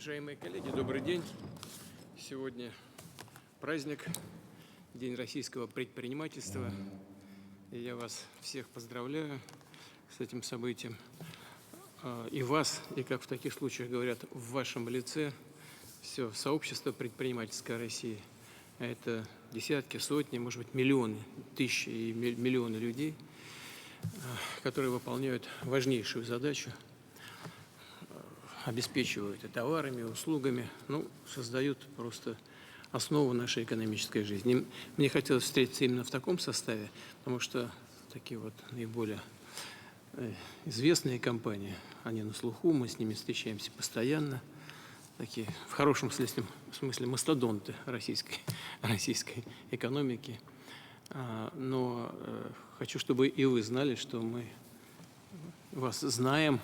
Уважаемые коллеги, добрый день. Сегодня праздник, День российского предпринимательства. И я вас всех поздравляю с этим событием. И вас, и, как в таких случаях говорят, в вашем лице, все сообщество предпринимательской России. Это десятки, сотни, может быть, миллионы, тысячи и миллионы людей, которые выполняют важнейшую задачу, обеспечивают товарами, услугами, создают просто основу нашей экономической жизни. И мне хотелось встретиться именно в таком составе, потому что такие вот наиболее известные компании, они на слуху, мы с ними встречаемся постоянно, такие в хорошем смысле мастодонты российской экономики. Но хочу, чтобы и вы знали, что мы вас знаем,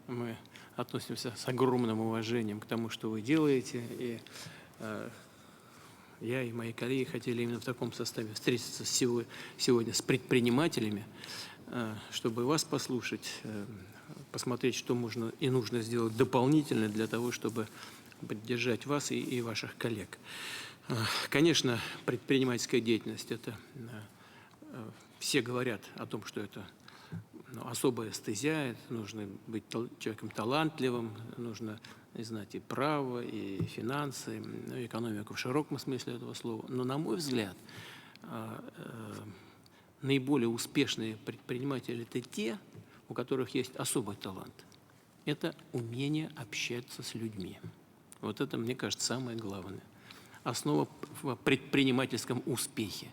мы относимся с огромным уважением к тому, что вы делаете. И я и мои коллеги хотели именно в таком составе встретиться сегодня с предпринимателями, чтобы вас послушать, посмотреть, что можно и нужно сделать дополнительно для того, чтобы поддержать вас и ваших коллег. Конечно, предпринимательская деятельность – это все говорят о том, что это особая стезя, это нужно быть человеком талантливым, нужно знать и право, и финансы, и экономику в широком смысле этого слова. Но, на мой взгляд, наиболее успешные предприниматели – это те, у которых есть особый талант. Это умение общаться с людьми. Вот это, мне кажется, самое главное. Основа в предпринимательском успехе.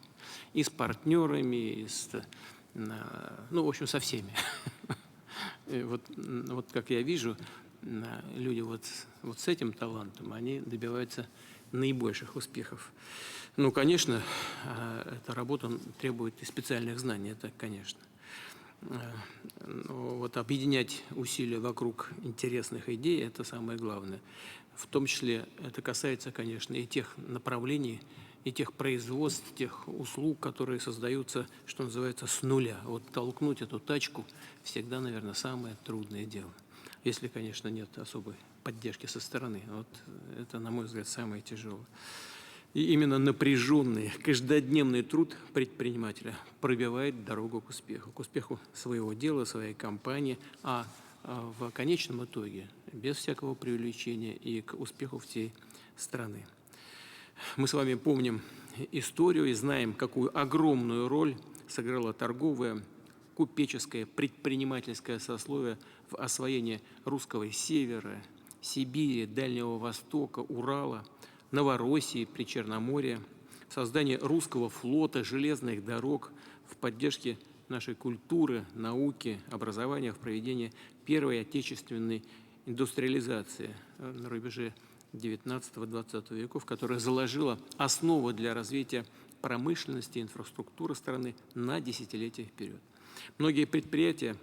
И с партнерами, и в общем, со всеми. Вот как я вижу, люди вот с этим талантом, они добиваются наибольших успехов. Конечно, эта работа требует и специальных знаний, это конечно. Но вот объединять усилия вокруг интересных идей – это самое главное. В том числе это касается, конечно, и тех направлений, и тех производств, тех услуг, которые создаются, что называется, с нуля. Вот толкнуть эту тачку всегда, наверное, самое трудное дело. Если, конечно, нет особой поддержки со стороны. Вот это, на мой взгляд, самое тяжелое. И именно напряженный, каждодневный труд предпринимателя пробивает дорогу к успеху своего дела, своей компании, а в конечном итоге, без всякого преувеличения, и к успеху всей страны. Мы с вами помним историю и знаем, какую огромную роль сыграло торговое, купеческое, предпринимательское сословие в освоении русского севера, Сибири, Дальнего Востока, Урала, Новороссии, Причерноморья, в создании русского флота, железных дорог, в поддержке нашей культуры, науки, образования, в проведении первой отечественной индустриализации на рубеже XIX-XX веков, которая заложила основу для развития промышленности и инфраструктуры страны на десятилетия вперед. Многие предприятия,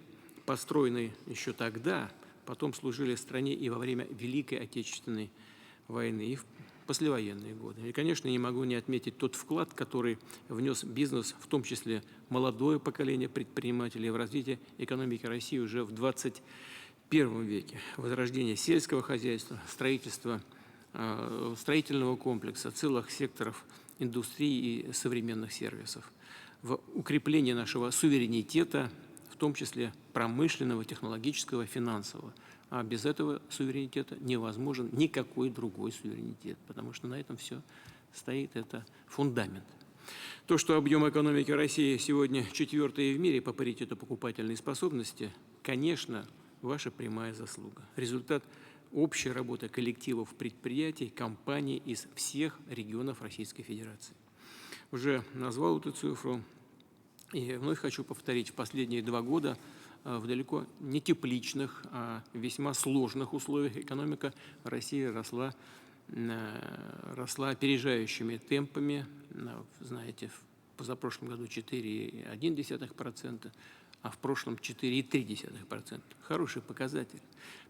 построенные еще тогда, потом служили стране и во время Великой Отечественной войны, и в послевоенные годы. И, конечно, не могу не отметить тот вклад, который внес бизнес, в том числе молодое поколение предпринимателей, в развитие экономики России уже в 21 веке. Возрождение сельского хозяйства, строительство строительного комплекса, целых секторов индустрии и современных сервисов, в укреплении нашего суверенитета, в том числе промышленного, технологического, финансового. А без этого суверенитета невозможен никакой другой суверенитет, потому что на этом все стоит, это фундамент. То, что объем экономики России сегодня 4-й в мире по паритету покупательной способности, конечно, ваша прямая заслуга. Результат общей работы коллективов предприятий, компаний из всех регионов Российской Федерации. Уже назвал эту цифру, и вновь хочу повторить, в последние 2 года в далеко не тепличных, а весьма сложных условиях экономика России росла опережающими темпами. Знаете, в позапрошлом году 4,1%, а в прошлом 4,3%. Хороший показатель.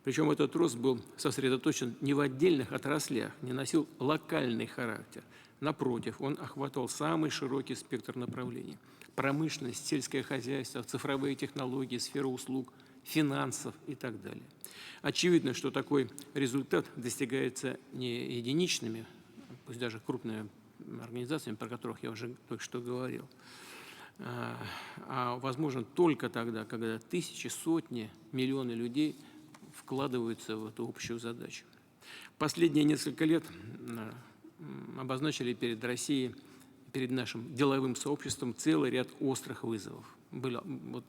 Причем этот рост был сосредоточен не в отдельных отраслях, не носил локальный характер. Напротив, он охватывал самый широкий спектр направлений. Промышленность, сельское хозяйство, цифровые технологии, сфера услуг, финансов и так далее. Очевидно, что такой результат достигается не единичными, пусть даже крупными организациями, про которых я уже только что говорил, а возможно только тогда, когда тысячи, сотни, миллионы людей вкладываются в эту общую задачу. Последние несколько лет обозначили перед Россией, перед нашим деловым сообществом целый ряд острых вызовов. Был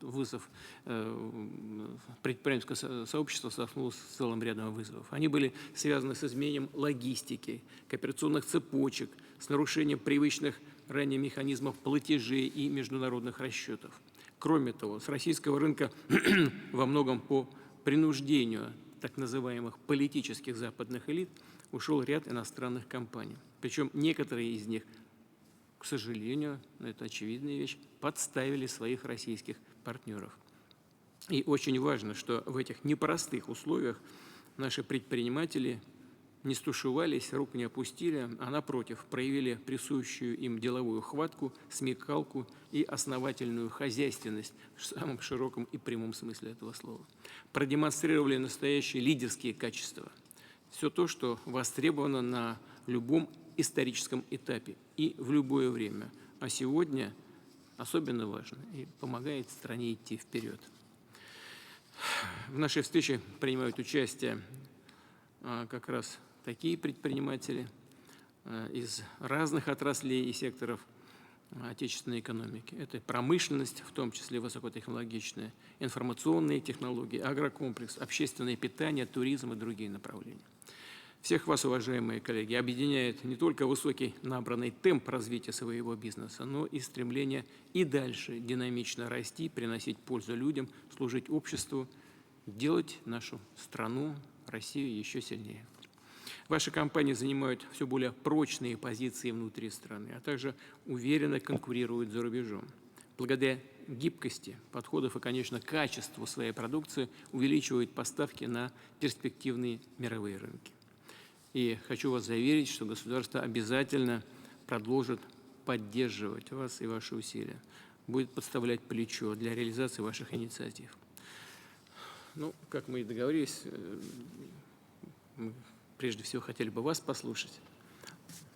вызов предпринимательского сообщества столкнулось с целым рядом вызовов. Они были связаны с изменением логистики, кооперационных цепочек, с нарушением привычных ранее механизмов платежей и международных расчетов. Кроме того, с российского рынка во многом по принуждению так называемых политических западных элит ушел ряд иностранных компаний. Причем некоторые из них, к сожалению, это очевидная вещь, подставили своих российских партнеров. И очень важно, что в этих непростых условиях наши предприниматели не стушевались, рук не опустили, а напротив, проявили присущую им деловую хватку, смекалку и основательную хозяйственность в самом широком и прямом смысле этого слова. Продемонстрировали настоящие лидерские качества. Все то, что востребовано на любом историческом этапе и в любое время. А сегодня особенно важно и помогает стране идти вперед. В нашей встрече принимают участие как раз такие предприниматели из разных отраслей и секторов отечественной экономики. Это промышленность, в том числе высокотехнологичная, информационные технологии, агрокомплекс, общественное питание, туризм и другие направления. Всех вас, уважаемые коллеги, объединяет не только высокий набранный темп развития своего бизнеса, но и стремление и дальше динамично расти, приносить пользу людям, служить обществу, делать нашу страну, Россию еще сильнее. Ваши компании занимают все более прочные позиции внутри страны, а также уверенно конкурируют за рубежом. Благодаря гибкости подходов и, конечно, качеству своей продукции увеличивают поставки на перспективные мировые рынки. И хочу вас заверить, что государство обязательно продолжит поддерживать вас и ваши усилия, будет подставлять плечо для реализации ваших инициатив. Ну, как мы и договорились, мы прежде всего хотели бы вас послушать,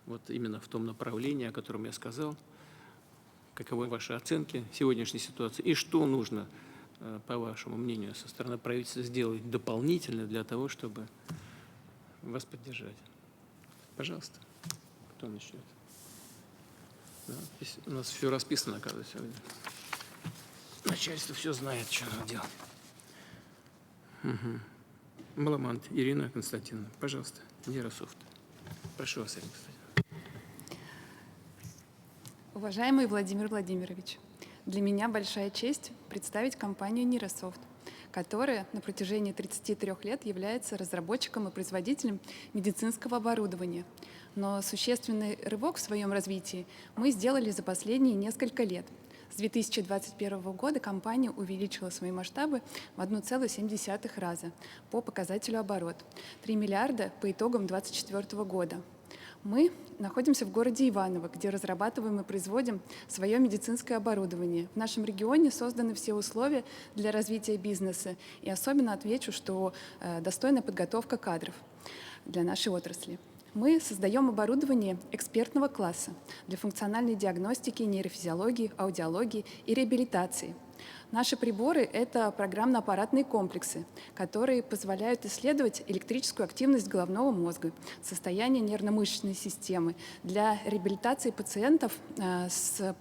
вот именно в том направлении, о котором я сказал, каковы ваши оценки сегодняшней ситуации и что нужно, по вашему мнению, со стороны правительства сделать дополнительно для того, чтобы вас поддержать. Пожалуйста, кто начнет? Да, здесь у нас все расписано, оказывается. Начальство все знает, что надо делать. Угу. Маламант Ирина Константиновна, пожалуйста, Нейрософт. Прошу вас, Ирина Константиновна. Уважаемый Владимир Владимирович, для меня большая честь представить компанию Нейрософт, которая на протяжении 33 лет является разработчиком и производителем медицинского оборудования. Но существенный рывок в своем развитии мы сделали за последние несколько лет. С 2021 года компания увеличила свои масштабы в 1,7 раза по показателю оборот, 3 миллиарда по итогам 2024 года. Мы находимся в городе Иваново, где разрабатываем и производим свое медицинское оборудование. В нашем регионе созданы все условия для развития бизнеса. И особенно отвечу, что достойная подготовка кадров для нашей отрасли. Мы создаем оборудование экспертного класса для функциональной диагностики, нейрофизиологии, аудиологии и реабилитации. Наши приборы – это программно-аппаратные комплексы, которые позволяют исследовать электрическую активность головного мозга, состояние нервно-мышечной системы для реабилитации пациентов с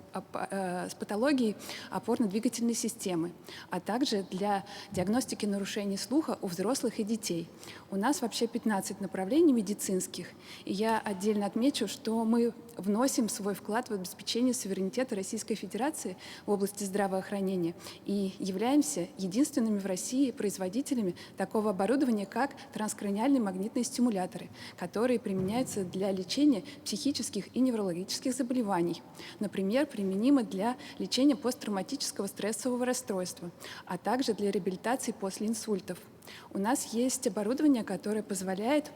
патологией опорно-двигательной системы, а также для диагностики нарушений слуха у взрослых и детей. У нас вообще 15 направлений медицинских, и я отдельно отмечу, что мы вносим свой вклад в обеспечение суверенитета Российской Федерации в области здравоохранения и являемся единственными в России производителями такого оборудования, как транскраниальные магнитные стимуляторы, которые применяются для лечения психических и неврологических заболеваний. Например, применимы для лечения посттравматического стрессового расстройства, а также для реабилитации после инсультов. У нас есть оборудование, которое позволяет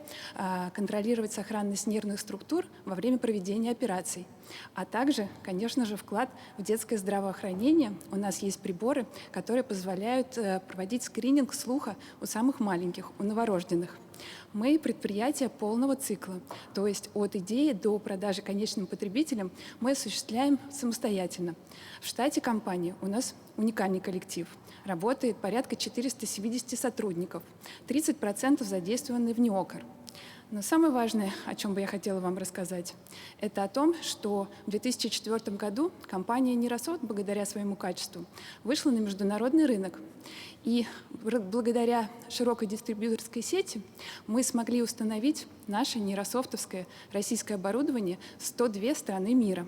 контролировать сохранность нервных структур во время проведения операций. А также, конечно же, вклад в детское здравоохранение. У нас есть приборы, которые позволяют проводить скрининг слуха у самых маленьких, у новорожденных. Мы предприятие полного цикла, то есть от идеи до продажи конечным потребителям мы осуществляем самостоятельно. В штате компании у нас уникальный коллектив. Работает порядка 470 сотрудников, 30% задействованы в НИОКР. Но самое важное, о чем бы я хотела вам рассказать, это о том, что в 2004 году компания Нейрософт, благодаря своему качеству, вышла на международный рынок. И благодаря широкой дистрибьюторской сети мы смогли установить наше нейрософтовское российское оборудование в 102 страны мира.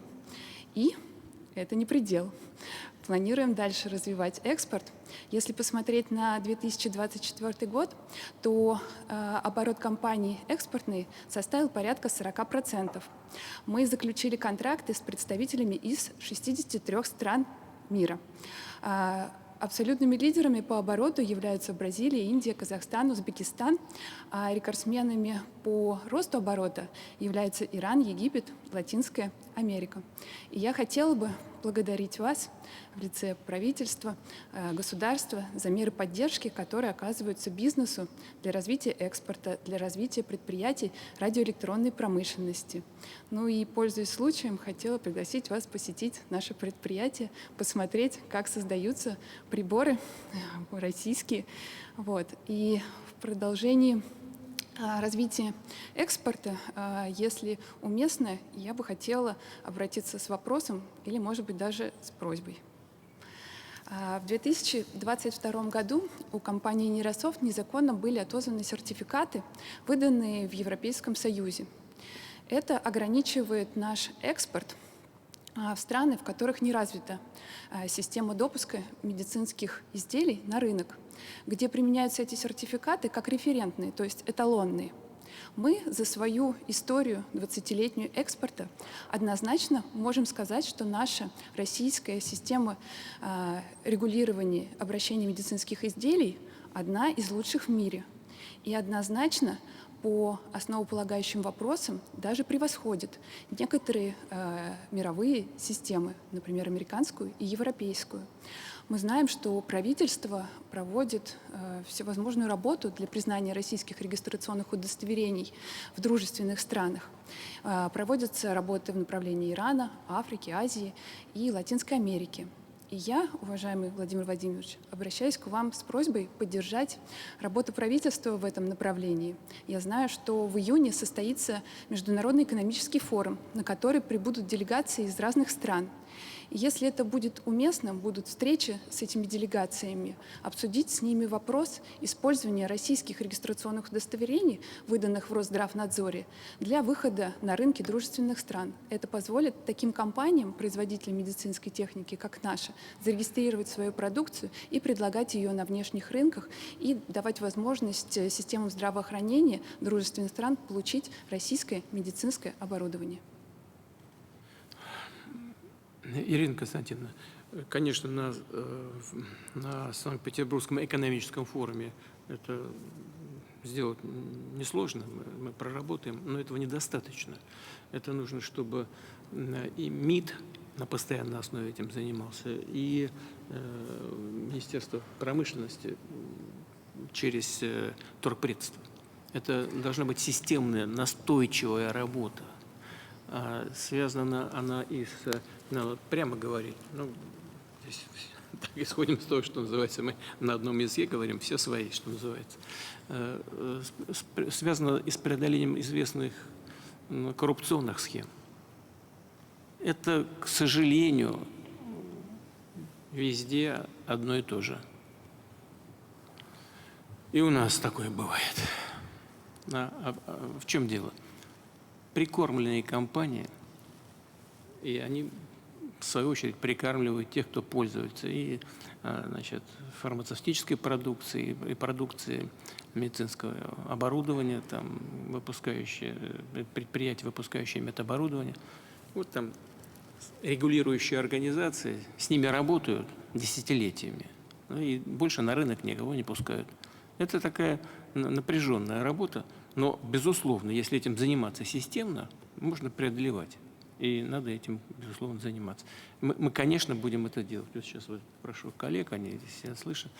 И это не предел. Планируем дальше развивать экспорт. Если посмотреть на 2024 год, то оборот компаний экспортный составил порядка 40%. Мы заключили контракты с представителями из 63 стран мира. Абсолютными лидерами по обороту являются Бразилия, Индия, Казахстан, Узбекистан, а рекордсменами по росту оборота являются Иран, Египет, Латинская Америка. И я хотела бы благодарить вас в лице правительства, государства за меры поддержки, которые оказываются бизнесу для развития экспорта, для развития предприятий радиоэлектронной промышленности. Ну и, пользуясь случаем, хотела пригласить вас посетить наше предприятие, посмотреть, как создаются приборы российские. Вот. И в продолжении развития экспорта, если уместно, я бы хотела обратиться с вопросом или, может быть, даже с просьбой. В 2022 году у компании Нейрософт незаконно были отозваны сертификаты, выданные в Европейском Союзе. Это ограничивает наш экспорт в страны, в которых не развита система допуска медицинских изделий на рынок, где применяются эти сертификаты как референтные, то есть эталонные. Мы за свою историю 20-летнюю экспорта однозначно можем сказать, что наша российская система регулирования обращения медицинских изделий одна из лучших в мире. И однозначно по основополагающим вопросам даже превосходит некоторые мировые системы, например, американскую и европейскую. Мы знаем, что правительство проводит всевозможную работу для признания российских регистрационных удостоверений в дружественных странах. Проводятся работы в направлении Ирана, Африки, Азии и Латинской Америки. И я, уважаемый Владимир Владимирович, обращаюсь к вам с просьбой поддержать работу правительства в этом направлении. Я знаю, что в июне состоится Международный экономический форум, на который прибудут делегации из разных стран. И если это будет уместно, будут встречи с этими делегациями, обсудить с ними вопрос использования российских регистрационных удостоверений, выданных в Росздравнадзоре, для выхода на рынки дружественных стран. Это позволит таким компаниям, производителям медицинской техники, как наша, зарегистрировать свою продукцию и предлагать ее на внешних рынках и давать возможность системам здравоохранения дружественных стран получить российское медицинское оборудование. Ирина Константиновна, конечно, на Санкт-Петербургском экономическом форуме это сделать несложно, мы проработаем, но этого недостаточно. Это нужно, чтобы и МИД на постоянной основе этим занимался, и Министерство промышленности через торгпредство. Это должна быть системная, настойчивая работа. Связана она и с, надо прямо говорить, ну, здесь так, исходим из того, что называется, мы на одном языке говорим, все свои, что называется. Связана и с преодолением известных коррупционных схем. Это, к сожалению, везде одно и то же. И у нас такое бывает. В чем дело? Прикормленные компании, и они, в свою очередь, прикармливают тех, кто пользуется и значит, фармацевтической продукцией, и продукцией медицинского оборудования, там, предприятия, выпускающие медоборудование. Вот там регулирующие организации, с ними работают десятилетиями, и больше на рынок никого не пускают. Это такая напряженная работа, но, безусловно, если этим заниматься системно, можно преодолевать. И надо этим, безусловно, заниматься. Мы, конечно, будем это делать. Вот сейчас вот прошу коллег, они здесь все слышат,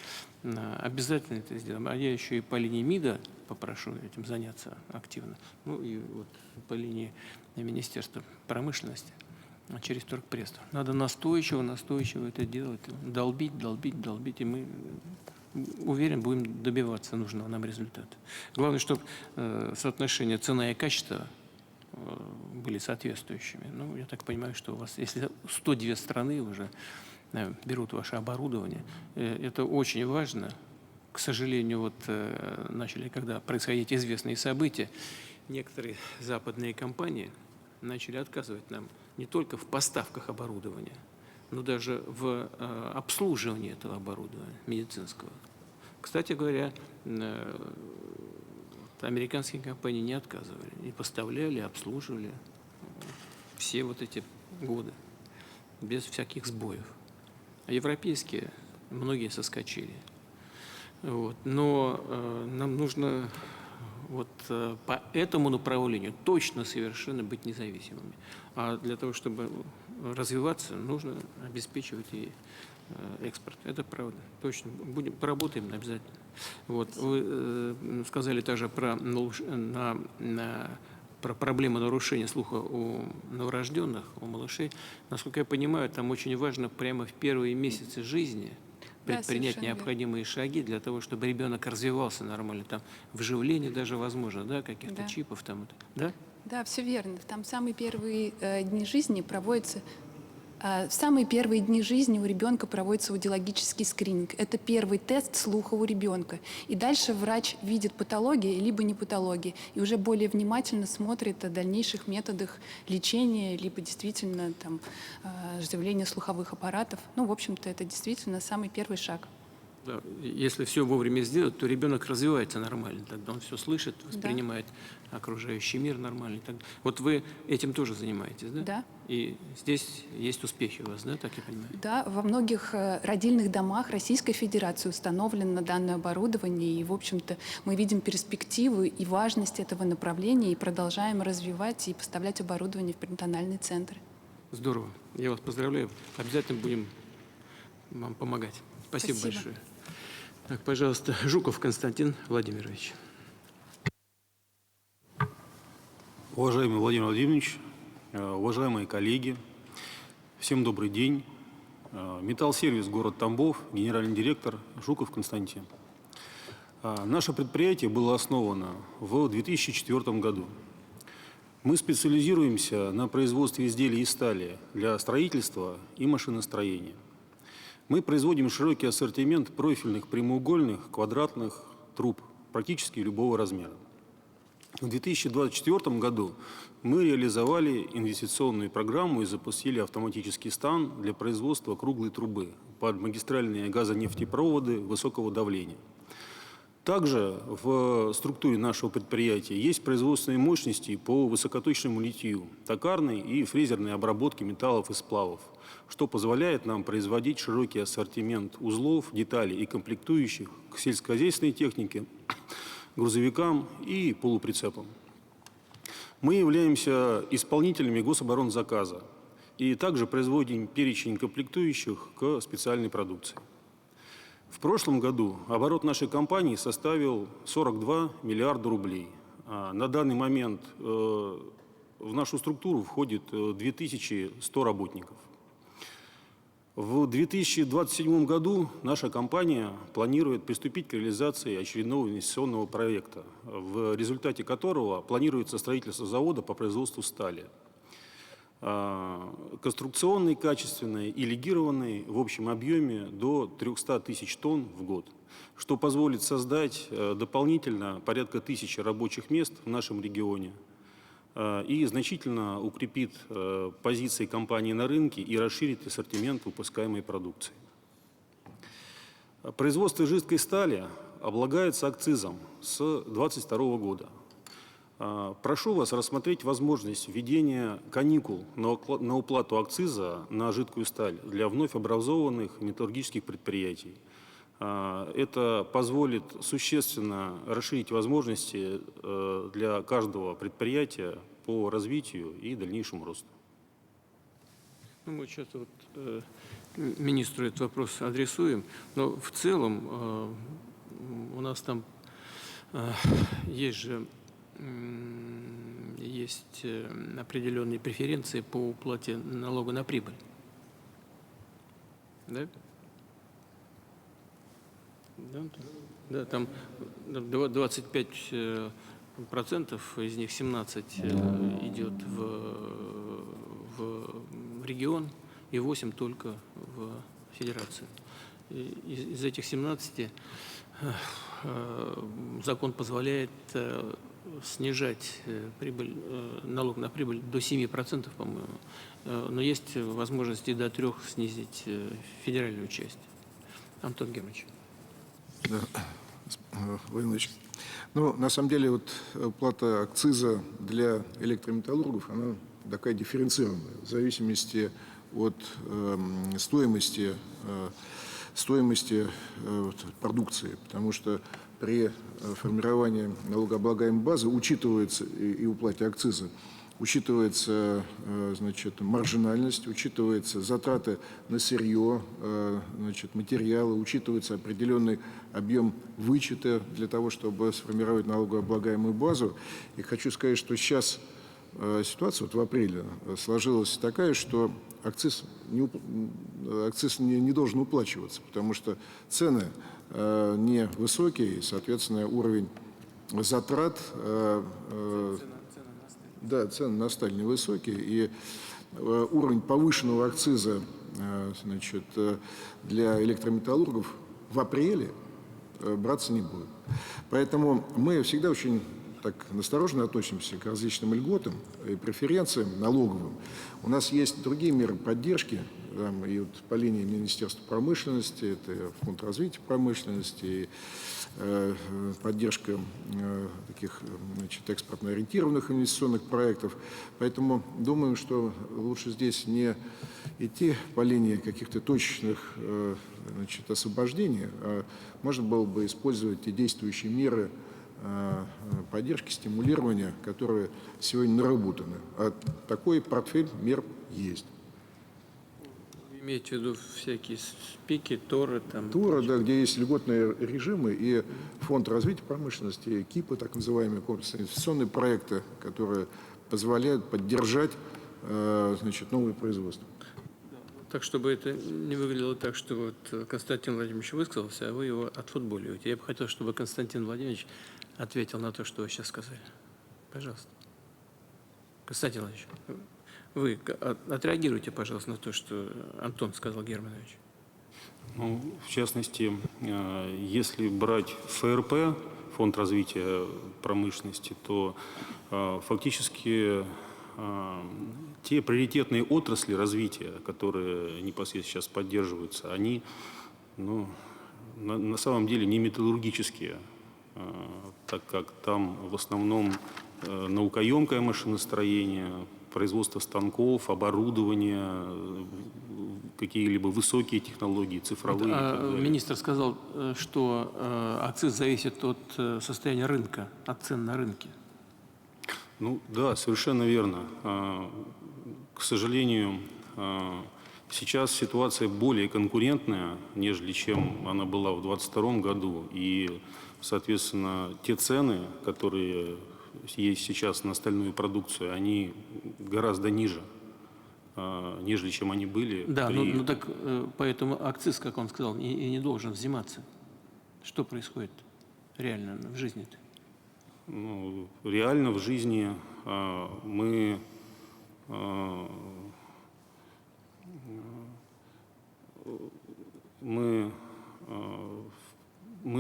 обязательно это сделаем. А я еще и по линии МИДа попрошу этим заняться активно. Ну и вот по линии Министерства промышленности через торгпресс. Надо настойчиво это делать, долбить, и мы, уверен, будем добиваться нужного нам результата. Главное, чтобы соотношение цена и качество были соответствующими. Ну, я так понимаю, что у вас, если 102 страны уже берут ваше оборудование, это очень важно. К сожалению, вот начали, когда происходить известные события, некоторые западные компании начали отказывать нам не только в поставках оборудования, но даже в обслуживании этого оборудования медицинского. Кстати говоря, американские компании не отказывали, и поставляли, и обслуживали все вот эти годы без всяких сбоев. А европейские многие соскочили. Вот. Но нам нужно вот по этому направлению точно совершенно быть независимыми. А для того, чтобы развиваться, нужно обеспечивать и экспорт. Это правда. Точно. Поработаем обязательно. Вот. Вы сказали также про проблему нарушения слуха у новорожденных, у малышей. Насколько я понимаю, там очень важно прямо в первые месяцы жизни предпринять необходимые шаги для того, чтобы ребенок развивался нормально. Там вживление даже возможно, да, каких-то чипов там, да? Да, все верно. Там самые первые дни жизни проводятся. В самые первые дни жизни у ребенка проводится аудиологический скрининг. Это первый тест слуха у ребенка. И дальше врач видит патологии, либо не патологии, и уже более внимательно смотрит о дальнейших методах лечения, либо действительно там, оживления слуховых аппаратов. Ну, в общем-то, это действительно самый первый шаг. Да, если все вовремя сделать, то ребенок развивается нормально, тогда он все слышит, воспринимает окружающий мир нормально. Вот вы этим тоже занимаетесь, да? Да. И здесь есть успехи у вас, да, так я понимаю? Да, во многих родильных домах Российской Федерации установлено данное оборудование, и, в общем-то, мы видим перспективу и важность этого направления, и продолжаем развивать и поставлять оборудование в перинатальные центры. Здорово. Я вас поздравляю. Обязательно будем вам помогать. Спасибо большое. Так, пожалуйста, Жуков Константин Владимирович. Уважаемый Владимир Владимирович, уважаемые коллеги, всем добрый день. Металлсервис, город Тамбов, генеральный директор Жуков Константин. Наше предприятие было основано в 2004 году. Мы специализируемся на производстве изделий из стали для строительства и машиностроения. Мы производим широкий ассортимент профильных прямоугольных, квадратных труб практически любого размера. В 2024 году мы реализовали инвестиционную программу и запустили автоматический стан для производства круглой трубы под магистральные газонефтепроводы высокого давления. Также в структуре нашего предприятия есть производственные мощности по высокоточному литью, токарной и фрезерной обработке металлов и сплавов, что позволяет нам производить широкий ассортимент узлов, деталей и комплектующих к сельскохозяйственной технике, грузовикам и полуприцепам. Мы являемся исполнителями гособоронзаказа и также производим перечень комплектующих к специальной продукции. В прошлом году оборот нашей компании составил 42 миллиарда рублей. На данный момент в нашу структуру входит 2100 работников. В 2027 году наша компания планирует приступить к реализации очередного инвестиционного проекта, в результате которого планируется строительство завода по производству стали. Конструкционный, качественный и легированный в общем объеме до 300 тысяч тонн в год, что позволит создать дополнительно порядка 1000 рабочих мест в нашем регионе и значительно укрепит позиции компании на рынке и расширит ассортимент выпускаемой продукции. Производство жидкой стали облагается акцизом с 2022 года. Прошу вас рассмотреть возможность введения каникул на уплату акциза на жидкую сталь для вновь образованных металлургических предприятий. Это позволит существенно расширить возможности для каждого предприятия по развитию и дальнейшему росту. Ну, мы сейчас вот министру этот вопрос адресуем, но в целом у нас там есть же есть определенные преференции по уплате налога на прибыль. Да? Да, там 25% из них 17 идет в регион и 8 только в федерацию. Из этих 17 закон позволяет снижать прибыль, налог на прибыль до 7%, по-моему, но есть возможность и до 3% снизить федеральную часть. Антон Германович. Да, Владимир Ильич. Ну, на самом деле, вот плата акциза для электрометаллургов, она такая дифференцированная, в зависимости от стоимости продукции, потому что при формировании налогооблагаемой базы учитывается и уплате акциза, учитывается, значит, маржинальность, учитывается затраты на сырье, значит, материалы, учитывается определенный объем вычета для того, чтобы сформировать налогооблагаемую базу. И хочу сказать, что сейчас ситуация вот в апреле сложилась такая, что акциз не должен уплачиваться, потому что цены невысокие, и, соответственно, уровень затрат, да, цены на сталь невысокие, и уровень повышенного акциза, значит, для электрометаллургов в апреле браться не будет. Поэтому мы всегда очень так настороженно относимся к различным льготам и преференциям налоговым. У нас есть другие меры поддержки, там, и вот по линии Министерства промышленности, это Фонд развития промышленности, и поддержка таких, значит, экспортно ориентированных инвестиционных проектов. Поэтому думаем, что лучше здесь не идти по линии каких-то точечных, значит, освобождений, а можно было бы использовать те действующие меры поддержки, стимулирования, которые сегодня наработаны. А такой портфель мер есть. Вы имеете в виду всякие спики, торы? Там... Торы, да, где есть льготные режимы, и Фонд развития промышленности, и КИПы, так называемые комплексные инвестиционные проекты, которые позволяют поддержать, значит, новые производства. Так, чтобы это не выглядело так, что вот Константин Владимирович высказался, а вы его отфутболиваете. Я бы хотел, чтобы Константин Владимирович ответил на то, что вы сейчас сказали. Пожалуйста. Константин Владимирович, вы отреагируйте, пожалуйста, на то, что Антон сказал Германович. Ну, в частности, если брать ФРП, Фонд развития промышленности, то фактически те приоритетные отрасли развития, которые непосредственно сейчас поддерживаются, они, ну, на самом деле не металлургические, так как там в основном наукоемкое машиностроение, производство станков, оборудование, какие-либо высокие технологии, цифровые. Министр сказал, что акциз зависит от состояния рынка, от цен на рынке. Ну да, совершенно верно. К сожалению, сейчас ситуация более конкурентная, нежели чем она была в 2022 году. И, соответственно, те цены, которые есть сейчас на стальную продукцию, они гораздо ниже, нежели чем они были. Да, ну так поэтому акциз, как он сказал, и не должен взиматься. Что происходит реально в жизни-то? Ну, реально в жизни мы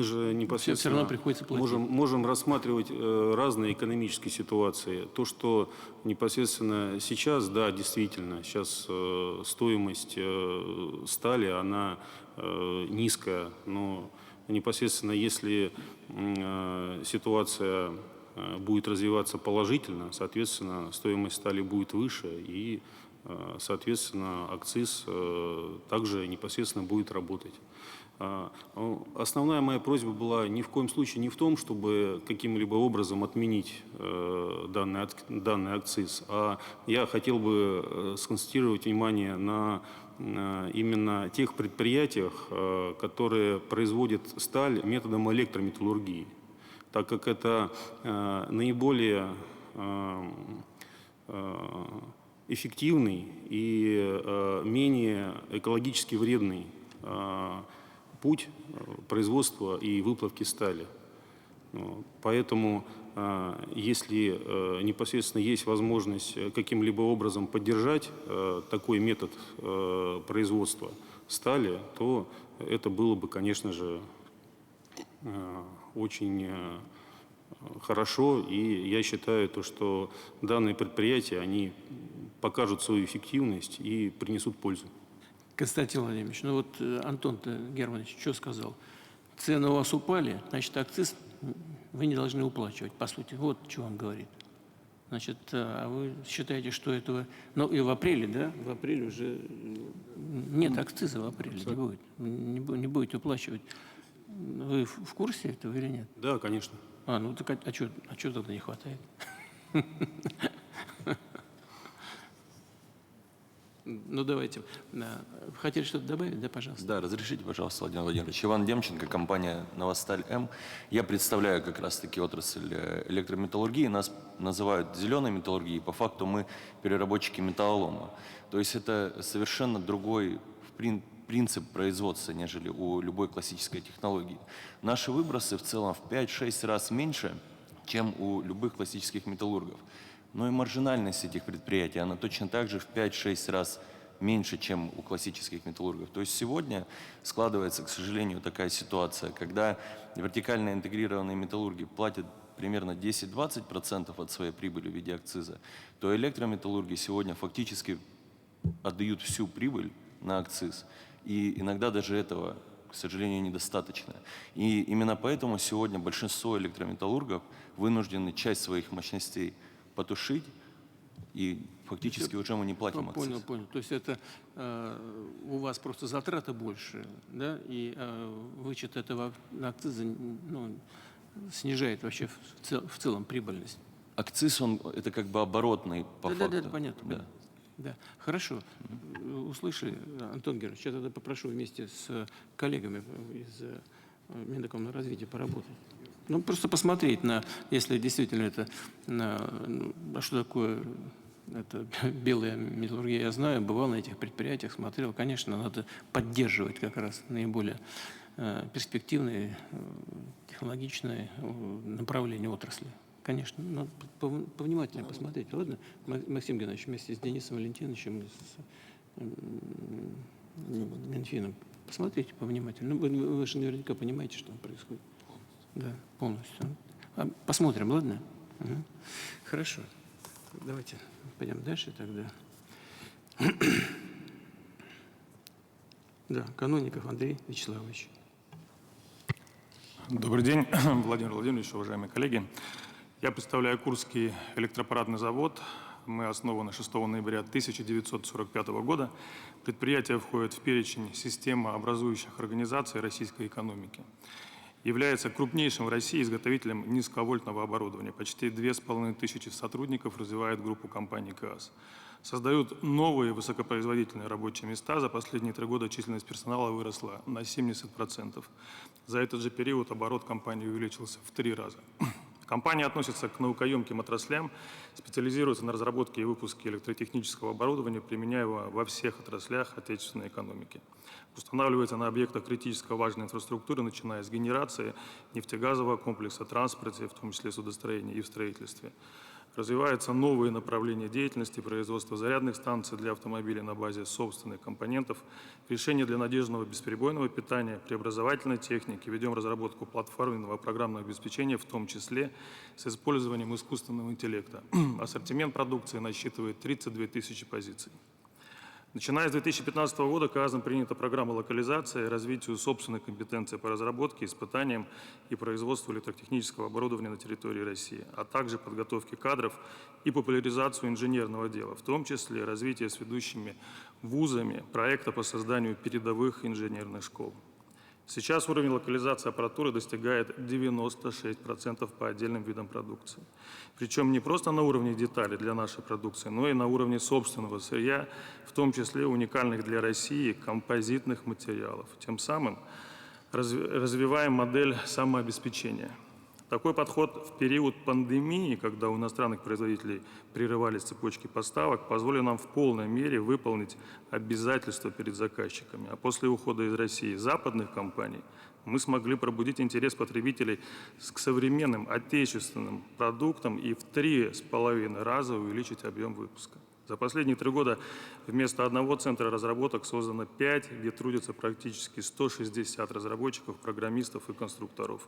же непосредственно все равно приходится платить. можем рассматривать разные экономические ситуации. То, что непосредственно сейчас, да, действительно, сейчас стоимость стали, она низкая, но непосредственно если ситуация будет развиваться положительно, соответственно, стоимость стали будет выше, и, соответственно, акциз также непосредственно будет работать. Основная моя просьба была ни в коем случае не в том, чтобы каким-либо образом отменить данный акциз, а я хотел бы сконцентрировать внимание на именно тех предприятиях, которые производят сталь методом электрометаллургии, так как это наиболее эффективный и менее экологически вредный путь производства и выплавки стали. Поэтому, если непосредственно есть возможность каким-либо образом поддержать такой метод производства стали, то это было бы, конечно же, очень хорошо. И я считаю, что данные предприятия, они покажут свою эффективность и принесут пользу. Константин Владимирович, ну вот Антон Германович что сказал? Цены у вас упали, значит, акциз вы не должны уплачивать, по сути. Вот что он говорит. Значит, а вы считаете, что этого... Ну и в апреле, да? В апреле уже нет акциза, в апреле не будет. Не будете уплачивать. Вы в курсе этого или нет? Да, конечно. Ну так а что тогда не хватает? Ну, давайте. Хотели что-то добавить? Да, пожалуйста. Да, разрешите, пожалуйста, Владимир Владимирович. Иван Демченко, компания «Новосталь-М». Я представляю как раз-таки отрасль электрометаллургии. Нас называют зеленой металлургией. По факту мы переработчики металлолома. То есть это совершенно другой принцип производства, нежели у любой классической технологии. Наши выбросы в целом в 5-6 раз меньше, чем у любых классических металлургов. Но и маржинальность этих предприятий, она точно так же в 5-6 раз меньше, чем у классических металлургов. То есть сегодня складывается, к сожалению, такая ситуация, когда вертикально интегрированные металлурги платят примерно 10-20% от своей прибыли в виде акциза, то электрометаллурги сегодня фактически отдают всю прибыль на акциз. И иногда даже этого, к сожалению, недостаточно. И именно поэтому сегодня большинство электрометаллургов вынуждены часть своих мощностей потушить, и фактически уже мы не платим акциз. Понял. То есть это у вас просто затраты больше, да, и вычет этого акциза снижает вообще в целом прибыльность. Акциз, это как бы оборотный по факту. Да, понятно. Да. Хорошо. Услышали, Антон Георгиевич, я тогда попрошу вместе с коллегами из Минэкономразвития поработать. Ну, просто посмотреть если действительно это, что такое это белая металлургия, я знаю, бывал на этих предприятиях, смотрел, конечно, надо поддерживать как раз наиболее перспективные, технологичные направления отрасли. Конечно, надо повнимательнее посмотреть. Ладно, Максим Геннадьевич, вместе с Денисом Валентиновичем, с Минфином, посмотрите повнимательнее. Вы же наверняка понимаете, что там происходит. Да, полностью. Посмотрим, ладно? Угу. Хорошо. Давайте пойдем дальше тогда. Да, Канунников Андрей Вячеславович. Добрый день, Владимир Владимирович, уважаемые коллеги. Я представляю Курский электроаппаратный завод. Мы основаны 6 ноября 1945 года. Предприятие входит в перечень системообразующих организаций российской экономики. Является крупнейшим в России изготовителем низковольтного оборудования. Почти 2500 сотрудников развивает группу компаний КАЗ. Создают новые высокопроизводительные рабочие места. За последние 3 года численность персонала выросла на 70%. За этот же период оборот компании увеличился в 3 раза. Компания относится к наукоемким отраслям, специализируется на разработке и выпуске электротехнического оборудования, применяя его во всех отраслях отечественной экономики. Устанавливается на объектах критически важной инфраструктуры, начиная с генерации нефтегазового комплекса, транспорте, в том числе судостроении и в строительстве. Развиваются новые направления деятельности, производства зарядных станций для автомобилей на базе собственных компонентов, решения для надежного бесперебойного питания, преобразовательной техники. Ведем разработку платформенного программного обеспечения, в том числе с использованием искусственного интеллекта. Ассортимент продукции насчитывает 32 тысячи позиций. Начиная с 2015 года КАЗом принята программа локализации и развитию собственной компетенции по разработке, испытаниям и производству электротехнического оборудования на территории России, а также подготовке кадров и популяризацию инженерного дела, в том числе развитие с ведущими вузами проекта по созданию передовых инженерных школ. Сейчас уровень локализации аппаратуры достигает 96% по отдельным видам продукции. Причем не просто на уровне деталей для нашей продукции, но и на уровне собственного сырья, в том числе уникальных для России композитных материалов. Тем самым развиваем модель самообеспечения. Такой подход в период пандемии, когда у иностранных производителей прерывались цепочки поставок, позволил нам в полной мере выполнить обязательства перед заказчиками. А после ухода из России западных компаний мы смогли пробудить интерес потребителей к современным отечественным продуктам и в 3,5 раза увеличить объем выпуска. За последние 3 года вместо одного центра разработок создано 5, где трудятся практически 160 разработчиков, программистов и конструкторов.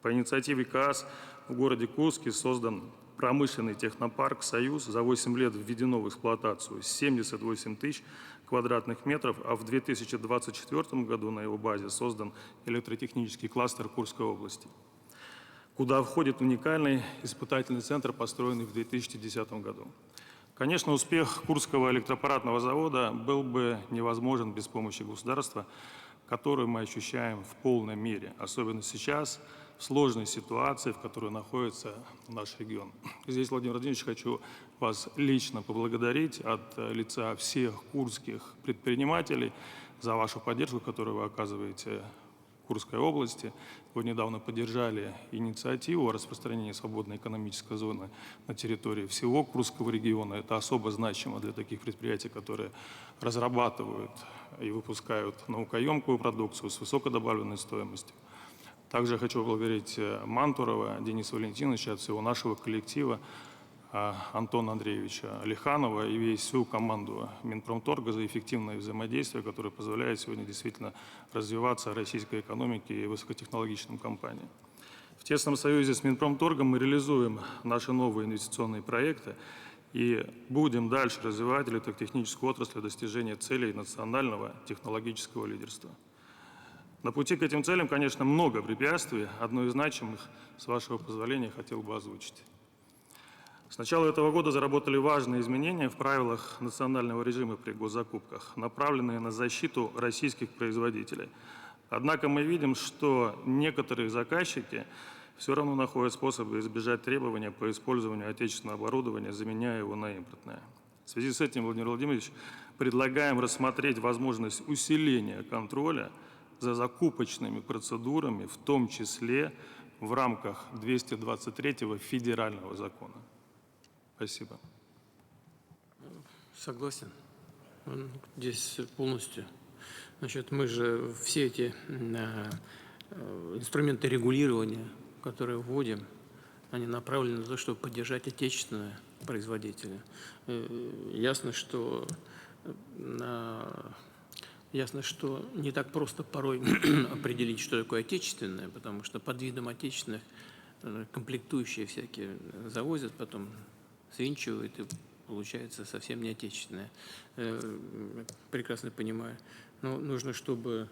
По инициативе КААС в городе Курске создан промышленный технопарк «Союз». За 8 лет введено в эксплуатацию 78 тысяч квадратных метров, а в 2024 году на его базе создан электротехнический кластер Курской области, куда входит уникальный испытательный центр, построенный в 2010 году. Конечно, успех Курского электроаппаратного завода был бы невозможен без помощи государства, которую мы ощущаем в полной мере, особенно сейчас, в сложной ситуации, в которой находится наш регион. Здесь, Владимир Владимирович, хочу вас лично поблагодарить от лица всех курских предпринимателей за вашу поддержку, которую вы оказываете Курской области. Вы недавно поддержали инициативу о распространении свободной экономической зоны на территории всего Курского региона. Это особо значимо для таких предприятий, которые разрабатывают и выпускают наукоемкую продукцию с высокой добавленной стоимостью. Также хочу поблагодарить Мантурова Дениса Валентиновича, от всего нашего коллектива, Антона Андреевича Лиханова и всю команду Минпромторга за эффективное взаимодействие, которое позволяет сегодня действительно развиваться российской экономике и высокотехнологичным компаниям. В тесном союзе с Минпромторгом мы реализуем наши новые инвестиционные проекты и будем дальше развивать электротехническую отрасль для достижения целей национального технологического лидерства. На пути к этим целям, конечно, много препятствий. Одно из значимых, с вашего позволения, хотел бы озвучить. С начала этого года заработали важные изменения в правилах национального режима при госзакупках, направленные на защиту российских производителей. Однако мы видим, что некоторые заказчики все равно находят способы избежать требования по использованию отечественного оборудования, заменяя его на импортное. В связи с этим, Владимир Владимирович, предлагаем рассмотреть возможность усиления контроля за закупочными процедурами, в том числе в рамках 223-го федерального закона. Спасибо. Согласен. Здесь полностью. Значит, мы же все эти инструменты регулирования, которые вводим, они направлены на то, чтобы поддержать отечественные производители. Ясно, что не так просто порой определить, что такое отечественное, потому что под видом отечественных комплектующие всякие завозят, потом свинчивают, и получается совсем не отечественное. Прекрасно понимаю. Но нужно, чтобы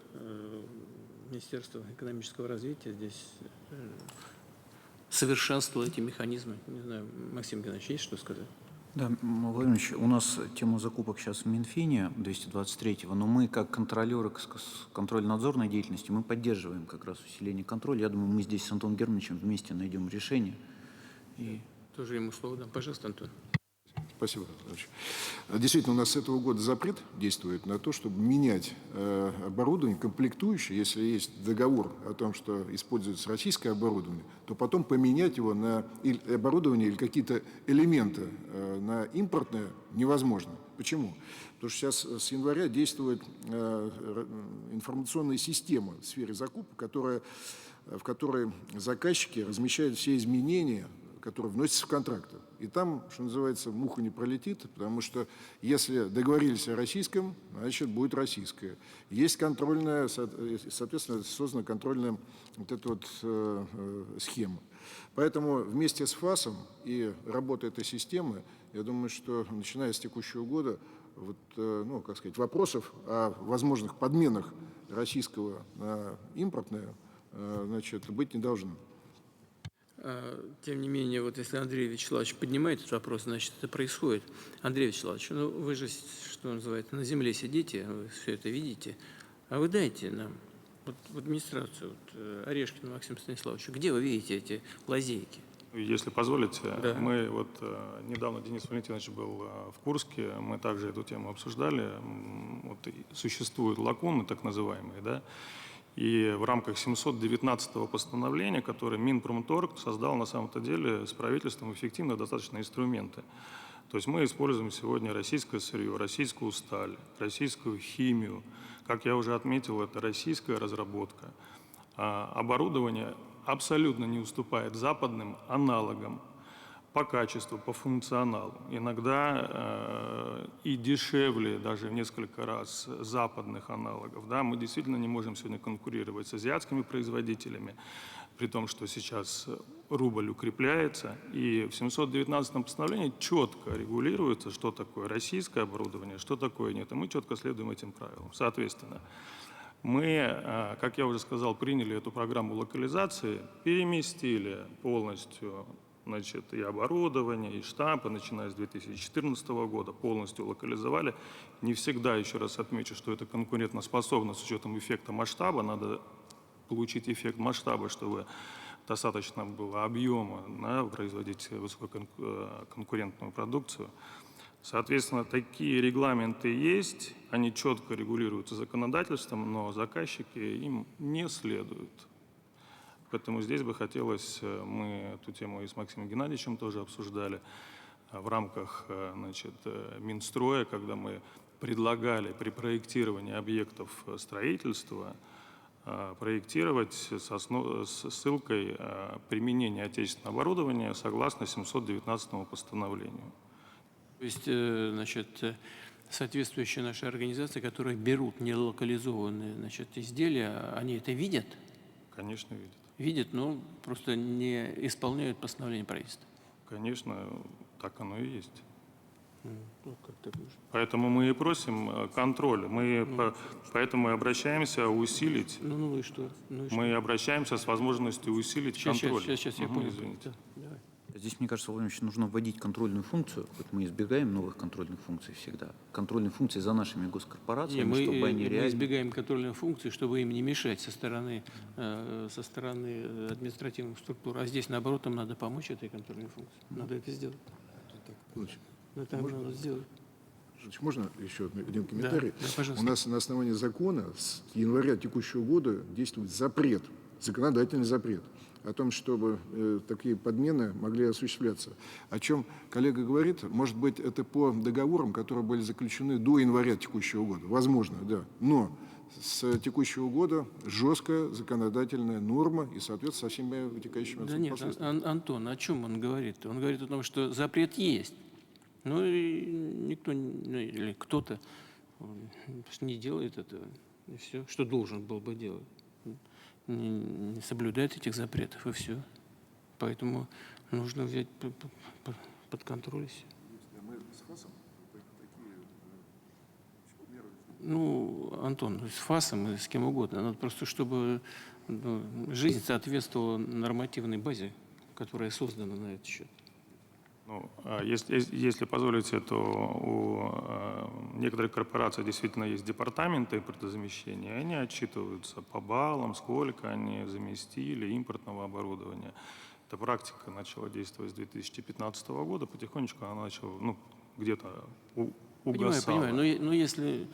Министерство экономического развития здесь совершенствовало эти механизмы. Не знаю, Максим Геннадьевич, есть что сказать? Да, Владимир Ильич, у нас тема закупок сейчас в Минфине 223-го, но мы как контролеры контрольно-надзорной деятельности, мы поддерживаем как раз усиление контроля. Я думаю, мы здесь с Антоном Германовичем вместе найдем решение. Тоже ему слово дам. Пожалуйста, Антон. Спасибо, Анатольевич. Действительно, у нас с этого года запрет действует на то, чтобы менять оборудование, комплектующее, если есть договор о том, что используется российское оборудование, то потом поменять его на оборудование или какие-то элементы на импортное невозможно. Почему? Потому что сейчас с января действует информационная система в сфере закупок, в которой заказчики размещают все изменения, которые вносятся в контракты. И там, что называется, муха не пролетит, потому что если договорились о российском, значит, будет российское. Есть контрольная, соответственно, создана контрольная вот эта вот схема. Поэтому вместе с ФАСом и работой этой системы, я думаю, что начиная с текущего года, вопросов о возможных подменах российского на импортное, быть не должно. Тем не менее, вот если Андрей Вячеславович поднимает этот вопрос, значит, это происходит. Андрей Вячеславович, вы же, что называется, на земле сидите, вы все это видите, а вы дайте нам Вот в администрацию, Орешкина Максим Станиславович, где вы видите эти лазейки? Если позволите, Да. мы недавно, Денис Валентинович был в Курске, мы также эту тему обсуждали. Существуют лакуны, так называемые, да, и в рамках 719-го постановления, которое Минпромторг создал на самом-то деле с правительством эффективно достаточно инструменты. То есть мы используем сегодня российское сырье, российскую сталь, российскую химию. Как я уже отметил, это российская разработка. Оборудование абсолютно не уступает западным аналогам по качеству, по функционалу. Иногда и дешевле даже в несколько раз западных аналогов. Да? Мы действительно не можем сегодня конкурировать с азиатскими производителями, при том, что сейчас рубль укрепляется. И в 719-м постановлении четко регулируется, что такое российское оборудование, что такое нет. И мы четко следуем этим правилам. Соответственно, мы, как я уже сказал, приняли эту программу локализации, переместили полностью, значит, и оборудование, и штампы, начиная с 2014 года, полностью локализовали. Не всегда, еще раз отмечу, что это конкурентоспособно с учетом эффекта масштаба. Надо получить эффект масштаба, чтобы достаточно было объема, да, производить высококонкурентную продукцию. Соответственно, такие регламенты есть, они четко регулируются законодательством, но заказчики им не следуют. Поэтому здесь бы хотелось, мы эту тему и с Максимом Геннадьевичем тоже обсуждали в рамках, значит, Минстроя, когда мы предлагали при проектировании объектов строительства проектировать со ссылкой применения отечественного оборудования согласно 719 постановлению. То есть, значит, соответствующие наши организации, которые берут нелокализованные, значит, изделия, они это видят? Конечно, видят. Видят, но просто не исполняют постановление правительства. Конечно, так оно и есть. Ну, как так можно? Поэтому мы и просим контроля. Поэтому и обращаемся усилить. Ну и что? Ну и что? Мы обращаемся с возможностью усилить контроль. Сейчас, я понял. Извините. Да, давай. Здесь, мне кажется, Владимир Ильич, нужно вводить контрольную функцию. Вот мы избегаем новых контрольных функций всегда. Контрольные функции за нашими госкорпорациями, Не, чтобы они мы реально... избегаем контрольной функции, чтобы им не мешать со стороны административных структур. А здесь, наоборот, им надо помочь этой контрольной функции. Надо это сделать. Это надо сделать. Можно еще один комментарий? Да, пожалуйста. У нас на основании закона с января текущего года действует запрет, законодательный запрет о том, чтобы такие подмены могли осуществляться. О чем коллега говорит, может быть, это по договорам, которые были заключены до января текущего года. Возможно, да. Но с текущего года жесткая законодательная норма и, соответственно, со всеми вытекающими Да нет, последствиями. Антон, о чем он говорит? Он говорит о том, что запрет есть. Ну и никто, или кто-то не делает этого. И все, что должен был бы делать. Не соблюдает этих запретов, и все. Поэтому нужно взять под контроль все. Ну, Антон, с ФАСом и с кем угодно. Надо просто, чтобы жизнь соответствовала нормативной базе, которая создана на этот счет. Ну, если позволите, то у некоторых корпораций действительно есть департаменты импортозамещения, и они отчитываются по баллам, сколько они заместили импортного оборудования. Эта практика начала действовать с 2015 года, потихонечку она начала, где-то угасала. Понимаю. Но если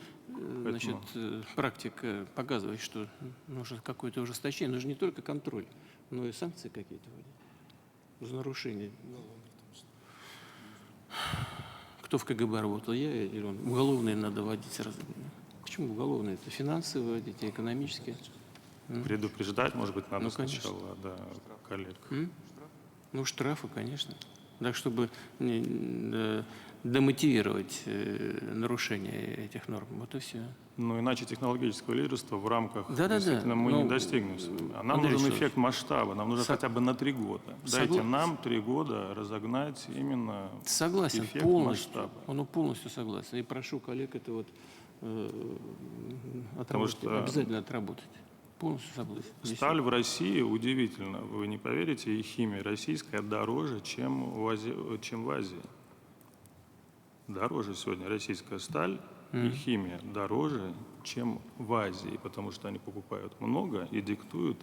значит, практика показывает, что нужно какое-то ужесточение, нужно не только контроль, но и санкции какие-то за нарушение. Кто в КГБ работал, я или он? Уголовные надо вводить сразу. Почему уголовные? Это финансовые вводить, экономические. Предупреждать, может быть, надо конечно. сначала, да, коллег. Ну, штрафы, конечно. Так, чтобы демотивировать нарушение этих норм. Вот и все. Ну, иначе технологического лидерства в рамках Да. действительно мы Ну, не достигнем. Нам Андрей нужен Вячеславович, эффект масштаба, нам нужно хотя бы на 3 года. Дайте Согласен. нам 3 года разогнать именно Согласен, эффект полностью. масштаба. Он полностью согласен. И прошу коллег это вот отработать, что- обязательно отработать. Полностью согласен. Сталь в России, удивительно, вы не поверите, и химия российская дороже, чем в Азии. Дороже сегодня российская сталь, и химия дороже, чем в Азии, потому что они покупают много и диктуют,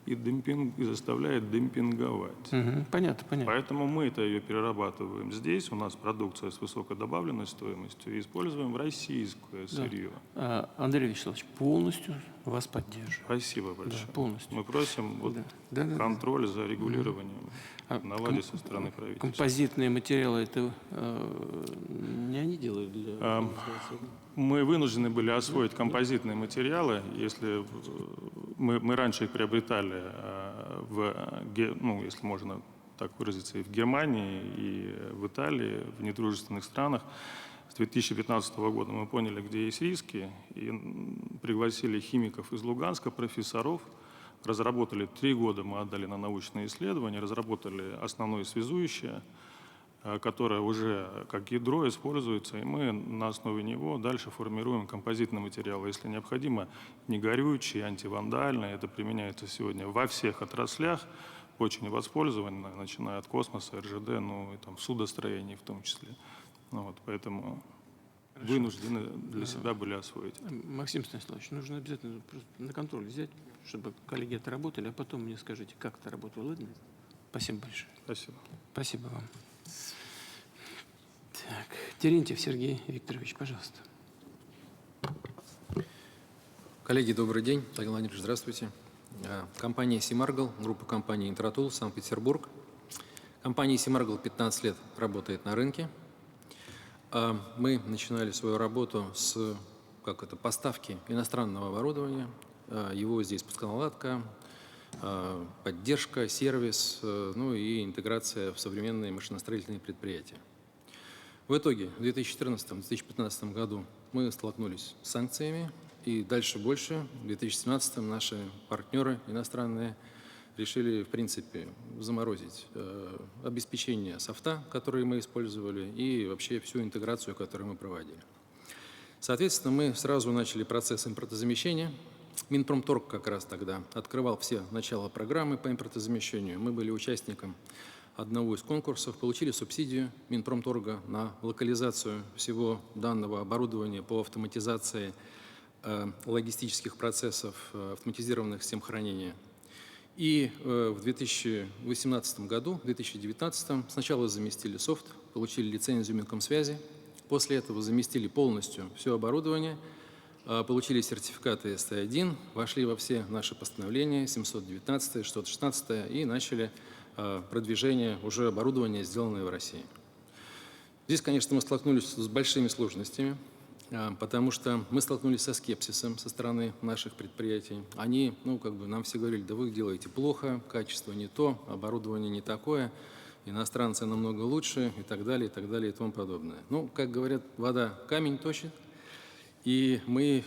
и заставляют демпинговать. Понятно, понятно. Поэтому мы-то ее перерабатываем здесь, у нас продукция с высокой добавленной стоимостью, и используем российское сырье. Андрей Вячеславович, полностью вас поддерживаю. Спасибо большое. полностью. Мы просим вот Да. контроль за регулированием наладить со стороны правительства. Композитные материалы, это не они делают для... Мы вынуждены были освоить композитные материалы. Если мы раньше их приобретали если можно так выразиться, и в Германии, и в Италии, в недружественных странах. С 2015 года мы поняли, где есть риски, и пригласили химиков из Луганска, профессоров. Разработали 3 года, мы отдали на научные исследования, разработали основное связующее, которое уже как ядро используется, и мы на основе него дальше формируем композитные материалы. Если необходимо, негорючие, антивандальные. Это применяется сегодня во всех отраслях, очень воспользовано, начиная от космоса, РЖД, и там в судостроении в том числе. Поэтому вынуждены для себя были освоить. Максим Станиславович, нужно обязательно просто на контроль взять, чтобы коллеги отработали, а потом мне скажите, как это работало. Ладно? Спасибо большое. Спасибо. Спасибо вам. Так, Терентьев Сергей Викторович, пожалуйста. Коллеги, добрый день. Владимир Владимирович, здравствуйте. Компания Семаргл, группа компаний Интратул, Санкт-Петербург. Компания Семаргл 15 лет работает на рынке. Мы начинали свою работу с поставки иностранного оборудования. Его здесь пусконаладка, поддержка, сервис, и интеграция в современные машиностроительные предприятия. В итоге в 2014-2015 году мы столкнулись с санкциями, и дальше больше. В 2017 наши партнеры иностранные решили, в принципе, заморозить обеспечение софта, который мы использовали, и вообще всю интеграцию, которую мы проводили. Соответственно, мы сразу начали процесс импортозамещения. Минпромторг как раз тогда открывал все начала программы по импортозамещению. Мы были участником одного из конкурсов, получили субсидию Минпромторга на локализацию всего данного оборудования по автоматизации логистических процессов, автоматизированных систем хранения. И в 2018 году, в 2019 сначала заместили софт, получили лицензию Минкомсвязи, после этого заместили полностью все оборудование, получили сертификаты СТ1, вошли во все наши постановления 719, 616 и начали продвижение уже оборудования, сделанное в России. Здесь, конечно, мы столкнулись с большими сложностями, потому что мы столкнулись со скепсисом со стороны наших предприятий. Они, нам все говорили, да вы делаете плохо, качество не то, оборудование не такое, иностранцы намного лучше и так далее, и тому подобное. Как говорят, вода камень точит. И мы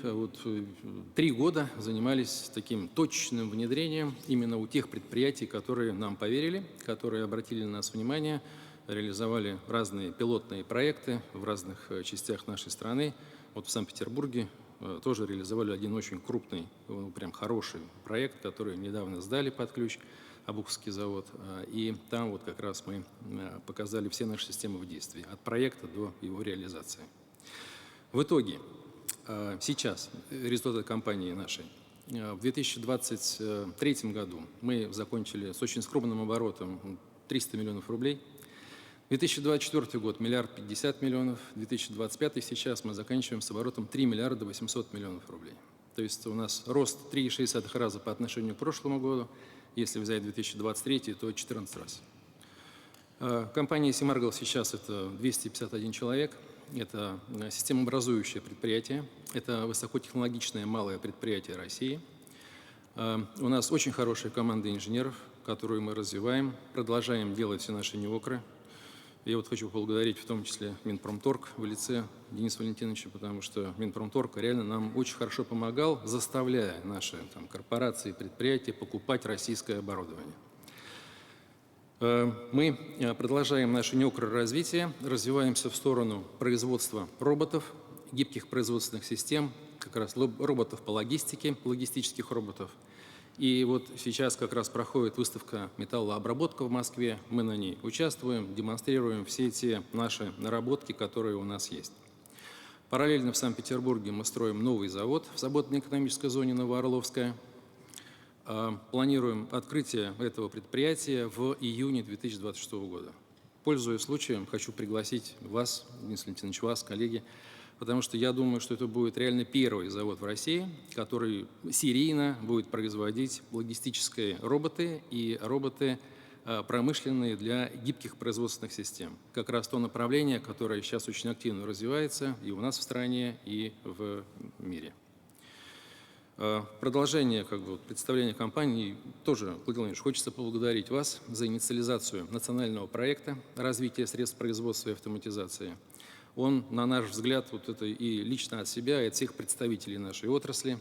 3 года занимались таким точечным внедрением именно у тех предприятий, которые нам поверили, которые обратили на нас внимание, реализовали разные пилотные проекты в разных частях нашей страны. В Санкт-Петербурге тоже реализовали один очень крупный, прям хороший проект, который недавно сдали под ключ, Обуховский завод. И там как раз мы показали все наши системы в действии, от проекта до его реализации. В итоге, сейчас результаты компании нашей. В 2023 году мы закончили с очень скромным оборотом 300 миллионов рублей. 2024 год – 1 050 миллионов. 2025 сейчас мы заканчиваем с оборотом 3 800 миллионов рублей. То есть у нас рост 3,6 раза по отношению к прошлому году. Если взять 2023, то 14 раз. Компания Семаргл сейчас это 251 человек. Это системообразующее предприятие, это высокотехнологичное малое предприятие России. У нас очень хорошая команда инженеров, которую мы развиваем, продолжаем делать все наши неокры. Я хочу поблагодарить в том числе Минпромторг в лице Дениса Валентиновича, потому что Минпромторг реально нам очень хорошо помогал, заставляя наши корпорации и предприятия покупать российское оборудование. Мы продолжаем наше неокры развитие, развиваемся в сторону производства роботов, гибких производственных систем, как раз роботов по логистике, логистических роботов. И сейчас как раз проходит выставка «Металлообработка» в Москве. Мы на ней участвуем, демонстрируем все те наши наработки, которые у нас есть. Параллельно в Санкт-Петербурге мы строим новый завод в свободно-экономической зоне Новоорловская. Планируем открытие этого предприятия в июне 2026 года. Пользуясь случаем, хочу пригласить вас, Денис Валентинович, вас, коллеги, потому что я думаю, что это будет реально первый завод в России, который серийно будет производить логистические роботы и роботы промышленные для гибких производственных систем. Как раз то направление, которое сейчас очень активно развивается и у нас в стране, и в мире. Продолжение представления компании тоже, Владимир Владимирович, хочется поблагодарить вас за инициализацию национального проекта развития средств производства и автоматизации. Он, на наш взгляд, вот это и лично от себя, и от всех представителей нашей отрасли,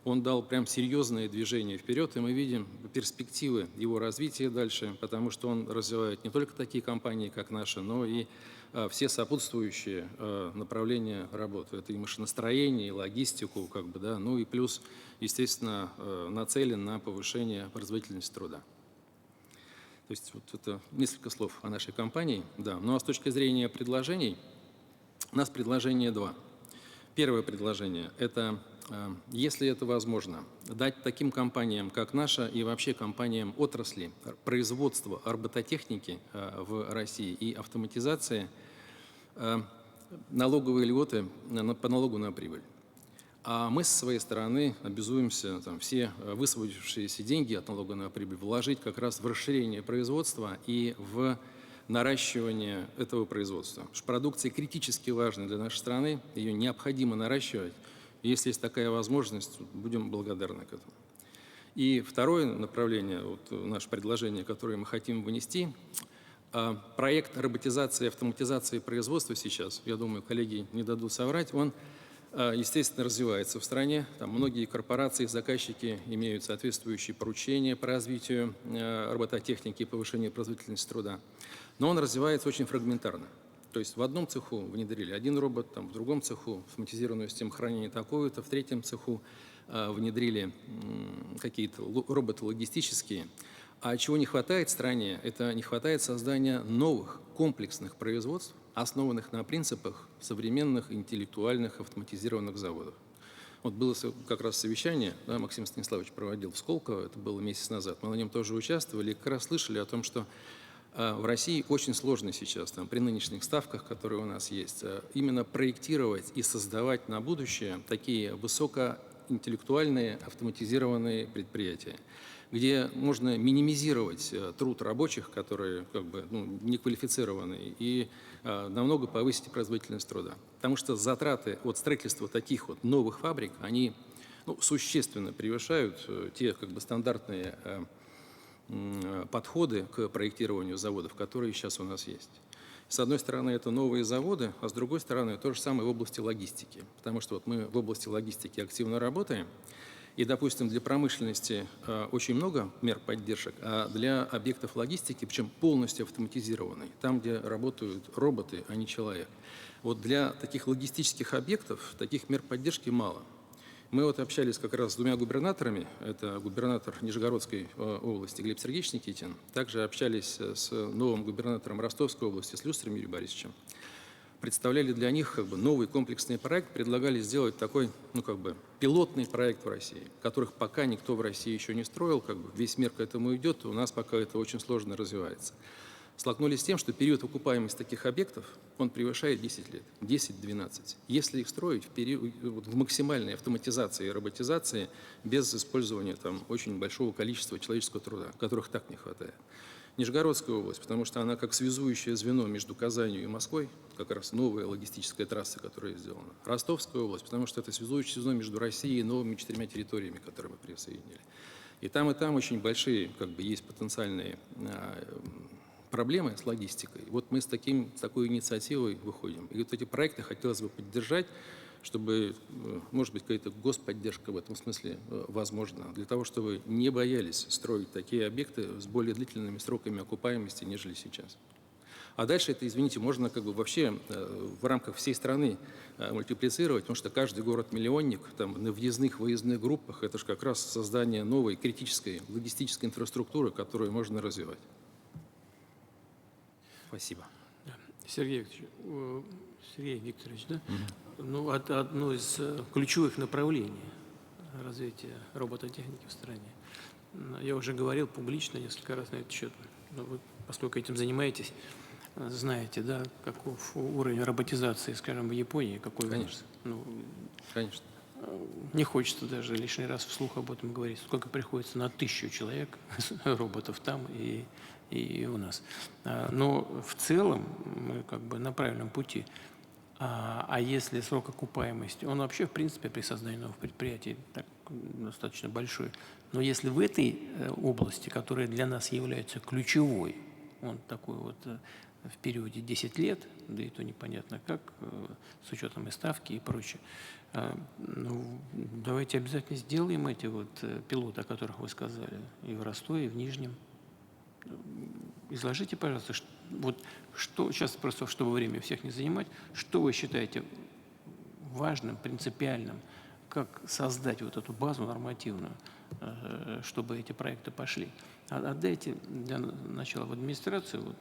он дал прям серьезное движение вперед, и мы видим перспективы его развития дальше, потому что он развивает не только такие компании, как наша, но и все сопутствующие направления работы. Это и машиностроение, и логистику, ну и плюс, естественно, нацелен на повышение производительности труда. То есть вот это несколько слов о нашей компании. Да. Ну а с точки зрения предложений, у нас предложение два. Первое предложение – это, если это возможно, дать таким компаниям, как наша, и вообще компаниям отрасли производства робототехники в России и автоматизации налоговые льготы по налогу на прибыль. А мы, со своей стороны, обязуемся все высвободившиеся деньги от налога на прибыль вложить как раз в расширение производства и в наращивание этого производства. Потому что продукция критически важна для нашей страны, ее необходимо наращивать. Если есть такая возможность, будем благодарны к этому. И второе направление, наше предложение, которое мы хотим вынести, проект роботизации и автоматизации производства сейчас, я думаю, коллеги не дадут соврать, он, естественно, развивается в стране. Там многие корпорации, заказчики имеют соответствующие поручения по развитию робототехники и повышению производительности труда. Но он развивается очень фрагментарно. То есть в одном цеху внедрили один робот, в другом цеху автоматизированную систему хранения такую-то, в третьем цеху внедрили какие-то роботы логистические. А чего не хватает в стране, это не хватает создания новых комплексных производств, основанных на принципах современных интеллектуальных автоматизированных заводов. Вот было как раз совещание, Максим Станиславович проводил в Сколково, это было месяц назад, мы на нем тоже участвовали, и как раз слышали о том, что в России очень сложно сейчас, при нынешних ставках, которые у нас есть, именно проектировать и создавать на будущее такие высокоинтеллектуальные автоматизированные предприятия, где можно минимизировать труд рабочих, которые неквалифицированные, и намного повысить производительность труда. Потому что затраты от строительства таких новых фабрик, они существенно превышают те стандартные подходы к проектированию заводов, которые сейчас у нас есть. С одной стороны, это новые заводы, а с другой стороны, то же самое в области логистики. Потому что мы в области логистики активно работаем, и, допустим, для промышленности очень много мер поддержек, а для объектов логистики, причем полностью автоматизированной, там, где работают роботы, а не человек. Вот для таких логистических объектов таких мер поддержки мало. Мы общались как раз с двумя губернаторами, это губернатор Нижегородской области Глеб Сергеевич Никитин, также общались с новым губернатором Ростовской области, с Люстром Юрием Борисовичем. Представляли для них новый комплексный проект, предлагали сделать такой, пилотный проект в России, которых пока никто в России еще не строил, весь мир к этому идет, у нас пока это очень сложно развивается. Столкнулись с тем, что период окупаемости таких объектов, он превышает 10 лет, 10-12. Если их строить в максимальной автоматизации и роботизации без использования очень большого количества человеческого труда, которых так не хватает. Нижегородская область, потому что она как связующее звено между Казанью и Москвой, как раз новая логистическая трасса, которая сделана. Ростовская область, потому что это связующее звено между Россией и новыми 4 территориями, которые мы присоединили. И там очень большие есть потенциальные проблемы с логистикой. Вот мы с такой инициативой выходим. И эти проекты хотелось бы поддержать, чтобы, может быть, какая-то господдержка в этом смысле возможна, для того, чтобы не боялись строить такие объекты с более длительными сроками окупаемости, нежели сейчас. А дальше это, извините, можно вообще в рамках всей страны мультиплицировать, потому что каждый город-миллионник на въездных-выездных группах, это же как раз создание новой критической логистической инфраструктуры, которую можно развивать. Спасибо. Сергей Викторович, да? Ну, это одно из ключевых направлений развития робототехники в стране. Я уже говорил публично несколько раз на этот счет. Но вы, поскольку этим занимаетесь, знаете, да, каков уровень роботизации, скажем, в Японии, какой у нас. Конечно. Ну, Конечно. не хочется даже лишний раз вслух об этом говорить. Сколько приходится на 1000 человек роботов там и у нас. Но в целом мы как бы на правильном пути. А если срок окупаемости, он вообще, в принципе, при создании новых предприятий так, достаточно большой. Но если в этой области, которая для нас является ключевой, он такой вот в периоде 10 лет, да и то непонятно как, с учетом и ставки и прочее, ну, давайте обязательно сделаем эти вот пилоты, о которых вы сказали, и в Ростове, и в Нижнем. Изложите, пожалуйста, вот что сейчас просто, чтобы время всех не занимать, что вы считаете важным, принципиальным, как создать вот эту базу нормативную, чтобы эти проекты пошли. Отдайте для начала в администрацию, вот,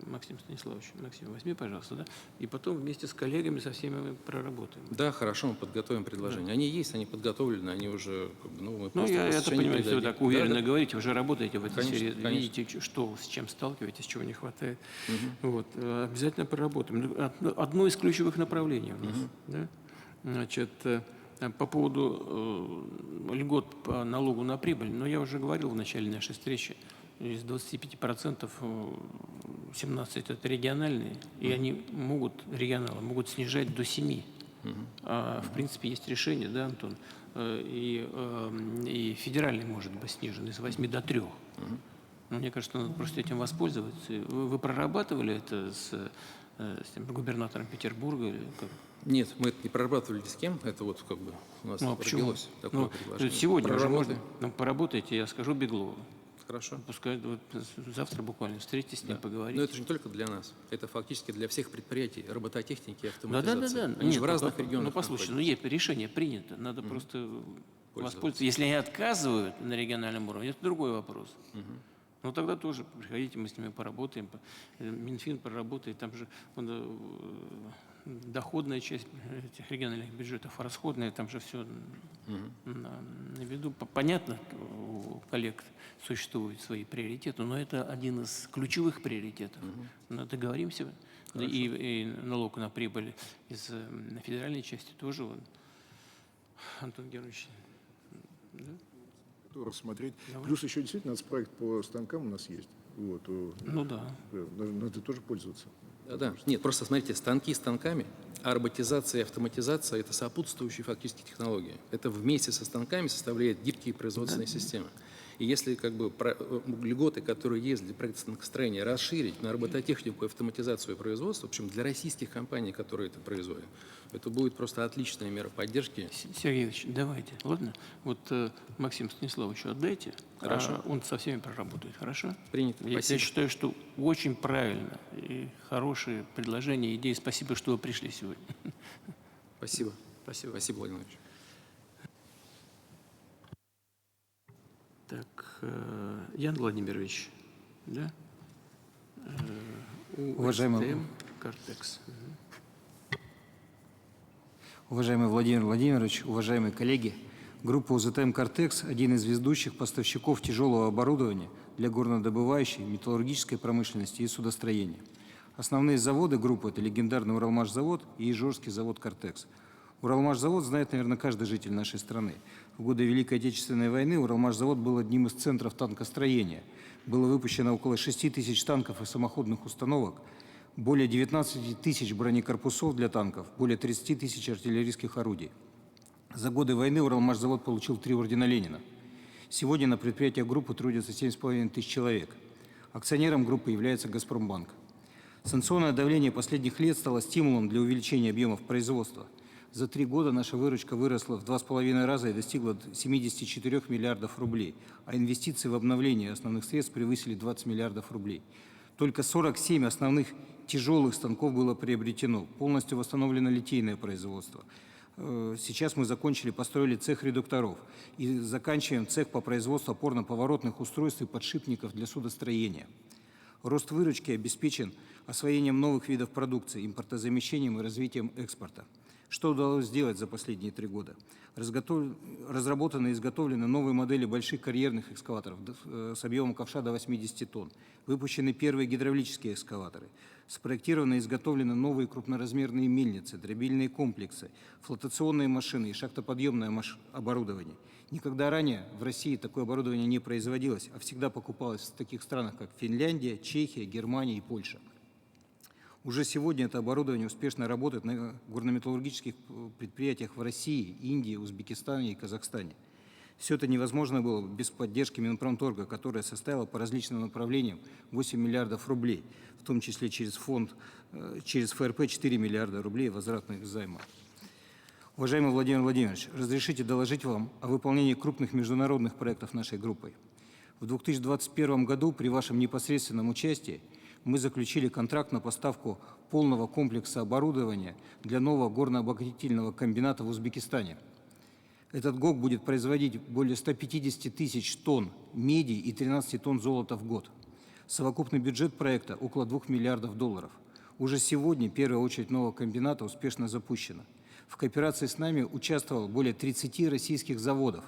Максим Станиславович, Максим, возьми, пожалуйста, да, и потом вместе с коллегами со всеми мы проработаем. Да, хорошо, мы подготовим предложения. Они есть, они подготовлены, они уже, как бы, ну, мы Ну, я это понимаю, если вы так уверенно Да, да. говорите, уже работаете в этой Конечно, сфере, конечно. видите, что, с чем сталкиваетесь, чего не хватает. Вот, обязательно проработаем. Одно из ключевых направлений у нас. Да? Значит, по поводу льгот по налогу на прибыль, но я уже говорил в начале нашей встречи, из 25% 17 это региональные, и они могут, регионалы, могут снижать до 7%. В принципе, есть решение, да, Антон, и федеральный может быть снижен из 8 до 3. Но мне кажется, надо просто этим воспользоваться. Вы прорабатывали это с тем губернатором Петербурга? Или как? Нет, мы это не прорабатывали ни с кем, это вот как бы у нас Ну, а почему? родилось такое Ну, предложение. сегодня уже Проработаем. можно. Ну, поработайте, я скажу Беглову. Хорошо. Пускай вот завтра буквально встретитесь с ним, поговорите. Но это же не только для нас, это фактически для всех предприятий робототехники и Да. автоматизации. Они же в разных Ну, регионах послушайте, ну, находятся. есть решение принято, надо просто воспользоваться. Если они отказывают на региональном уровне, это другой вопрос. Ну, тогда тоже приходите, мы с ними поработаем. Минфин проработает, там же доходная часть этих региональных бюджетов, расходная, там же все на виду. Понятно, у коллег существуют свои приоритеты, но это один из ключевых приоритетов. Но договоримся. И налог на прибыль из федеральной части тоже, Антон Георгиевич. Да? Рассмотреть. Плюс еще действительно нацпроект по станкам у нас есть. Вот. Ну да. Надо тоже пользоваться. Да. Нет, просто смотрите, станки станками, а роботизация и автоматизация – это сопутствующие фактически технологии. Это вместе со станками составляет гибкие производственные системы. И если как бы льготы, которые есть для проектостроения, расширить на робототехнику и автоматизацию производства, в общем, для российских компаний, которые это производят, это будет просто отличная мера поддержки. Сергей Ильич, давайте, ладно? Вот Максиму Станиславовичу отдайте, Хорошо. он со всеми проработает, хорошо? Принято. Я Спасибо. считаю, что очень правильно и хорошие предложения, идеи. Спасибо, что вы пришли сегодня. Спасибо. Спасибо. Спасибо, Владимир Владимирович. Так, Ян Владимирович, да? Уважаемый- УСТМ, Картекс. Уважаемый Владимир Владимирович, уважаемые коллеги, группа УЗТМ «Картекс» – один из ведущих поставщиков тяжелого оборудования для горнодобывающей, металлургической промышленности и судостроения. Основные заводы группы – это легендарный Уралмашзавод и Ижорский завод «Картекс». Уралмашзавод знает, наверное, каждый житель нашей страны. В годы Великой Отечественной войны Уралмашзавод был одним из центров танкостроения. Было выпущено около 6 тысяч танков и самоходных установок, более 19 тысяч бронекорпусов для танков, более 30 тысяч артиллерийских орудий. За годы войны Уралмашзавод получил 3 ордена Ленина. Сегодня на предприятиях группы трудятся 7,5 тысяч человек. Акционером группы является «Газпромбанк». Санкционное давление последних лет стало стимулом для увеличения объемов производства. За 3 года наша выручка выросла в 2,5 раза и достигла 74 миллиардов рублей, а инвестиции в обновление основных средств превысили 20 миллиардов рублей. Только 47 основных тяжелых станков было приобретено, полностью восстановлено литейное производство. Сейчас мы построили цех редукторов и заканчиваем цех по производству опорно-поворотных устройств и подшипников для судостроения. Рост выручки обеспечен освоением новых видов продукции, импортозамещением и развитием экспорта. Что удалось сделать за последние 3 года? Разработаны и изготовлены новые модели больших карьерных экскаваторов с объемом ковша до 80 тонн. Выпущены первые гидравлические экскаваторы. Спроектированы и изготовлены новые крупноразмерные мельницы, дробильные комплексы, флотационные машины и шахтоподъемное оборудование. Никогда ранее в России такое оборудование не производилось, а всегда покупалось в таких странах, как Финляндия, Чехия, Германия и Польша. Уже сегодня это оборудование успешно работает на горнометаллургических предприятиях в России, Индии, Узбекистане и Казахстане. Все это невозможно было без поддержки Минпромторга, которая составила по различным направлениям 8 миллиардов рублей, в том числе через фонд, через ФРП 4 миллиарда рублей возвратных займов. Уважаемый Владимир Владимирович, разрешите доложить вам о выполнении крупных международных проектов нашей группой. В 2021 году при вашем непосредственном участии мы заключили контракт на поставку полного комплекса оборудования для нового горнообогатительного комбината в Узбекистане. Этот ГОК будет производить более 150 тысяч тонн меди и 13 тонн золота в год. Совокупный бюджет проекта около $2 миллиардов. Уже сегодня первая очередь нового комбината успешно запущена. В кооперации с нами участвовало более 30 российских заводов.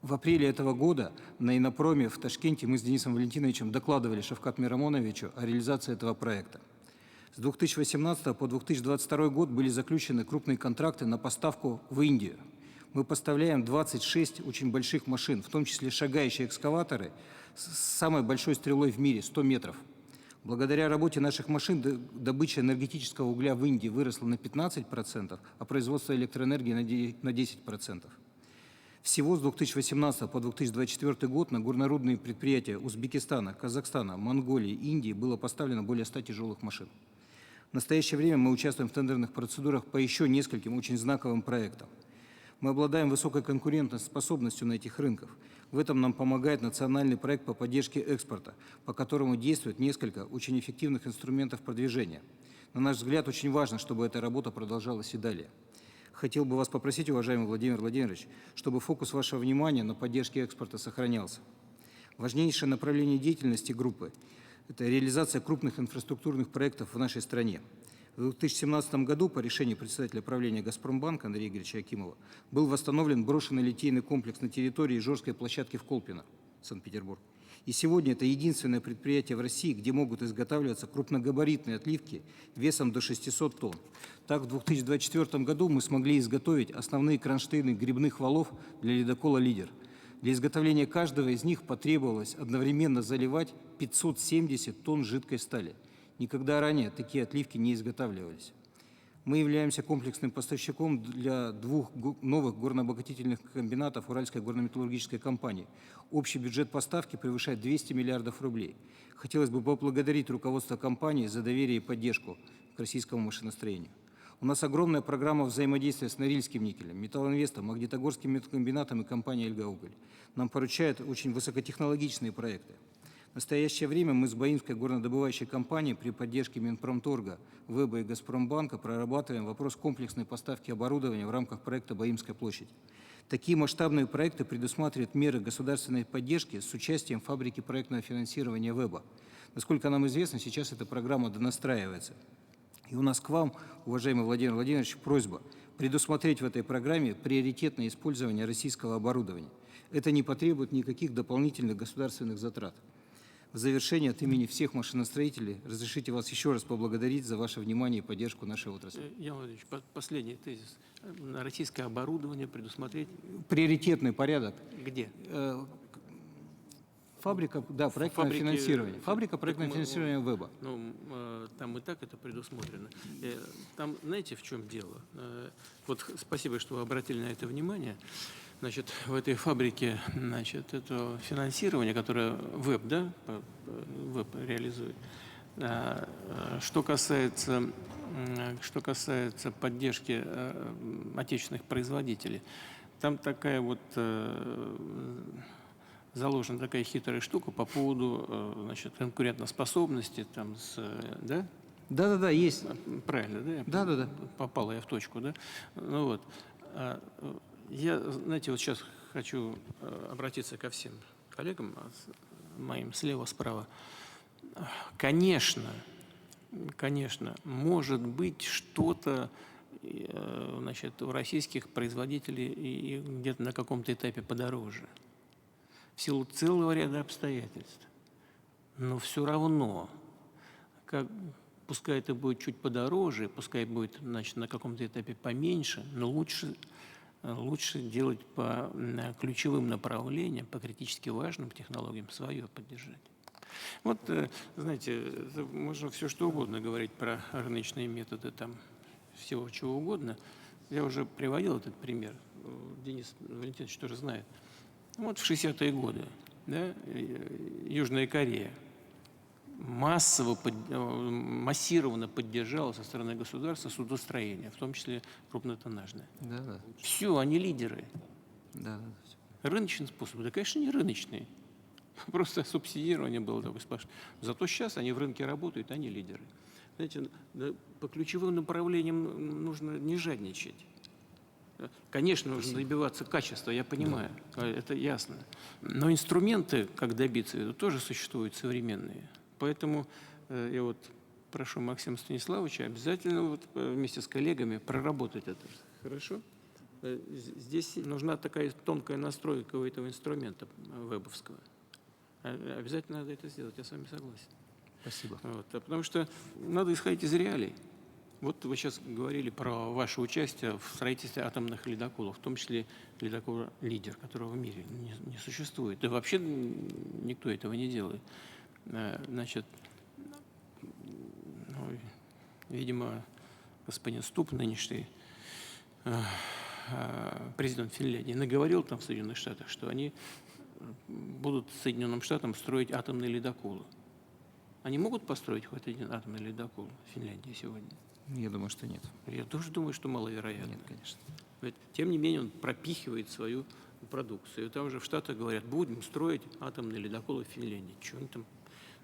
В апреле этого года на Иннопроме в Ташкенте мы с Денисом Валентиновичем докладывали Шавкат Мирамоновичу о реализации этого проекта. С 2018 по 2022 год были заключены крупные контракты на поставку в Индию. Мы поставляем 26 очень больших машин, в том числе шагающие экскаваторы с самой большой стрелой в мире – 100 метров. Благодаря работе наших машин добыча энергетического угля в Индии выросла на 15%, а производство электроэнергии на 10%. Всего с 2018 по 2024 год на горнорудные предприятия Узбекистана, Казахстана, Монголии, Индии было поставлено более 100 тяжелых машин. В настоящее время мы участвуем в тендерных процедурах по еще нескольким очень знаковым проектам. Мы обладаем высокой конкурентоспособностью на этих рынках. В этом нам помогает национальный проект по поддержке экспорта, по которому действует несколько очень эффективных инструментов продвижения. На наш взгляд, очень важно, чтобы эта работа продолжалась и далее. Хотел бы вас попросить, уважаемый Владимир Владимирович, чтобы фокус вашего внимания на поддержке экспорта сохранялся. Важнейшее направление деятельности группы – это реализация крупных инфраструктурных проектов в нашей стране. В 2017 году по решению председателя правления «Газпромбанка» Андрея Игоревича Акимова был восстановлен брошенный литейный комплекс на территории Ижорской площадки в Колпино, Санкт-Петербург. И сегодня это единственное предприятие в России, где могут изготавливаться крупногабаритные отливки весом до 600 тонн. Так, в 2024 году мы смогли изготовить основные кронштейны грибных валов для ледокола «Лидер». Для изготовления каждого из них потребовалось одновременно заливать 570 тонн жидкой стали. Никогда ранее такие отливки не изготавливались. Мы являемся комплексным поставщиком для 2 новых горнообогатительных комбинатов Уральской горнометаллургической компании. Общий бюджет поставки превышает 200 миллиардов рублей. Хотелось бы поблагодарить руководство компании за доверие и поддержку к российскому машиностроению. У нас огромная программа взаимодействия с Норильским никелем, Металлинвестом, Магнитогорским металлкомбинатом и компанией «Эльгауголь». Нам поручают очень высокотехнологичные проекты. В настоящее время мы с Баимской горнодобывающей компанией при поддержке Минпромторга, ВЭБа и Газпромбанка прорабатываем вопрос комплексной поставки оборудования в рамках проекта «Баимская площадь». Такие масштабные проекты предусматривают меры государственной поддержки с участием фабрики проектного финансирования ВЭБа. Насколько нам известно, сейчас эта программа донастраивается. И у нас к вам, уважаемый Владимир Владимирович, просьба предусмотреть в этой программе приоритетное использование российского оборудования. Это не потребует никаких дополнительных государственных затрат. В завершение от имени всех машиностроителей разрешите вас еще раз поблагодарить за ваше внимание и поддержку нашей отрасли. Ян Владимирович, последний тезис. На российское оборудование предусмотреть Приоритетный порядок. где? Фабрика, да, проектное финансирование. Фабрика проектного финансирования ВЭБа. Ну, там и так это предусмотрено. Там, знаете, в чем дело? Вот спасибо, что вы обратили на это внимание. Значит, в этой фабрике, значит, это финансирование, которое ВЭБ, да, ВЭБ реализует. Что касается поддержки отечественных производителей, там такая вот заложена такая хитрая штука по поводу, значит, конкурентоспособности, там, да? Да, есть. Правильно, да? Да. Попала я в точку, да? Ну вот. Я, знаете, вот сейчас хочу обратиться ко всем коллегам, моим слева, справа. Конечно, конечно, может быть что-то значит, у российских производителей и где-то на каком-то этапе подороже. В силу целого ряда обстоятельств. Но все равно, пускай это будет чуть подороже, пускай будет, значит, на каком-то этапе поменьше, но лучше делать по ключевым направлениям, по критически важным технологиям свое поддержать. Вот, знаете, можно все что угодно говорить про рыночные методы, там, всего чего угодно. Я уже приводил этот пример, Денис Валентинович тоже знает. Вот в 60-е годы, да, Южная Корея массированно поддержала со стороны государства судостроение, в том числе крупнотоннажное. Да. Все, они лидеры. Да. Рыночный способ? Да, конечно, не рыночный. Просто субсидирование было такое спрашивать. Зато сейчас они в рынке работают, они лидеры. Знаете, по ключевым направлениям нужно не жадничать. Конечно, нужно добиваться качества, я понимаю, это ясно. Но инструменты, как добиться этого, тоже существуют современные. Поэтому я вот прошу Максима Станиславовича обязательно вот вместе с коллегами проработать это. Хорошо? Здесь нужна такая тонкая настройка у этого инструмента вебовского. Обязательно надо это сделать, я с вами согласен. Спасибо. Вот, потому что надо исходить из реалий. Вот вы сейчас говорили про ваше участие в строительстве атомных ледоколов, в том числе ледокола «Лидер», которого в мире не существует. Да вообще никто этого не делает. Значит, видимо, господин Ступ, нынешний президент Финляндии, наговорил там в Соединенных Штатах, что они будут Соединенным Штатам строить атомные ледоколы. Они могут построить хоть один атомный ледокол в Финляндии сегодня? Я думаю, что нет. Я тоже думаю, что маловероятно. Нет, конечно. Но тем не менее, он пропихивает свою продукцию. И там уже в Штатах говорят, будем строить атомные ледоколы в Финляндии. Чего они там?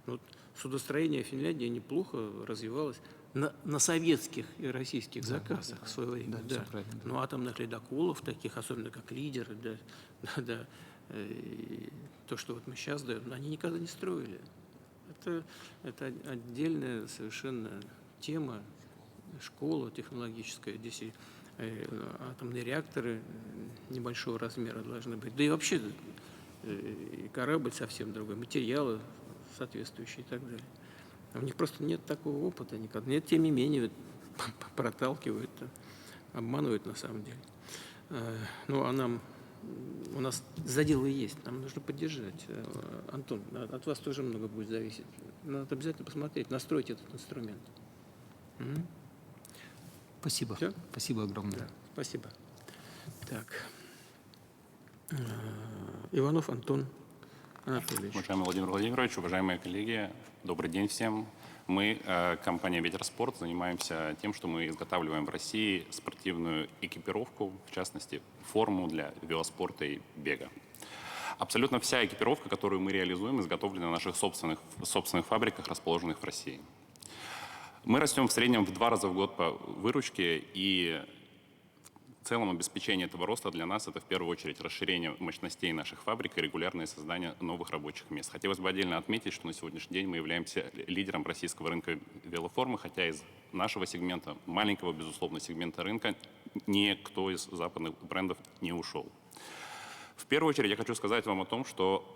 Ну, судостроение в Финляндии неплохо развивалось на советских и российских заказах в свое время. Да, все правильно. Но атомных ледоколов, таких, особенно как «Лидер», то, что вот мы сейчас даем, они никогда не строили. Это отдельная совершенно тема, школа технологическая. Здесь и атомные реакторы небольшого размера должны быть. Да и вообще и корабль совсем другой, материалы соответствующие и так далее. А у них просто нет такого опыта никогда. Нет, тем не менее, проталкивают, обманывают на самом деле. Ну, а у нас заделы есть, нам нужно поддержать. Антон, от вас тоже много будет зависеть. Надо обязательно посмотреть, настроить этот инструмент. Спасибо. Все? Спасибо огромное. Да, спасибо. Так. Иванов Антон Анатольевич. Уважаемый Владимир Владимирович, уважаемые коллеги, добрый день всем. Мы, компания «Ветерспорт», занимаемся тем, что мы изготавливаем в России спортивную экипировку, в частности, форму для велоспорта и бега. Абсолютно вся экипировка, которую мы реализуем, изготовлена на наших собственных фабриках, расположенных в России. Мы растем в среднем в 2 раза в год по выручке, и в целом обеспечение этого роста для нас — это в первую очередь расширение мощностей наших фабрик и регулярное создание новых рабочих мест. Хотелось бы отдельно отметить, что на сегодняшний день мы являемся лидером российского рынка велоформы, хотя из нашего сегмента, маленького, безусловно, сегмента рынка, никто из западных брендов не ушел. В первую очередь я хочу сказать вам о том, что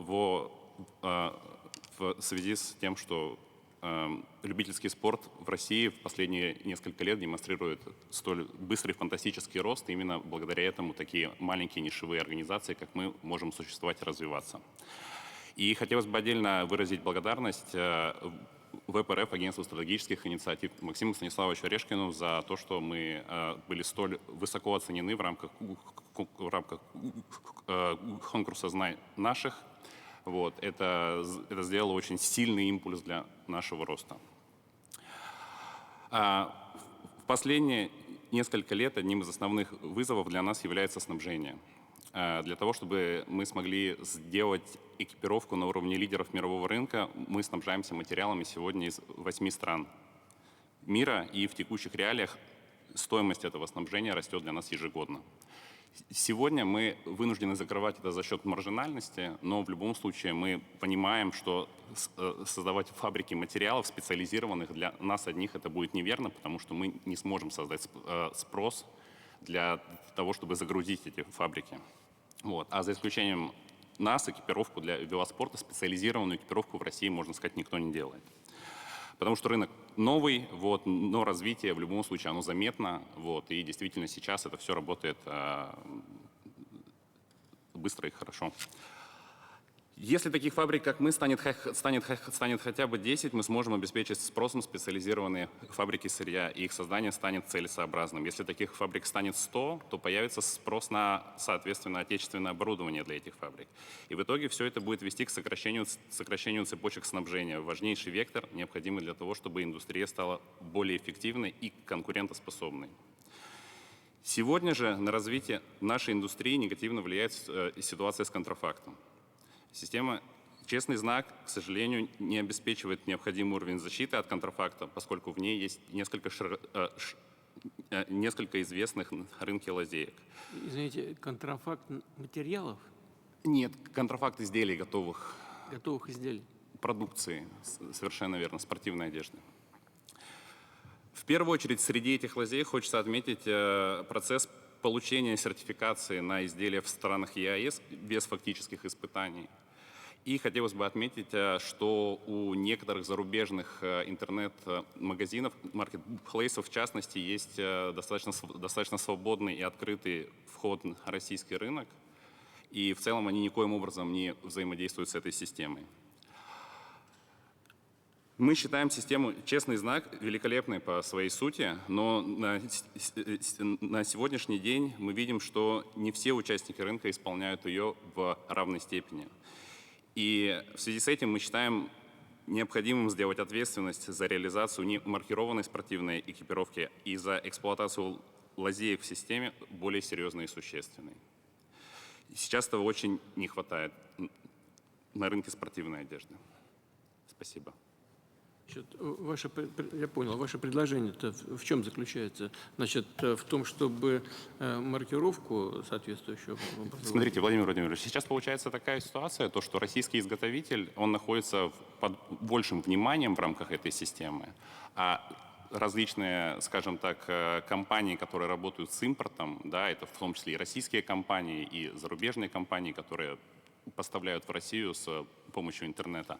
в связи с тем, что любительский спорт в России в последние несколько лет демонстрирует столь быстрый фантастический рост. И именно благодаря этому такие маленькие нишевые организации, как мы, можем существовать и развиваться. И хотелось бы отдельно выразить благодарность ВПРФ, Агентству стратегических инициатив, Максиму Станиславовичу Орешкину за то, что мы были столь высоко оценены в рамках конкурса «Знай наших». Вот, это сделало очень сильный импульс для нашего роста. В последние несколько лет одним из основных вызовов для нас является снабжение. Для того, чтобы мы смогли сделать экипировку на уровне лидеров мирового рынка, мы снабжаемся материалами сегодня из 8 стран мира, и в текущих реалиях стоимость этого снабжения растет для нас ежегодно. Сегодня мы вынуждены закрывать это за счет маржинальности, но в любом случае мы понимаем, что создавать фабрики материалов специализированных для нас одних это будет неверно, потому что мы не сможем создать спрос для того, чтобы загрузить эти фабрики. Вот. А за исключением нас, экипировку для велоспорта, специализированную экипировку в России, можно сказать, никто не делает. Потому что рынок новый, вот, но развитие в любом случае оно заметно. Вот, и действительно сейчас это все работает быстро и хорошо. Если таких фабрик, как мы, станет хотя бы 10, мы сможем обеспечить спросом специализированные фабрики сырья, и их создание станет целесообразным. Если таких фабрик станет 100, то появится спрос на, соответственно, отечественное оборудование для этих фабрик. И в итоге все это будет вести к сокращению цепочек снабжения. Важнейший вектор, необходимый для того, чтобы индустрия стала более эффективной и конкурентоспособной. Сегодня же на развитие нашей индустрии негативно влияет ситуация с контрафактом. Система «Честный знак», к сожалению, не обеспечивает необходимый уровень защиты от контрафакта, поскольку в ней есть несколько известных на рынке лазеек. Извините, контрафакт материалов? Нет, контрафакт изделий готовых. Готовых изделий? Продукции, совершенно верно, спортивной одежды. В первую очередь среди этих лазеек хочется отметить процесс получения сертификации на изделия в странах ЕАЭС без фактических испытаний. И хотелось бы отметить, что у некоторых зарубежных интернет-магазинов, маркетплейсов в частности, есть достаточно свободный и открытый вход на российский рынок. И в целом они никоим образом не взаимодействуют с этой системой. Мы считаем систему «Честный знак» великолепной по своей сути, но на сегодняшний день мы видим, что не все участники рынка исполняют ее в равной степени. И в связи с этим мы считаем необходимым сделать ответственность за реализацию немаркированной спортивной экипировки и за эксплуатацию лазеек в системе более серьезной и существенной. Сейчас этого очень не хватает на рынке спортивной одежды. Спасибо. Я понял. Ваше предложение-то в чем заключается? Значит, в том, чтобы маркировку соответствующую образовать? Смотрите, Владимир Владимирович, сейчас получается такая ситуация, то, что российский изготовитель, он находится под большим вниманием в рамках этой системы, а различные, скажем так, компании, которые работают с импортом, да, это в том числе и российские компании, и зарубежные компании, которые поставляют в Россию с помощью интернета,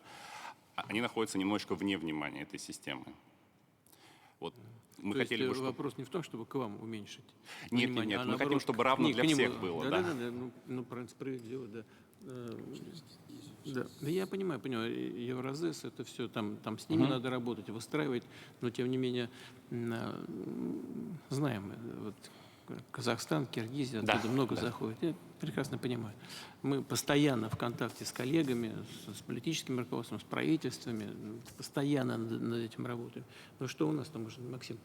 они находятся немножечко вне внимания этой системы. Вот. Мы То хотели есть бы, чтобы... вопрос не в том, чтобы к вам уменьшить Нет, внимание, нет, а мы наоборот, хотим, чтобы равно для всех было. Да, ну, справедливо, да. Да, я понимаю, Евразес, это все, там с ними надо работать, выстраивать, но тем не менее, знаем, вот, Казахстан, Киргизия, оттуда много заходит. Я прекрасно понимаю. Мы постоянно в контакте с коллегами, с политическим руководством, с правительствами, постоянно над этим работаем. Ну что у нас там уже, Максим?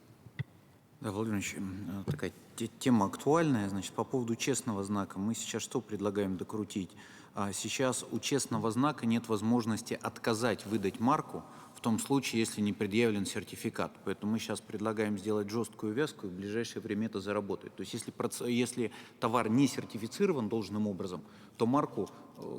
Да, Владимир Ильич, такая тема актуальная. Значит, по поводу честного знака мы сейчас что предлагаем докрутить? Сейчас у честного знака нет возможности отказать выдать марку в том случае, если не предъявлен сертификат. Поэтому мы сейчас предлагаем сделать жесткую вязку, и в ближайшее время это заработает. То есть если товар не сертифицирован должным образом, то марку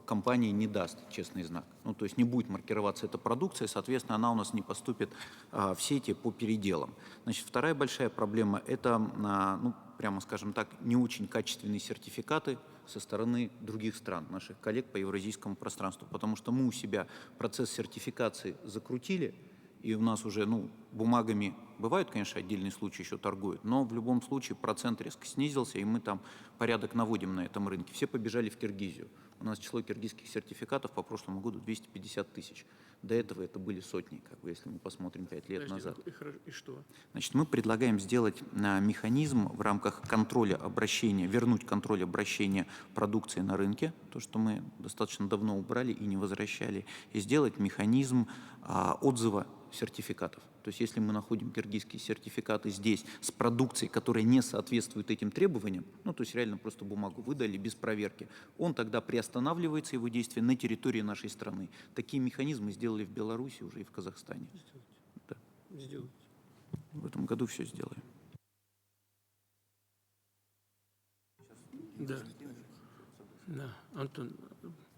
компания не даст честный знак. Ну, то есть не будет маркироваться эта продукция, соответственно, она у нас не поступит в сети по переделам. Значит, вторая большая проблема – это, ну, прямо скажем так, не очень качественные сертификаты со стороны других стран, наших коллег по евразийскому пространству, потому что мы у себя процесс сертификации закрутили, и у нас уже, ну, бумагами бывают, конечно, отдельные случаи еще торгуют, но в любом случае процент резко снизился, и мы там порядок наводим на этом рынке. Все побежали в Киргизию. У нас число киргизских сертификатов по прошлому году 250 тысяч. До этого это были сотни, как бы, если мы посмотрим 5 лет назад. И что? Значит, мы предлагаем сделать механизм в рамках контроля обращения, вернуть контроль обращения продукции на рынке, то, что мы достаточно давно убрали и не возвращали, и сделать механизм отзыва сертификатов. То есть если мы находим киргизские сертификаты здесь с продукцией, которая не соответствует этим требованиям, ну то есть реально просто бумагу выдали без проверки, он тогда приостанавливается, его действие на территории нашей страны. Такие механизмы сделали в Беларуси уже и в Казахстане. Да. В этом году все сделаем. Да. Да. Антон,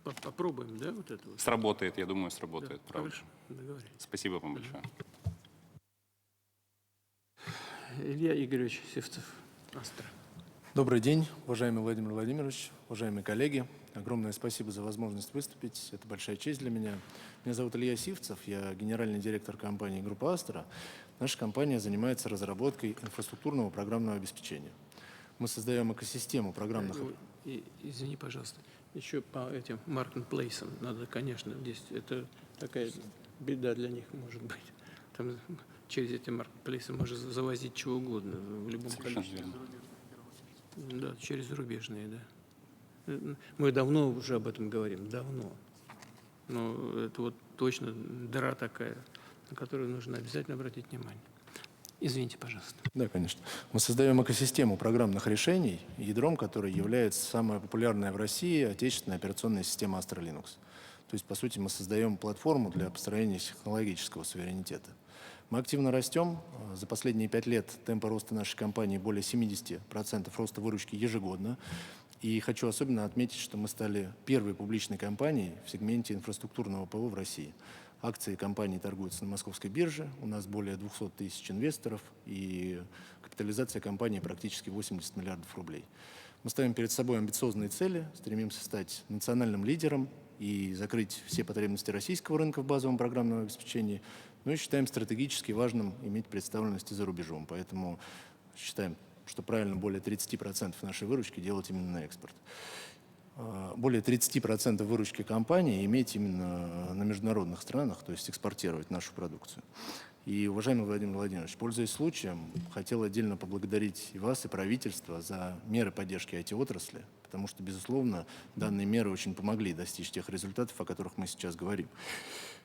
попробуем, да, вот это вот? Сработает, я думаю, сработает, Да, правда. хорошо, договорились. Спасибо вам большое. Илья Игоревич Сивцев, Астра. Добрый день, уважаемый Владимир Владимирович, уважаемые коллеги. Огромное спасибо за возможность выступить. Это большая честь для меня. Меня зовут Илья Сивцев, я генеральный директор компании «Группа Астра». Наша компания занимается разработкой инфраструктурного программного обеспечения. Мы создаем экосистему программных... Извини, пожалуйста, еще по этим маркетплейсам надо, конечно, здесь это такая беда для них может быть. Там через эти маркетплейсы можно завозить чего угодно в любом количестве. Да, через зарубежные, да. Мы давно уже об этом говорим, давно. Но это вот точно дыра такая, на которую нужно обязательно обратить внимание. Извините, пожалуйста. Да, конечно. Мы создаем экосистему программных решений, ядром которой является самая популярная в России отечественная операционная система Astra Linux. То есть, по сути, мы создаем платформу для построения технологического суверенитета. Мы активно растем. За последние 5 лет темпы роста нашей компании более 70% роста выручки ежегодно. И хочу особенно отметить, что мы стали первой публичной компанией в сегменте инфраструктурного ПО в России. Акции компании торгуются на московской бирже. У нас более 200 тысяч инвесторов и капитализация компании практически 80 миллиардов рублей. Мы ставим перед собой амбициозные цели, стремимся стать национальным лидером и закрыть все потребности российского рынка в базовом программном обеспечении, но и считаем стратегически важным иметь представленность и за рубежом. Поэтому считаем, что правильно более 30% нашей выручки делать именно на экспорт. Более 30% выручки компании иметь именно на международных странах, то есть экспортировать нашу продукцию. И, уважаемый Владимир Владимирович, пользуясь случаем, хотел отдельно поблагодарить и вас, и правительство за меры поддержки IT-отрасли, потому что, безусловно, данные меры очень помогли достичь тех результатов, о которых мы сейчас говорим.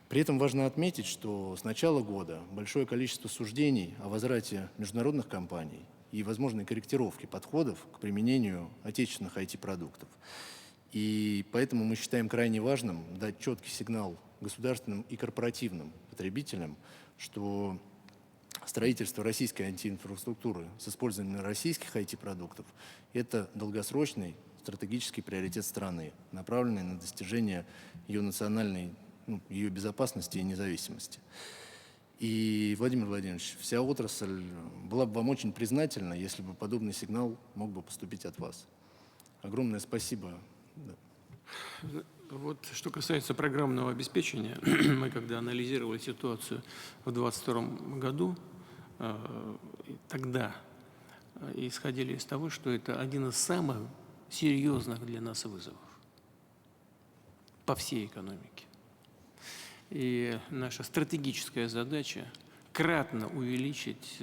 При этом важно отметить, что с начала года большое количество суждений о возврате международных компаний и возможной корректировке подходов к применению отечественных IT-продуктов. И поэтому мы считаем крайне важным дать четкий сигнал государственным и корпоративным потребителям, что строительство российской IT-инфраструктуры с использованием российских IT-продуктов – это долгосрочный стратегический приоритет страны, направленный на достижение ее национальной, ее безопасности и независимости. И, Владимир Владимирович, вся отрасль была бы вам очень признательна, если бы подобный сигнал мог бы поступить от вас. Огромное спасибо. Да. Вот что касается программного обеспечения, мы когда анализировали ситуацию в 2022 году, тогда исходили из того, что это один из самых серьезных для нас вызовов по всей экономике. И наша стратегическая задача кратно увеличить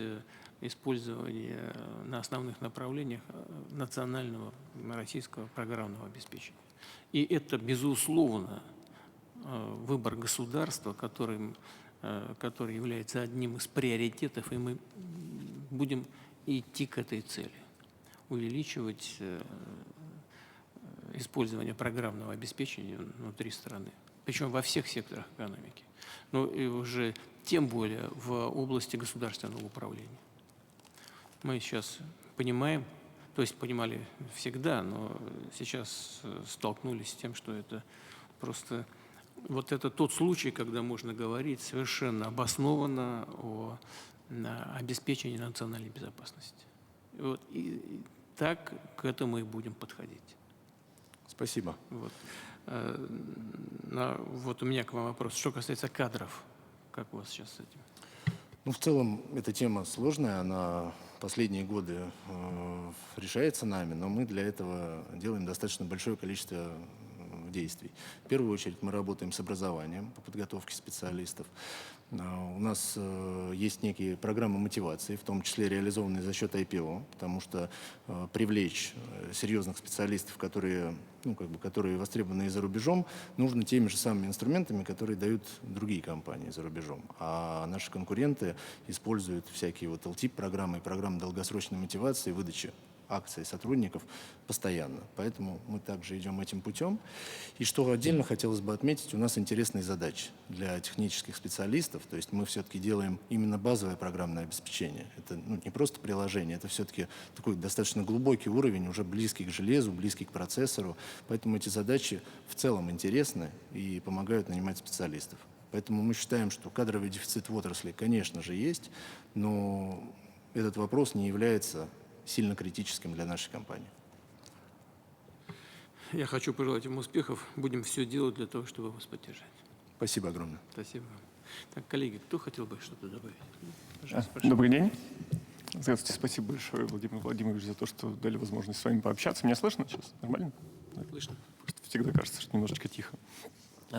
использование на основных направлениях национального российского программного обеспечения. И это, безусловно, выбор государства, который является одним из приоритетов, и мы будем идти к этой цели, увеличивать использование программного обеспечения внутри страны, причем во всех секторах экономики, но и уже тем более в области государственного управления. Мы сейчас понимаем, то есть понимали всегда, но сейчас столкнулись с тем, что это просто вот это тот случай, когда можно говорить совершенно обоснованно о обеспечении национальной безопасности. Вот, и так к этому и будем подходить. Спасибо. Вот. Вот у меня к вам вопрос. Что касается кадров, как у вас сейчас с этим? Ну, в целом, эта тема сложная, она последние годы решается нами, но мы для этого делаем достаточно большое количество действий. В первую очередь мы работаем с образованием по подготовке специалистов. У нас есть некие программы мотивации, в том числе реализованные за счет IPO, потому что привлечь серьезных специалистов, которые востребованы и за рубежом, нужно теми же самыми инструментами, которые дают другие компании за рубежом. А наши конкуренты используют всякие вот LTIP-программы и программы долгосрочной мотивации, выдачи акций сотрудников постоянно. Поэтому мы также идем этим путем. И что отдельно хотелось бы отметить, у нас интересные задачи для технических специалистов. То есть мы все-таки делаем именно базовое программное обеспечение. Это не просто приложение, это все-таки такой достаточно глубокий уровень, уже близкий к железу, близкий к процессору. Поэтому эти задачи в целом интересны и помогают нанимать специалистов. Поэтому мы считаем, что кадровый дефицит в отрасли, конечно же, есть, но этот вопрос не является сильно критическим для нашей компании. Я хочу пожелать им успехов. Будем все делать для того, чтобы вас поддержать. Спасибо огромное. Спасибо вам. Так, коллеги, кто хотел бы что-то добавить? Пожалуйста, прошу. Добрый день. Здравствуйте, спасибо большое, Владимир Владимирович, за то, что дали возможность с вами пообщаться. Меня слышно сейчас? Нормально? Слышно. Просто всегда кажется, что немножечко тихо.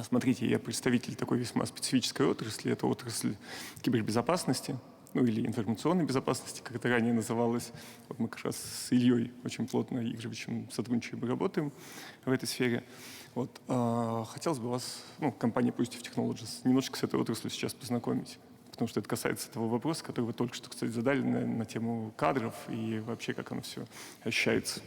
Смотрите, я представитель такой весьма специфической отрасли. Это отрасль кибербезопасности, или информационной безопасности, как это ранее называлось. Вот мы как раз с Ильей очень плотно, Игоревичем, сотрудничаем и работаем в этой сфере. Вот, хотелось бы вас, компания Positive Technologies, немножечко с этой отраслью сейчас познакомить. Потому что это касается того вопроса, который вы только что, кстати, задали на тему кадров и вообще, как оно все ощущается.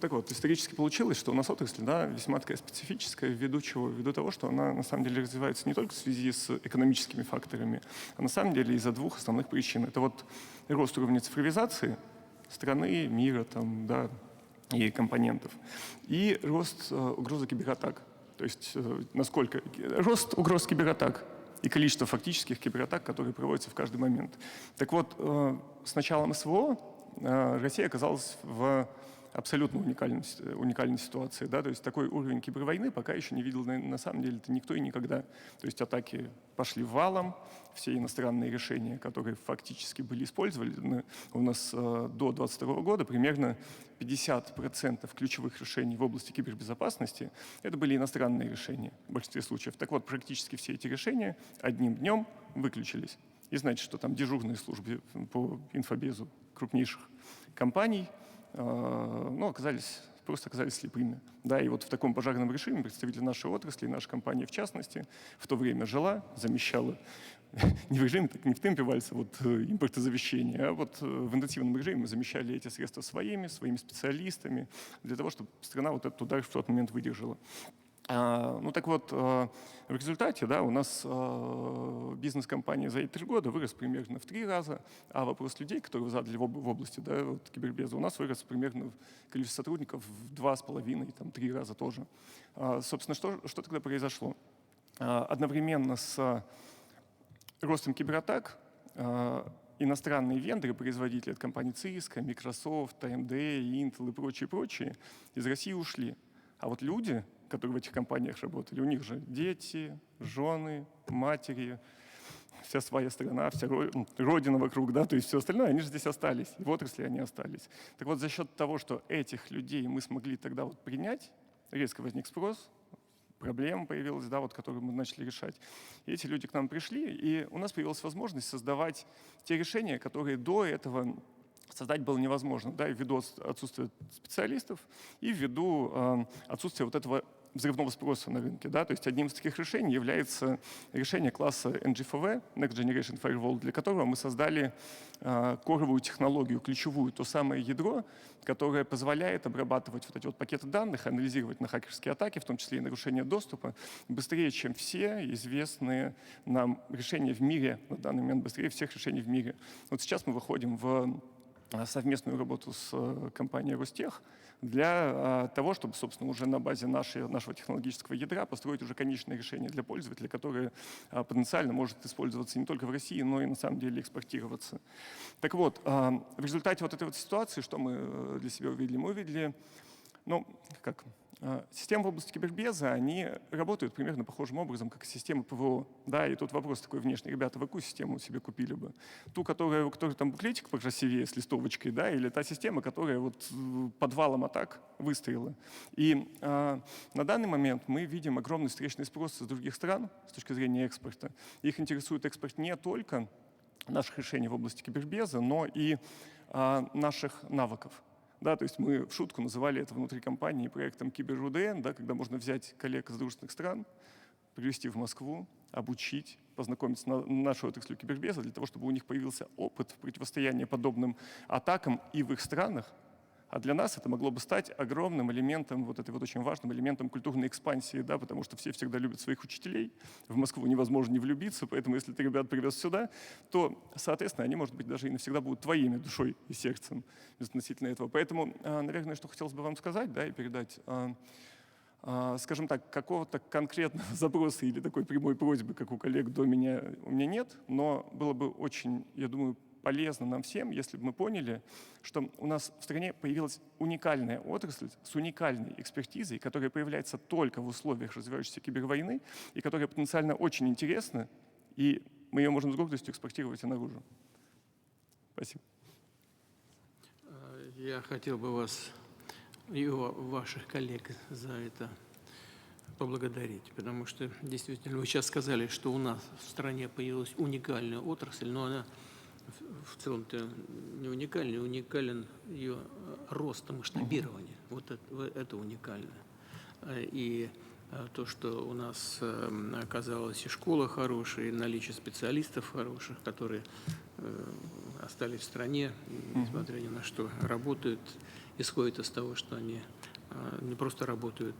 Так вот, исторически получилось, что у нас отрасль весьма такая специфическая, ввиду чего? Ввиду того, что она на самом деле развивается не только в связи с экономическими факторами, а на самом деле из-за двух основных причин. Это вот рост уровня цифровизации страны, мира и компонентов, и рост угрозы кибератак. То есть насколько рост угроз кибератак и количество фактических кибератак, которые проводятся в каждый момент. Так вот, с началом СВО Россия оказалась в абсолютно уникальной ситуации. То есть такой уровень кибервойны пока еще не видел на самом деле это никто и никогда. То есть атаки пошли валом, все иностранные решения, которые фактически были использованы у нас до 2022 года, примерно 50% ключевых решений в области кибербезопасности это были иностранные решения в большинстве случаев. Так вот, практически все эти решения одним днем выключились. И значит, что там дежурные службы по инфобезу крупнейших компаний оказались слепыми. И вот в таком пожарном режиме представители нашей отрасли, наша компания в частности, в то время жила, замещала не в режиме, не в темпе вальса, импортозамещения, а в интенсивном режиме мы замещали эти средства своими специалистами для того, чтобы страна этот удар в тот момент выдержала. Так вот, в результате у нас бизнес-компания за эти 3 года вырос примерно в 3 раза, а вопрос людей, которые вы задали в области кибербеза, у нас вырос примерно количество сотрудников в 2,5-3 раза тоже. Собственно, что тогда произошло? Одновременно с ростом кибератак иностранные вендоры, производители от компаний Cisco, Microsoft, AMD, Intel и прочие из России ушли. А вот люди, которые в этих компаниях работали, у них же дети, жены, матери, вся своя страна, вся родина вокруг, то есть все остальное, они же здесь остались, и в отрасли они остались. Так вот, за счет того, что этих людей мы смогли тогда принять, резко возник спрос, проблема появилась, которую мы начали решать. И эти люди к нам пришли, и у нас появилась возможность создавать те решения, которые до этого создать было невозможно, ввиду отсутствия специалистов и ввиду отсутствия этого взрывного спроса на рынке. То есть одним из таких решений является решение класса NGFW, Next Generation Firewall, для которого мы создали коровую технологию, ключевую, то самое ядро, которое позволяет обрабатывать эти пакеты данных, анализировать на хакерские атаки, в том числе и нарушение доступа, быстрее, чем все известные нам решения в мире, на данный момент быстрее всех решений в мире. Вот сейчас мы выходим в совместную работу с компанией Ростех для того, чтобы, собственно, уже на базе нашего технологического ядра построить уже конечное решение для пользователя, которое потенциально может использоваться не только в России, но и на самом деле экспортироваться. Так вот, в результате этой ситуации, что мы для себя увидели? Мы увидели, системы в области кибербеза, они работают примерно похожим образом, как системы ПВО. И тут вопрос такой внешний. Ребята, вы какую систему себе купили бы? Ту, которая там буклетик покрасивее с листовочкой, или та система, которая подвалом атак выстояла. И на данный момент мы видим огромный встречный спрос из других стран с точки зрения экспорта. Их интересует экспорт не только наших решений в области кибербеза, но и наших навыков. То есть мы в шутку называли это внутри компании проектом КиберРУДН, когда можно взять коллег из дружественных стран, привезти в Москву, обучить, познакомить с нашей отраслью кибербеза для того, чтобы у них появился опыт противостояния подобным атакам и в их странах, А для нас это могло бы стать огромным элементом, вот этой вот очень важным элементом культурной экспансии, да, потому что все всегда любят своих учителей, в Москву невозможно не влюбиться, поэтому если ты ребят привез сюда, то, соответственно, они, может быть, даже и навсегда будут твоими душой и сердцем относительно этого. Поэтому, наверное, что хотелось бы вам сказать, да, и передать, скажем так, какого-то конкретного запроса или такой прямой просьбы, как у коллег до меня, у меня нет, но было бы очень, я думаю, полезно нам всем, если бы мы поняли, что у нас в стране появилась уникальная отрасль с уникальной экспертизой, которая появляется только в условиях развивающейся кибервойны и которая потенциально очень интересна, и мы ее можем с гордостью экспортировать и наружу. Спасибо. Я хотел бы вас и ваших коллег за это поблагодарить, потому что действительно вы сейчас сказали, что у нас в стране появилась уникальная отрасль, но она в целом-то не уникальна, уникален ее рост и масштабирование. Вот это уникально. И то, что у нас оказалась и школа хорошая, и наличие специалистов хороших, которые остались в стране, несмотря ни на что, работают, исходит из того, что они не просто работают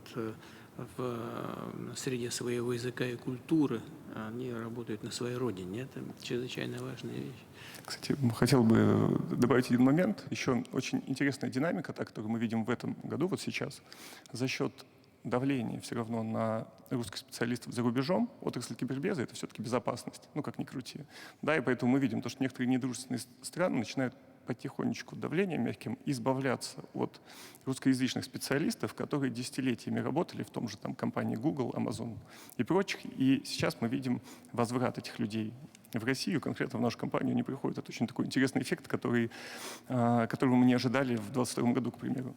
в среде своего языка и культуры, они работают на своей родине. Это чрезвычайно важная вещь. Кстати, хотел бы добавить один момент. Еще очень интересная динамика, та, которую мы видим в этом году, вот сейчас, за счет давления все равно на русских специалистов за рубежом, отрасль кибербеза — это все-таки безопасность, ну как ни крути. Да, и поэтому мы видим то, что некоторые недружественные страны начинают потихонечку давлением мягким избавляться от русскоязычных специалистов, которые десятилетиями работали в том же там компании Google, Amazon и прочих. И сейчас мы видим возврат этих людей в Россию, конкретно в нашу компанию, они приходят. Это очень такой интересный эффект, которого мы не ожидали в 2022 году, к примеру.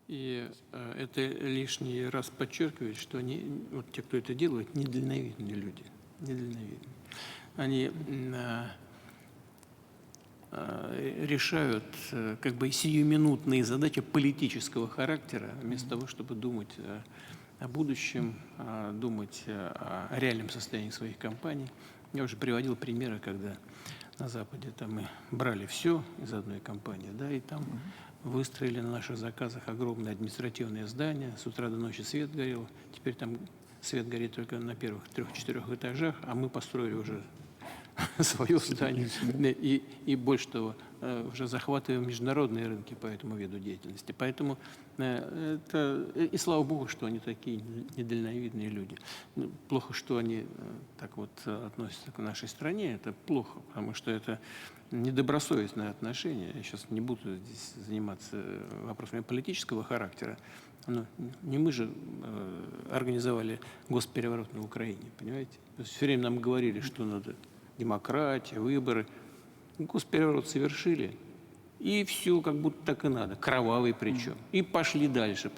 И это лишний раз подчеркивает, что вот те, кто это делает, недальновидные люди. Недальновидные. Они решают как бы сиюминутные задачи политического характера, вместо того, чтобы думать о будущем, думать о реальном состоянии своих компаний. Я уже приводил примеры, когда на Западе там мы брали все из одной компании, да, и там выстроили на наших заказах огромное административное здание, с утра до ночи свет горел, теперь там свет горит только на первых 3-4 этажах, а мы построили уже свое здание. И больше того, уже захватываем международные рынки по этому виду деятельности. Поэтому это, и слава богу, что они такие недальновидные люди. Плохо, что они так вот относятся к нашей стране, это плохо, потому что это недобросовестное отношение. Я сейчас не буду здесь заниматься вопросами политического характера, но не мы же организовали госпереворот на Украине, понимаете? То есть все время нам говорили, что надо демократия, выборы. Госпереворот совершили, и все как будто так и надо, кровавый причем. И пошли дальше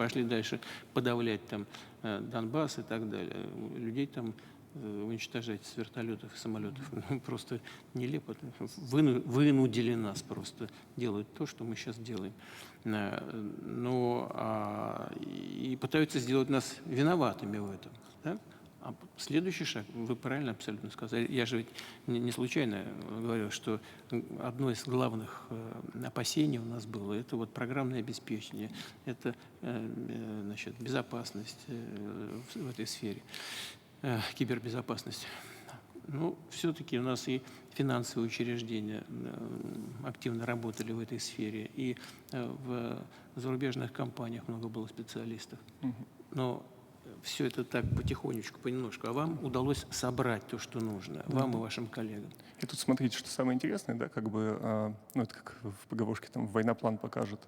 подавлять там Донбасс и так далее. Людей там уничтожать с вертолетов и самолетов. Просто нелепо. Вынудили нас просто делать то, что мы сейчас делаем. И пытаются сделать нас виноватыми в этом. Да? А следующий шаг, вы правильно абсолютно сказали, я же ведь не случайно говорил, что одно из главных опасений у нас было, это вот программное обеспечение, это значит, безопасность в этой сфере, кибербезопасность. Ну, все-таки у нас и финансовые учреждения активно работали в этой сфере, и в зарубежных компаниях много было специалистов. Но все это так потихонечку, понемножку. А вам удалось собрать то, что нужно, вам и вашим коллегам. И тут смотрите, что самое интересное, да, как бы, ну это как в поговорке, там, войноплан покажет.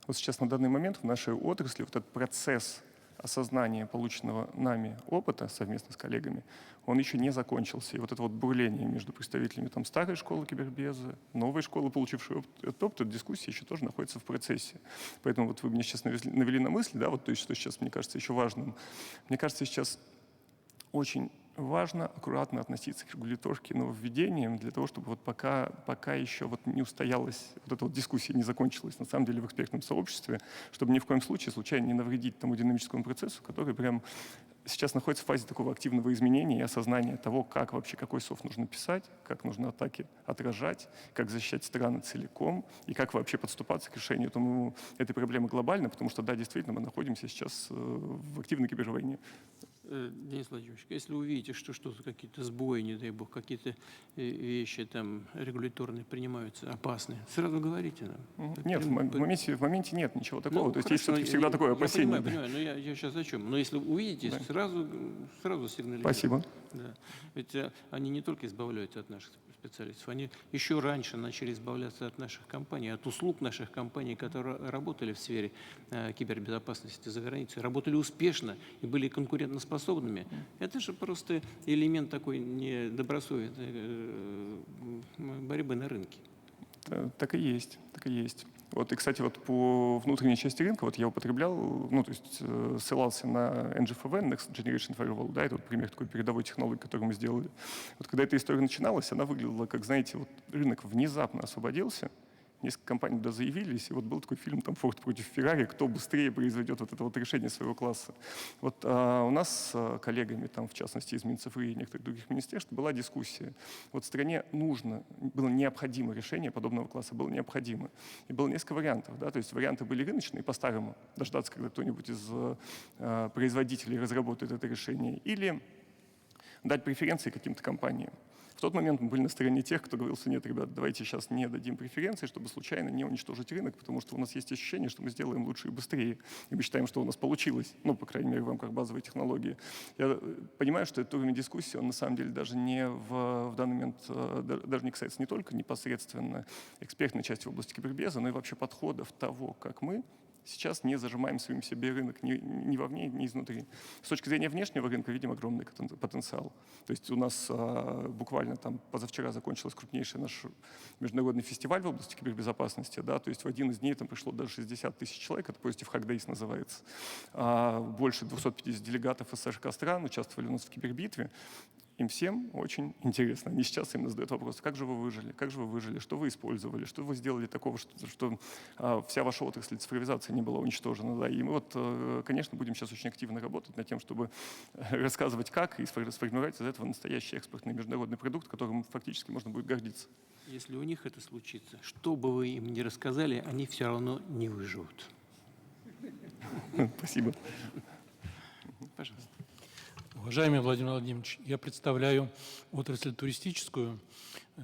Вот сейчас на данный момент в нашей отрасли вот этот процесс осознания полученного нами опыта совместно с коллегами, он еще не закончился. И вот это вот бурление между представителями там, старой школы кибербеза, новой школы, получившей этот опыт, эта дискуссия еще тоже находится в процессе. Поэтому вот вы меня сейчас навели на мысль, да, вот то есть, что сейчас, мне кажется, еще важным. Мне кажется, сейчас очень важно аккуратно относиться к регуляторке нововведениям для того, чтобы вот пока еще вот не устоялась, вот эта вот дискуссия не закончилась на самом деле в экспертном сообществе, чтобы ни в коем случае случайно не навредить тому динамическому процессу, который прям сейчас находится в фазе такого активного изменения и осознания того, как вообще, какой софт нужно писать, как нужно атаки отражать, как защищать страны целиком и как вообще подступаться к решению этой проблемы глобально, потому что, да, действительно, мы находимся сейчас в активной кибервойне. Денис Владимирович, если вы увидите, что что-то, какие-то сбои, не дай бог, какие-то вещи там регуляторные принимаются опасные, сразу говорите нам. Нет, в моменте нет ничего такого. Ну, то есть хорошо, есть все-таки всегда такое опасение. Я понимаю, но я сейчас о чем? Но если увидите, Да. сразу сигнализируйте. Спасибо. Да. Ведь они не только избавляются от наших специалистов, они еще раньше начали избавляться от наших компаний, от услуг наших компаний, которые работали в сфере кибербезопасности за границей, работали успешно и были конкурентоспособными. Это же просто элемент такой недобросовестной борьбы на рынке. Так и есть, так и есть. Вот, и, кстати, вот по внутренней части рынка, вот я употреблял, ну, то есть ссылался на NGFW, Next Generation Firewall, да, это вот пример такой передовой технологии, которую мы сделали. Вот когда эта история начиналась, она выглядела как, знаете, вот рынок внезапно освободился, несколько компаний туда заявились, и вот был такой фильм там «Форд против Феррари», кто быстрее произведет вот это вот решение своего класса. Вот у нас с коллегами, там, в частности, из Минцифры и некоторых других министерств, была дискуссия. Вот стране было необходимо решение подобного класса, было необходимо. И было несколько вариантов, да, то есть варианты были рыночные, по-старому, дождаться, когда кто-нибудь из производителей разработает это решение, или дать преференции каким-то компаниям. В тот момент мы были на стороне тех, кто говорил, что нет, ребят, давайте сейчас не дадим преференции, чтобы случайно не уничтожить рынок, потому что у нас есть ощущение, что мы сделаем лучше и быстрее. И мы считаем, что у нас получилось, ну, по крайней мере, в рамках базовой технологии. Я понимаю, что этот уровень дискуссии, он на самом деле даже не в данный момент, даже не касается не только непосредственно экспертной части в области кибербеза, но и вообще подходов того, как мы сейчас не зажимаем своим себе рынок ни вовне, ни изнутри. С точки зрения внешнего рынка видим огромный потенциал. То есть у нас буквально там позавчера закончился крупнейший наш международный фестиваль в области кибербезопасности. Да, то есть в один из дней там пришло даже 60 тысяч человек, это Positive Hack Days называется. Больше 250 делегатов из 40 стран участвовали у нас в кибербитве. Им всем очень интересно. Они сейчас именно задают вопрос, как же вы выжили, что вы использовали, что вы сделали такого, что вся ваша отрасль цифровизации не была уничтожена. Да? И мы вот, конечно, будем сейчас очень активно работать над тем, чтобы рассказывать как и сформировать из этого настоящий экспортный международный продукт, которым фактически можно будет гордиться. Если у них это случится, что бы вы им ни рассказали, они все равно не выживут. Спасибо. Пожалуйста. Уважаемый Владимир Владимирович, я представляю отрасль туристическую.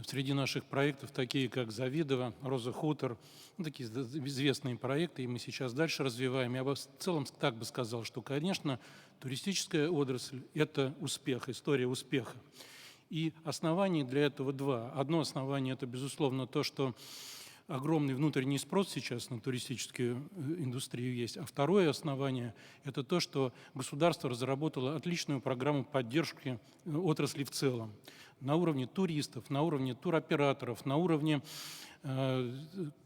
Среди наших проектов такие, как Завидово, Роза Хутор, ну, такие известные проекты, и мы сейчас дальше развиваем. Я бы в целом так бы сказал, что, конечно, туристическая отрасль – это успех, история успеха. И оснований для этого два. Одно основание – это, безусловно, то, что огромный внутренний спрос сейчас на туристическую индустрию есть. А второе основание – это то, что государство разработало отличную программу поддержки отрасли в целом. На уровне туристов, на уровне туроператоров, на уровне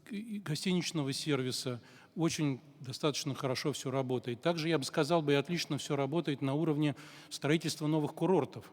гостиничного сервиса. Очень достаточно хорошо все работает. Также, я бы сказал, и отлично все работает на уровне строительства новых курортов.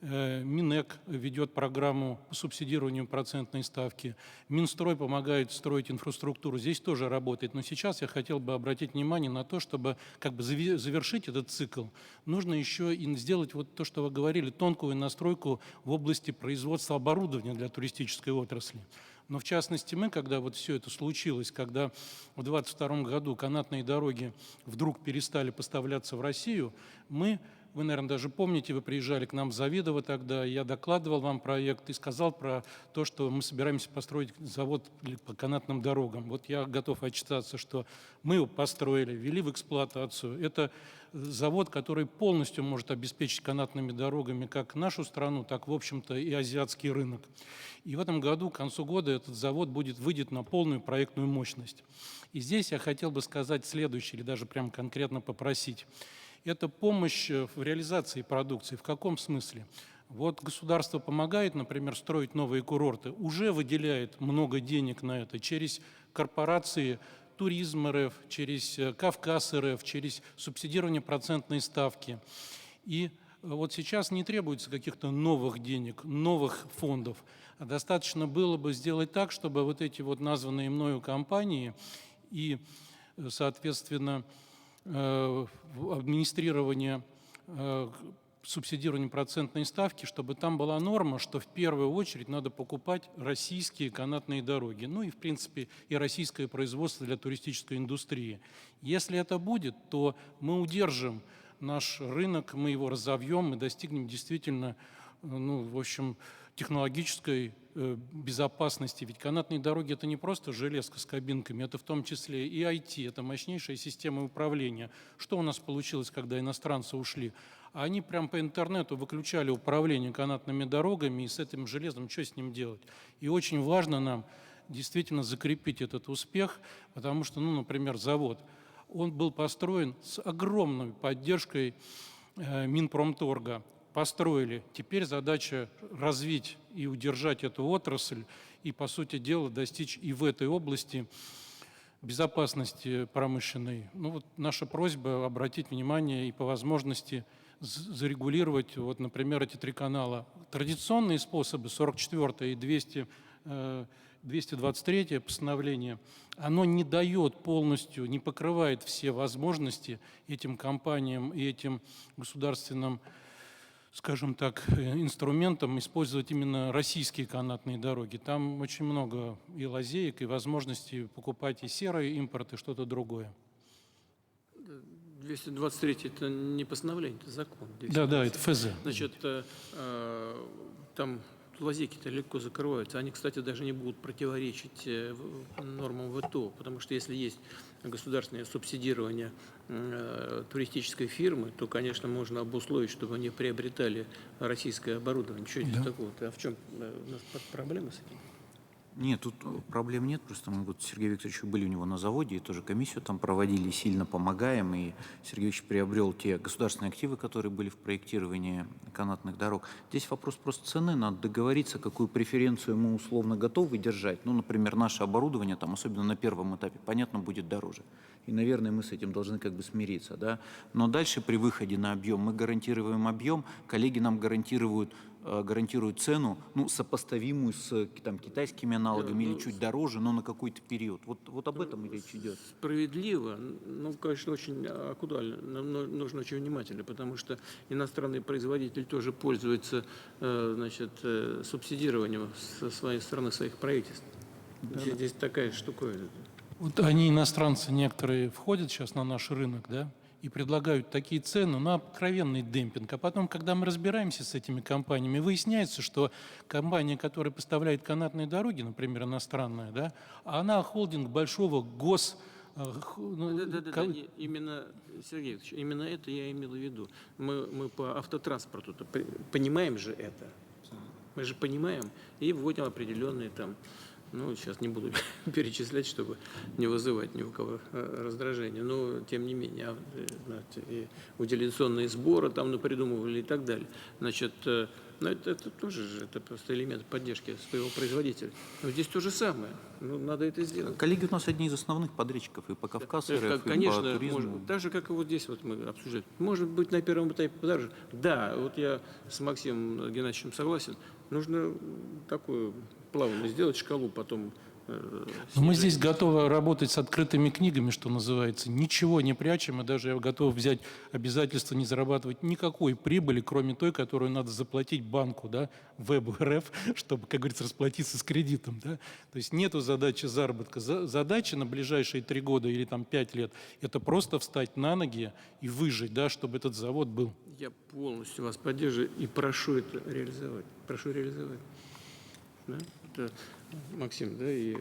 Минэк ведет программу по субсидированию процентной ставки. Минстрой помогает строить инфраструктуру. Здесь тоже работает. Но сейчас я хотел бы обратить внимание на то, чтобы как бы завершить этот цикл, нужно еще и сделать вот то, что вы говорили, тонкую настройку в области производства оборудования для туристической отрасли. Но в частности мы, когда вот все это случилось, когда в 2022 году канатные дороги вдруг перестали поставляться в Россию, вы, наверное, даже помните, вы приезжали к нам в Завидово тогда, я докладывал вам проект и сказал про то, что мы собираемся построить завод по канатным дорогам. Вот я готов отчитаться, что мы его построили, ввели в эксплуатацию. Это завод, который полностью может обеспечить канатными дорогами как нашу страну, так, в общем-то, и азиатский рынок. И в этом году, к концу года, этот завод выйдет на полную проектную мощность. И здесь я хотел бы сказать следующее, или даже прям конкретно попросить. Это помощь в реализации продукции. В каком смысле? Вот государство помогает, например, строить новые курорты, уже выделяет много денег на это через корпорации Туризм РФ, через Кавказ РФ, через субсидирование процентной ставки. И вот сейчас не требуется каких-то новых денег, новых фондов. А достаточно было бы сделать так, чтобы вот эти вот названные мною компании и, соответственно, администрирование субсидирования процентной ставки, чтобы там была норма, что в первую очередь надо покупать российские канатные дороги, ну и, в принципе, и российское производство для туристической индустрии. Если это будет, то мы удержим наш рынок, мы его разовьем, мы достигнем действительно, ну, в общем, технологической безопасности. Ведь канатные дороги – это не просто железка с кабинками, это в том числе и IT, это мощнейшая система управления. Что у нас получилось, когда иностранцы ушли? Они прям по интернету выключали управление канатными дорогами, и с этим железом что с ним делать? И очень важно нам действительно закрепить этот успех, потому что, ну, например, завод, он был построен с огромной поддержкой Минпромторга. Построили. Теперь задача развить и удержать эту отрасль и, по сути дела, достичь и в этой области безопасности промышленной. Ну, вот наша просьба обратить внимание и по возможности зарегулировать, вот, например, эти 3 канала. Традиционные способы, 44 и 223 постановление, оно не дает полностью, не покрывает все возможности этим компаниям и этим государственным, скажем так, инструментом использовать именно российские канатные дороги. Там очень много и лазеек, и возможностей покупать и серый импорт, и что-то другое. 223 – это не постановление, это закон. Да, это ФЗ. Значит, там лазейки-то легко закрываются. Они, кстати, даже не будут противоречить нормам ВТО, потому что если есть государственное субсидирование туристической фирмы, то, конечно, можно обусловить, чтобы они приобретали российское оборудование. Что здесь такого? А в чем у нас проблемы с этим? Нет, тут проблем нет, просто мы вот с Сергеем Викторовичем были у него на заводе, и тоже комиссию там проводили, сильно помогаем, и Сергей Викторович приобрел те государственные активы, которые были в проектировании канатных дорог. Здесь вопрос просто цены, надо договориться, какую преференцию мы условно готовы держать. Ну, например, наше оборудование, там, особенно на первом этапе, понятно, будет дороже. И, наверное, мы с этим должны как бы смириться, да. Но дальше при выходе на объем мы гарантируем объем, коллеги нам гарантируют цену, ну, сопоставимую с там, китайскими аналогами или чуть дороже, но на какой-то период. Вот об этом и речь идет. Справедливо, ну, конечно, очень аккуратно, нужно очень внимательно, потому что иностранный производитель тоже пользуется, значит, субсидированием со своей стороны своих правительств. Здесь такая штуковина. Вот они, иностранцы некоторые, входят сейчас на наш рынок, да, и предлагают такие цены на откровенный демпинг. А потом, когда мы разбираемся с этими компаниями, выясняется, что компания, которая поставляет канатные дороги, например, иностранная, да, она холдинг большого Именно, Сергей Викторович, именно это я имел в виду. Мы по автотранспорту понимаем же это. Мы же понимаем и вводим определенные там. Ну, сейчас не буду перечислять, чтобы не вызывать ни у кого раздражения, но тем не менее, и утилизационные сборы там напридумывали и так далее. Значит, ну, это тоже же, это просто элемент поддержки своего производителя. Но здесь то же самое, ну, надо это сделать. Коллеги у нас одни из основных подрядчиков и по Кавказу, и конечно, по туризму. так же, как и вот здесь вот мы обсуждали. Может быть, на первом этапе подороже. Да, вот я с Максимом Геннадьевичем согласен, нужно такую плавно сделать шкалу, потом... Но мы здесь готовы работать с открытыми книгами, что называется. Ничего не прячем, и даже я готов взять обязательство не зарабатывать никакой прибыли, кроме той, которую надо заплатить банку, да, ВЭБу РФ, чтобы, как говорится, расплатиться с кредитом. Да. То есть нету задачи заработка. Задача на ближайшие 3 года или там 5 лет – это просто встать на ноги и выжить, да, чтобы этот завод был. Я полностью вас поддерживаю и прошу это реализовать. Прошу реализовать. Да? Это Максим, да, и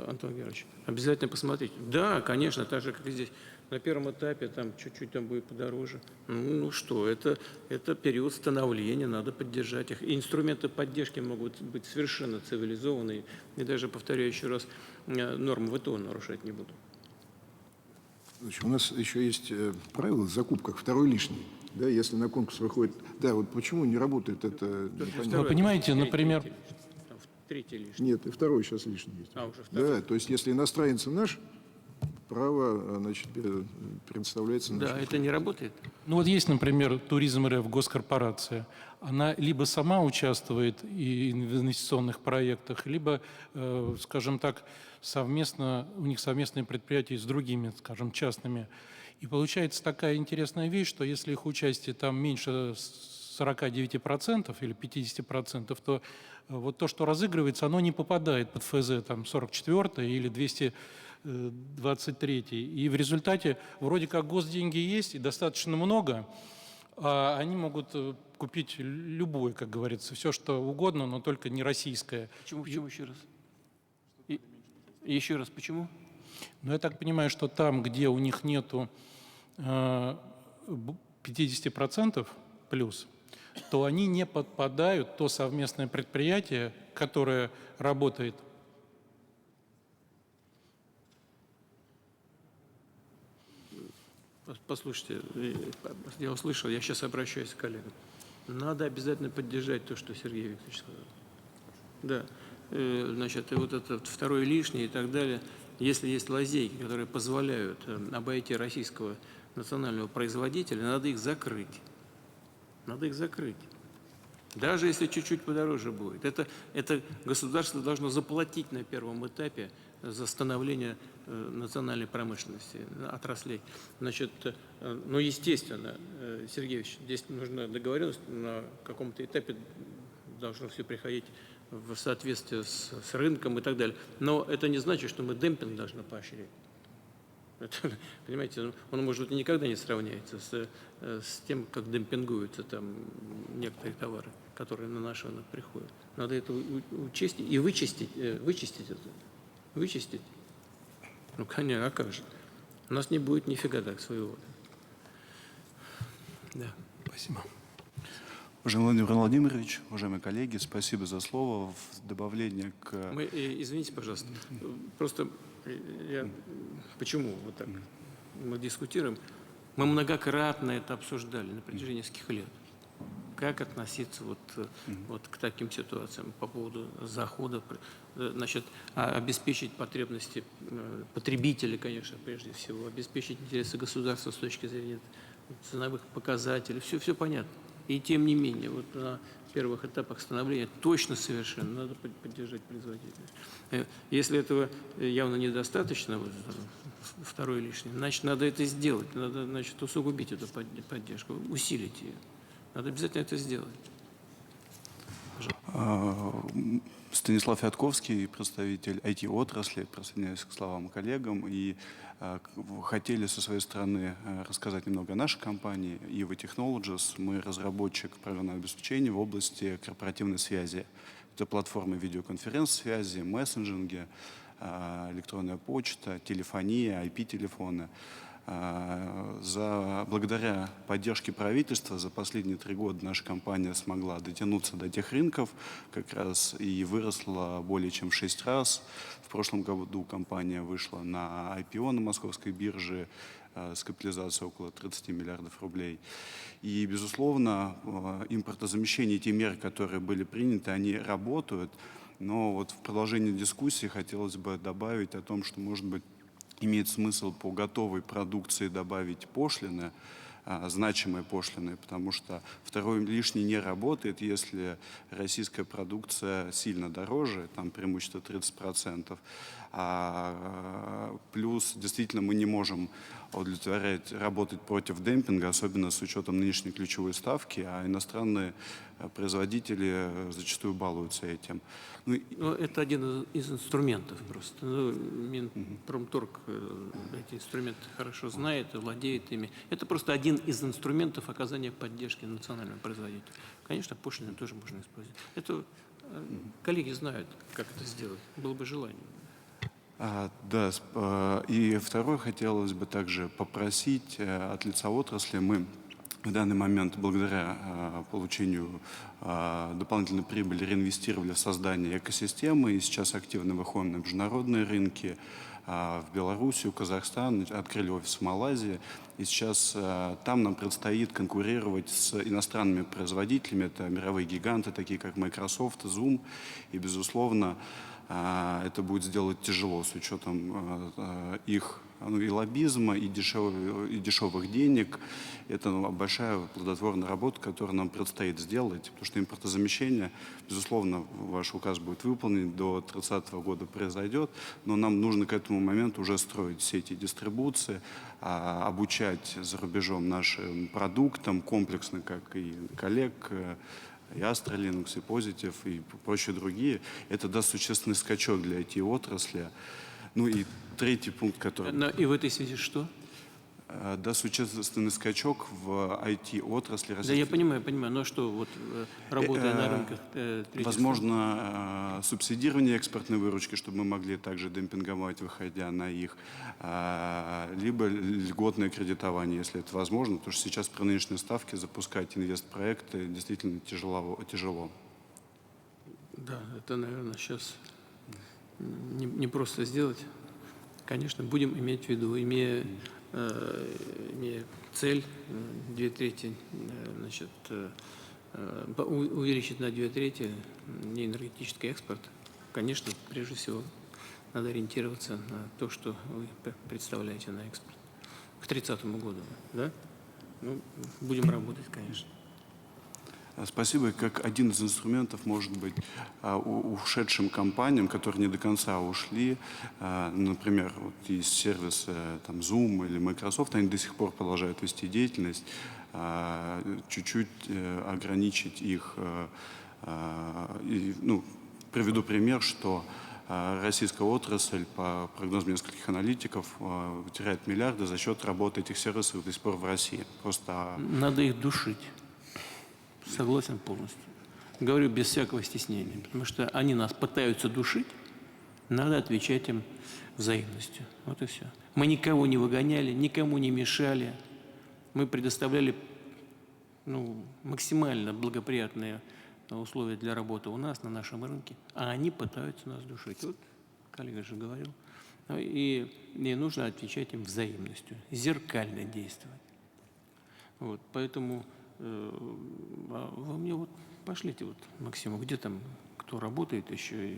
Антон Георгиевич. Обязательно посмотрите. Да, конечно, так же, как и здесь. На первом этапе там чуть-чуть там будет подороже. Ну что, это период становления, надо поддержать их. И инструменты поддержки могут быть совершенно цивилизованные. И даже, повторяю еще раз, нормы ВТО нарушать не буду. Значит, у нас еще есть правило в закупках «второй лишний». Да, если на конкурс выходит... Да, вот почему не работает это... Вы понимаете, например... Третий лишний. Нет, и второй сейчас лишний есть. Уже второй. Да, то есть если иностранец наш, право, значит, предоставляется нашим. Да, это не работает. Ну вот есть, например, Туризм РФ, госкорпорация. Она либо сама участвует в инвестиционных проектах, либо, скажем так, совместно, у них совместные предприятия с другими, скажем, частными. И получается такая интересная вещь, что если их участие там меньше 49% или 50%, то вот то, что разыгрывается, оно не попадает под ФЗ там 44 или 223. И в результате вроде как госденьги есть и достаточно много, а они могут купить любое, как говорится, все что угодно, но только не российское. Почему еще раз? Еще раз, почему? Но я так понимаю, что там, где у них нету 50% плюс, то они не подпадают в то совместное предприятие, которое работает. Послушайте, я услышал, я сейчас обращаюсь к коллегам. Надо обязательно поддержать то, что Сергей Викторович сказал. Да, значит, и вот это второе лишнее и так далее. Если есть лазейки, которые позволяют обойти российского национального производителя, надо их закрыть. Надо их закрыть. Даже если чуть-чуть подороже будет. Это государство должно заплатить на первом этапе за становление национальной промышленности, отраслей. Значит, ну, естественно, Сергеевич, здесь нужна договоренность, на каком-то этапе должно все приходить в соответствии с рынком и так далее. Но это не значит, что мы демпинг должны поощрять. Это, понимаете, он, может быть, никогда не сравняется с тем, как демпингуются там некоторые товары, которые на наш рынок приходят. Надо это учесть и вычистить это. Вычистить. Ну, конечно, а как же? У нас не будет нифига так своего. Да, спасибо. Уважаемый Владимир Владимирович, уважаемые коллеги, спасибо за слово. В добавление к... Извините, пожалуйста, просто почему вот так мы дискутируем? Мы многократно это обсуждали на протяжении нескольких лет. Как относиться вот к таким ситуациям по поводу захода, значит, обеспечить потребности потребителей, конечно, прежде всего, обеспечить интересы государства с точки зрения ценовых показателей, все понятно. И тем не менее, вот на первых этапах становления точно совершенно надо поддержать производителя. Если этого явно недостаточно, вот, второе лишнее, значит, надо это сделать, надо, значит, усугубить эту поддержку, усилить ее. Надо обязательно это сделать. Станислав Ятковский, представитель IT-отрасли, присоединяюсь к словам коллегам, и хотели со своей стороны рассказать немного о нашей компании EVO Technologies. Мы разработчик программного обеспечения в области корпоративной связи. Это платформы видеоконференц-связи, мессенджинги, электронная почта, телефония, IP-телефоны. Благодаря поддержке правительства за последние 3 года наша компания смогла дотянуться до тех рынков как раз и выросла более чем в 6 раз. В прошлом году компания вышла на IPO на московской бирже с капитализацией около 30 миллиардов рублей. И, безусловно, импортозамещение, те меры, которые были приняты, они работают. Но вот в продолжении дискуссии хотелось бы добавить о том, что, может быть, имеет смысл по готовой продукции добавить пошлины, значимые пошлины, потому что второй лишний не работает, если российская продукция сильно дороже, там преимущество 30%. Плюс действительно мы не можем удовлетворять, работать против демпинга, особенно с учетом нынешней ключевой ставки, а иностранные производители зачастую балуются этим. Ну, это один из инструментов просто. Минпромторг эти инструменты хорошо знает и владеет ими. Это просто один из инструментов оказания поддержки национальному производителю. Конечно, пошлины тоже можно использовать. Это коллеги знают, как это сделать. Было бы желание. Да, и второе, хотелось бы также попросить от лица отрасли. Мы в данный момент, благодаря получению дополнительной прибыли, реинвестировали в создание экосистемы и сейчас активно выходим на международные рынки в Белоруссию, Казахстан, открыли офис в Малайзии. И сейчас там нам предстоит конкурировать с иностранными производителями. Это мировые гиганты, такие как Microsoft, Zoom. И, безусловно, Это будет сделать тяжело с учетом их и лоббизма, и дешевых денег. Это большая плодотворная работа, которую нам предстоит сделать, потому что импортозамещение, безусловно, ваш указ будет выполнен, до 30 года произойдет, но нам нужно к этому моменту уже строить сети дистрибуции, обучать за рубежом нашим продуктам комплексно, как и коллег, и Astra Linux, и Positive, и прочие другие. Это даст существенный скачок для IT-отрасли. Ну и третий пункт, который... И в этой связи что? Даст существенный скачок в IT-отрасли. Да, я понимаю, но что, вот работая на рынках... Возможно, субсидирование экспортной выручки, чтобы мы могли также демпинговать, выходя на их, либо льготное кредитование, если это возможно, потому что сейчас при нынешней ставке запускать инвестпроекты действительно тяжело. Да, это, наверное, сейчас не просто сделать. Конечно, будем иметь в виду, имея цель 2/3, значит, увеличить на 2/3 неэнергетический экспорт. Конечно, прежде всего, надо ориентироваться на то, что вы представляете на экспорт к 30 году. Да? Ну, будем работать, конечно. Спасибо. Как один из инструментов, может быть, ушедшим компаниям, которые не до конца ушли, например, вот из сервиса там, Zoom или Microsoft, они до сих пор продолжают вести деятельность, чуть-чуть ограничить их. Ну, приведу пример, что российская отрасль, по прогнозам нескольких аналитиков, теряет миллиарды за счет работы этих сервисов до сих пор в России. Просто... Надо их душить. Согласен полностью. Говорю без всякого стеснения, потому что они нас пытаются душить, надо отвечать им взаимностью. Вот и все. Мы никого не выгоняли, никому не мешали. Мы предоставляли максимально благоприятные условия для работы у нас, на нашем рынке, а они пытаются нас душить. Вот коллега же говорил. И нужно отвечать им взаимностью, зеркально действовать. Вот, поэтому... Вы мне вот пошлите, Максиму, где там, кто работает еще,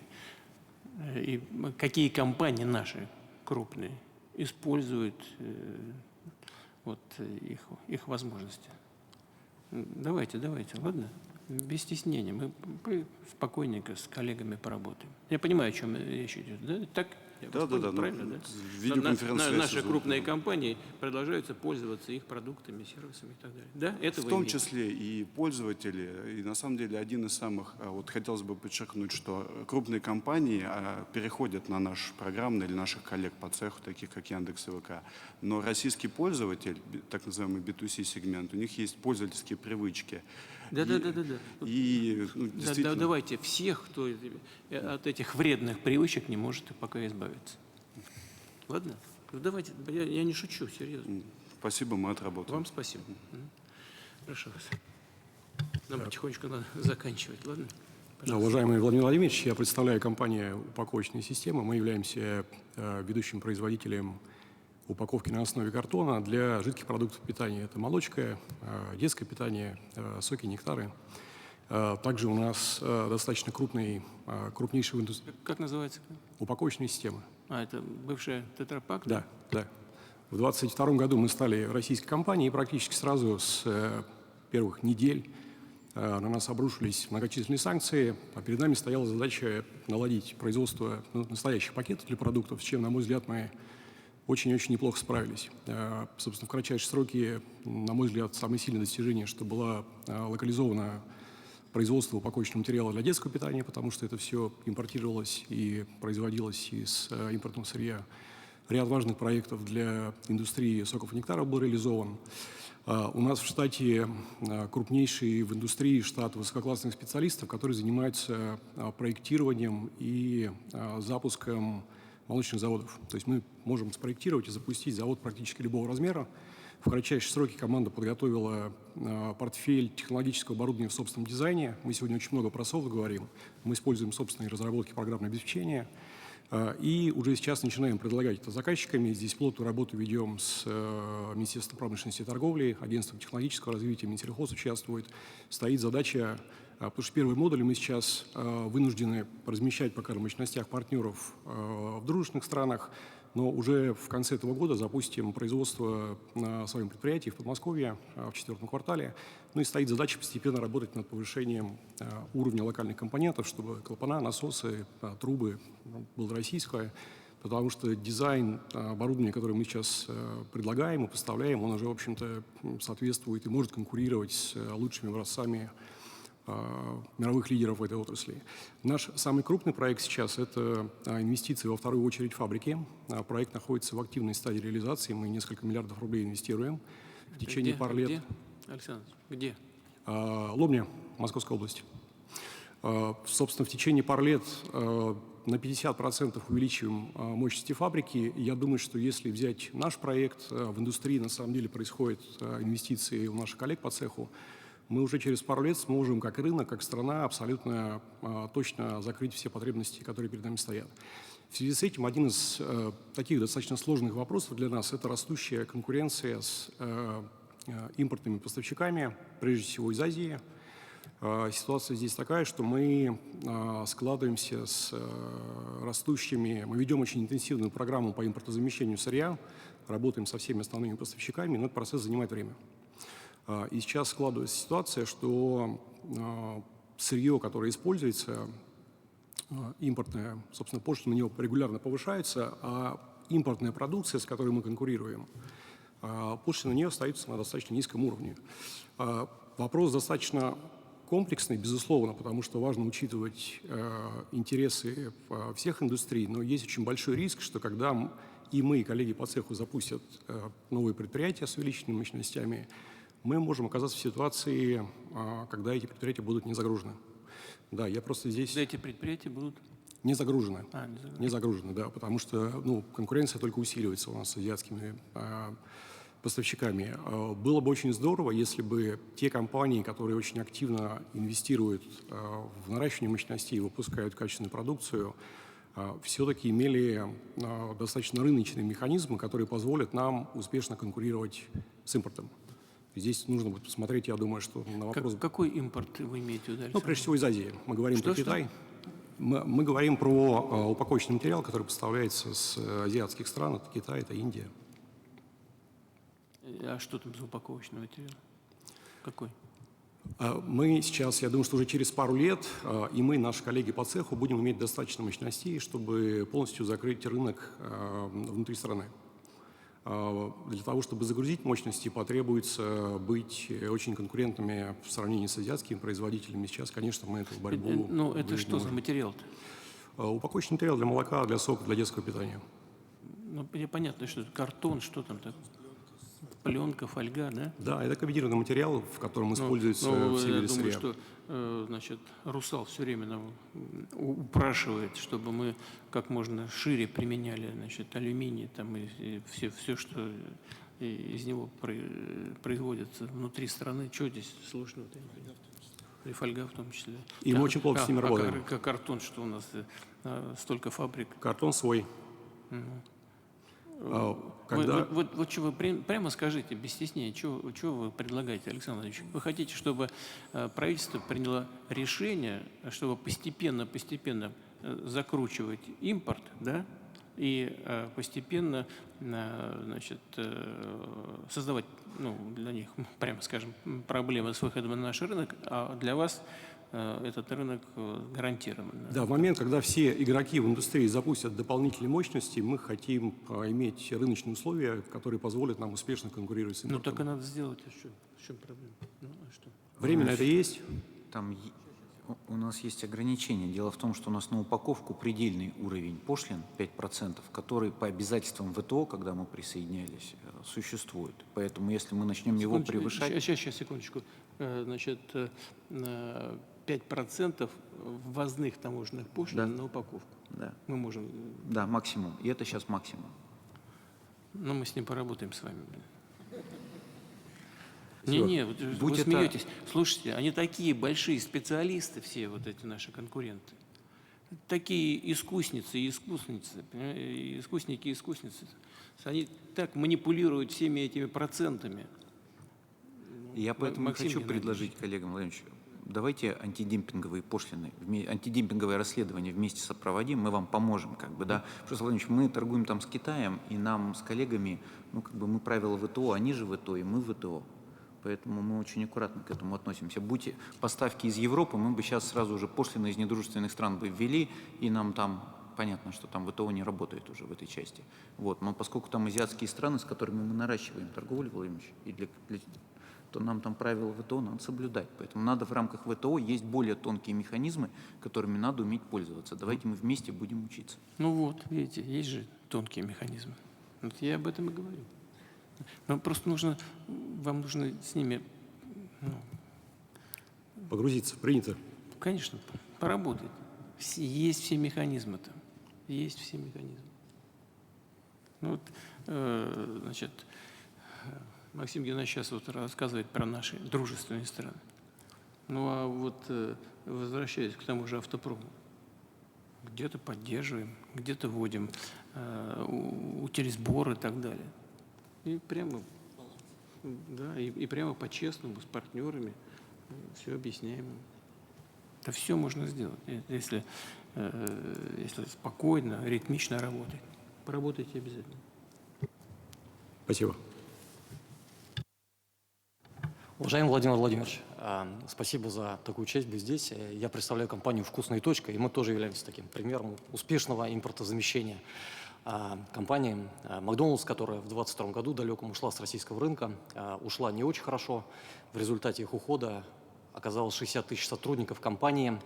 и какие компании наши крупные используют их возможности. Давайте, ладно? Без стеснения. Мы спокойненько с коллегами поработаем. Я понимаю, о чем речь идет. Да? Так? Да. Правильно, да? Наши крупные компании продолжаются пользоваться их продуктами, сервисами и так далее. Да? Это в том числе и пользователи. И на самом деле один из самых, вот хотелось бы подчеркнуть, что крупные компании переходят на наш программный или наших коллег по цеху, таких как Яндекс и ВК. Но российский пользователь, так называемый B2C сегмент, у них есть пользовательские привычки. Да. И действительно... Давайте всех, кто от этих вредных привычек не может пока избавиться. Ладно? Давайте, я не шучу, серьезно. Спасибо, мы отработаем. Вам спасибо. Прошу вас. Нам потихонечку надо заканчивать, ладно? Уважаемый Владимир Владимирович, я представляю компанию «Упаковочные системы». Мы являемся ведущим производителем упаковки на основе картона для жидких продуктов питания. Это молочка, детское питание, соки, нектары. Также у нас достаточно крупнейший в индустрии. Как называется? Упаковочные системы. Это бывшая Тетрапак? Да. В 2022 году мы стали российской компанией, и практически сразу с первых недель на нас обрушились многочисленные санкции, а перед нами стояла задача наладить производство настоящих пакетов для продуктов, с чем, на мой взгляд, мы очень-очень неплохо справились. Собственно, в кратчайшие сроки, на мой взгляд, самое сильное достижение, что была локализована производство упаковочного материала для детского питания, потому что это все импортировалось и производилось из импортного сырья. Ряд важных проектов для индустрии соков и нектаров был реализован. У нас в штате крупнейший в индустрии штат высококлассных специалистов, которые занимаются проектированием и запуском молочных заводов. То есть мы можем спроектировать и запустить завод практически любого размера. В кратчайшие сроки команда подготовила портфель технологического оборудования в собственном дизайне. Мы сегодня очень много про софт говорим. Мы используем собственные разработки программного обеспечения. И уже сейчас начинаем предлагать это заказчиками. Здесь плотную работу ведем с Министерством промышленности и торговли, Агентством технологического развития, Минсельхоз участвует. Стоит задача Потому что первые модули мы сейчас вынуждены размещать пока на мощностях партнеров в дружественных странах, но уже в конце этого года запустим производство на своем предприятии в Подмосковье в 4-м квартале. Ну и стоит задача постепенно работать над повышением уровня локальных компонентов, чтобы клапана, насосы, трубы было российское, потому что дизайн оборудования, которое мы сейчас предлагаем и поставляем, он уже, в общем-то, соответствует и может конкурировать с лучшими образцами мировых лидеров в этой отрасли. Наш самый крупный проект сейчас – это инвестиции во вторую очередь фабрики. Проект находится в активной стадии реализации. Мы несколько миллиардов рублей инвестируем в течение пары лет. Где, Александр, где? Лобня, Московская область. Собственно, в течение пары лет на 50% увеличиваем мощности фабрики. Я думаю, что если взять наш проект, в индустрии на самом деле происходят инвестиции у наших коллег по цеху, мы уже через пару лет сможем, как рынок, как страна, абсолютно точно закрыть все потребности, которые перед нами стоят. В связи с этим один из таких достаточно сложных вопросов для нас – это растущая конкуренция с импортными поставщиками, прежде всего из Азии. Ситуация здесь такая, что мы складываемся с растущими, мы ведем очень интенсивную программу по импортозамещению сырья, работаем со всеми основными поставщиками, но этот процесс занимает время. И сейчас складывается ситуация, что сырье, которое используется, импортное, собственно, пошлины на него регулярно повышаются, а импортная продукция, с которой мы конкурируем, пошлины на нее остаются на достаточно низком уровне. Вопрос достаточно комплексный, безусловно, потому что важно учитывать интересы всех индустрий, но есть очень большой риск, что когда и мы, и коллеги по цеху запустят новые предприятия с увеличенными мощностями, мы можем оказаться в ситуации, когда эти предприятия будут не загружены. Да, я просто здесь... Эти предприятия будут? Не загружены. Не загружены. Не загружены, да, потому что конкуренция только усиливается у нас с азиатскими поставщиками. Было бы очень здорово, если бы те компании, которые очень активно инвестируют в наращивание мощностей и выпускают качественную продукцию, все-таки имели достаточно рыночные механизмы, которые позволят нам успешно конкурировать с импортом. Здесь нужно будет посмотреть, я думаю, что на вопрос... Какой импорт вы имеете в виду, Александр? Прежде всего из Азии. Мы говорим про Китай. Мы говорим про упаковочный материал, который поставляется с азиатских стран. Это Китай, это Индия. А что там за упаковочный материал? Какой? Мы сейчас, я думаю, что уже через пару лет и мы, наши коллеги по цеху, будем иметь достаточно мощностей, чтобы полностью закрыть рынок внутри страны. Для того, чтобы загрузить мощности, потребуется быть очень конкурентными в сравнении с азиатскими производителями. Сейчас, конечно, мы эту борьбу... Ну, это что за материал-то? Упаковочный материал для молока, для сока, для детского питания. Ну, понятно, что это картон, что там так? Пленка, фольга, да? Да, это комбинированный материал, в котором используется все виды сырья. Я думаю, что, значит, Русал все время нам упрашивает, чтобы мы как можно шире применяли, значит, алюминий там и все, что из него производится внутри страны. Что здесь сложного? И фольга в том числе. И мы очень плохо с ними работаем. Как картон, что у нас столько фабрик. Картон свой. Когда... Вот что вы прямо скажите, без стеснения, что вы предлагаете, Александр Ильич? Вы хотите, чтобы правительство приняло решение, чтобы постепенно закручивать импорт, да, и постепенно, значит, создавать, для них, прямо скажем, проблемы с выходом на наш рынок, а для вас этот рынок гарантирован. Да, в момент, когда все игроки в индустрии запустят дополнительные мощности, мы хотим иметь рыночные условия, которые позволят нам успешно конкурировать с импортом. Ну, так и надо сделать. А что? В чем проблема? Что? Время на это есть. Там у нас есть ограничения. Дело в том, что у нас на упаковку предельный уровень пошлин 5%, который по обязательствам ВТО, когда мы присоединялись, существует. Поэтому если мы начнем его превышать... Сейчас, секундочку. Значит, 5% ввозных таможенных пошлин на упаковку. Да. Мы можем... Да, максимум. И это сейчас максимум. Но мы с ним поработаем с вами. Не, вы смеетесь. Слушайте, они такие большие специалисты, все вот эти наши конкуренты. Такие искусники и искусницы. Они так манипулируют всеми этими процентами. Я поэтому хочу предложить коллегам, Владимир Ильич, давайте антидемпинговые пошлины, антидемпинговое расследование вместе сопроводим, мы вам поможем, как бы, да. Просто, Владимир Владимирович, мы торгуем там с Китаем, и нам с коллегами, ну, как бы мы правила ВТО, они же ВТО, и мы ВТО. Поэтому мы очень аккуратно к этому относимся. Будь поставки из Европы, мы бы сейчас сразу уже пошлины из недружественных стран бы ввели, и нам там, понятно, что там ВТО не работает уже в этой части. Вот. Но поскольку там азиатские страны, с которыми мы наращиваем торговлю, Владимир Владимирович, то нам там правила ВТО надо соблюдать. Поэтому надо в рамках ВТО есть более тонкие механизмы, которыми надо уметь пользоваться. Давайте мы вместе будем учиться. Ну вот, видите, есть же тонкие механизмы. Вот я об этом и говорю. Но просто вам нужно с ними, Погрузиться, принято. конечно, поработать. Есть все механизмы там. Есть все механизмы. Ну вот, значит, Максим Геннадьевич сейчас вот рассказывает про наши дружественные страны. Ну а вот возвращаясь к тому же автопрому, где-то поддерживаем, где-то вводим утилизбор и так далее. И прямо, да, и прямо по-честному, с партнерами все объясняем. Это все можно сделать, если спокойно, ритмично работать. Поработайте обязательно. Спасибо. Уважаемый Владимир Владимирович, спасибо за такую честь быть здесь. Я представляю компанию «Вкусная точка», и мы тоже являемся таким примером успешного импортозамещения компании «Макдоналдс», которая в 2022 году далеком ушла с российского рынка, ушла не очень хорошо. В результате их ухода оказалось 60 тысяч сотрудников компании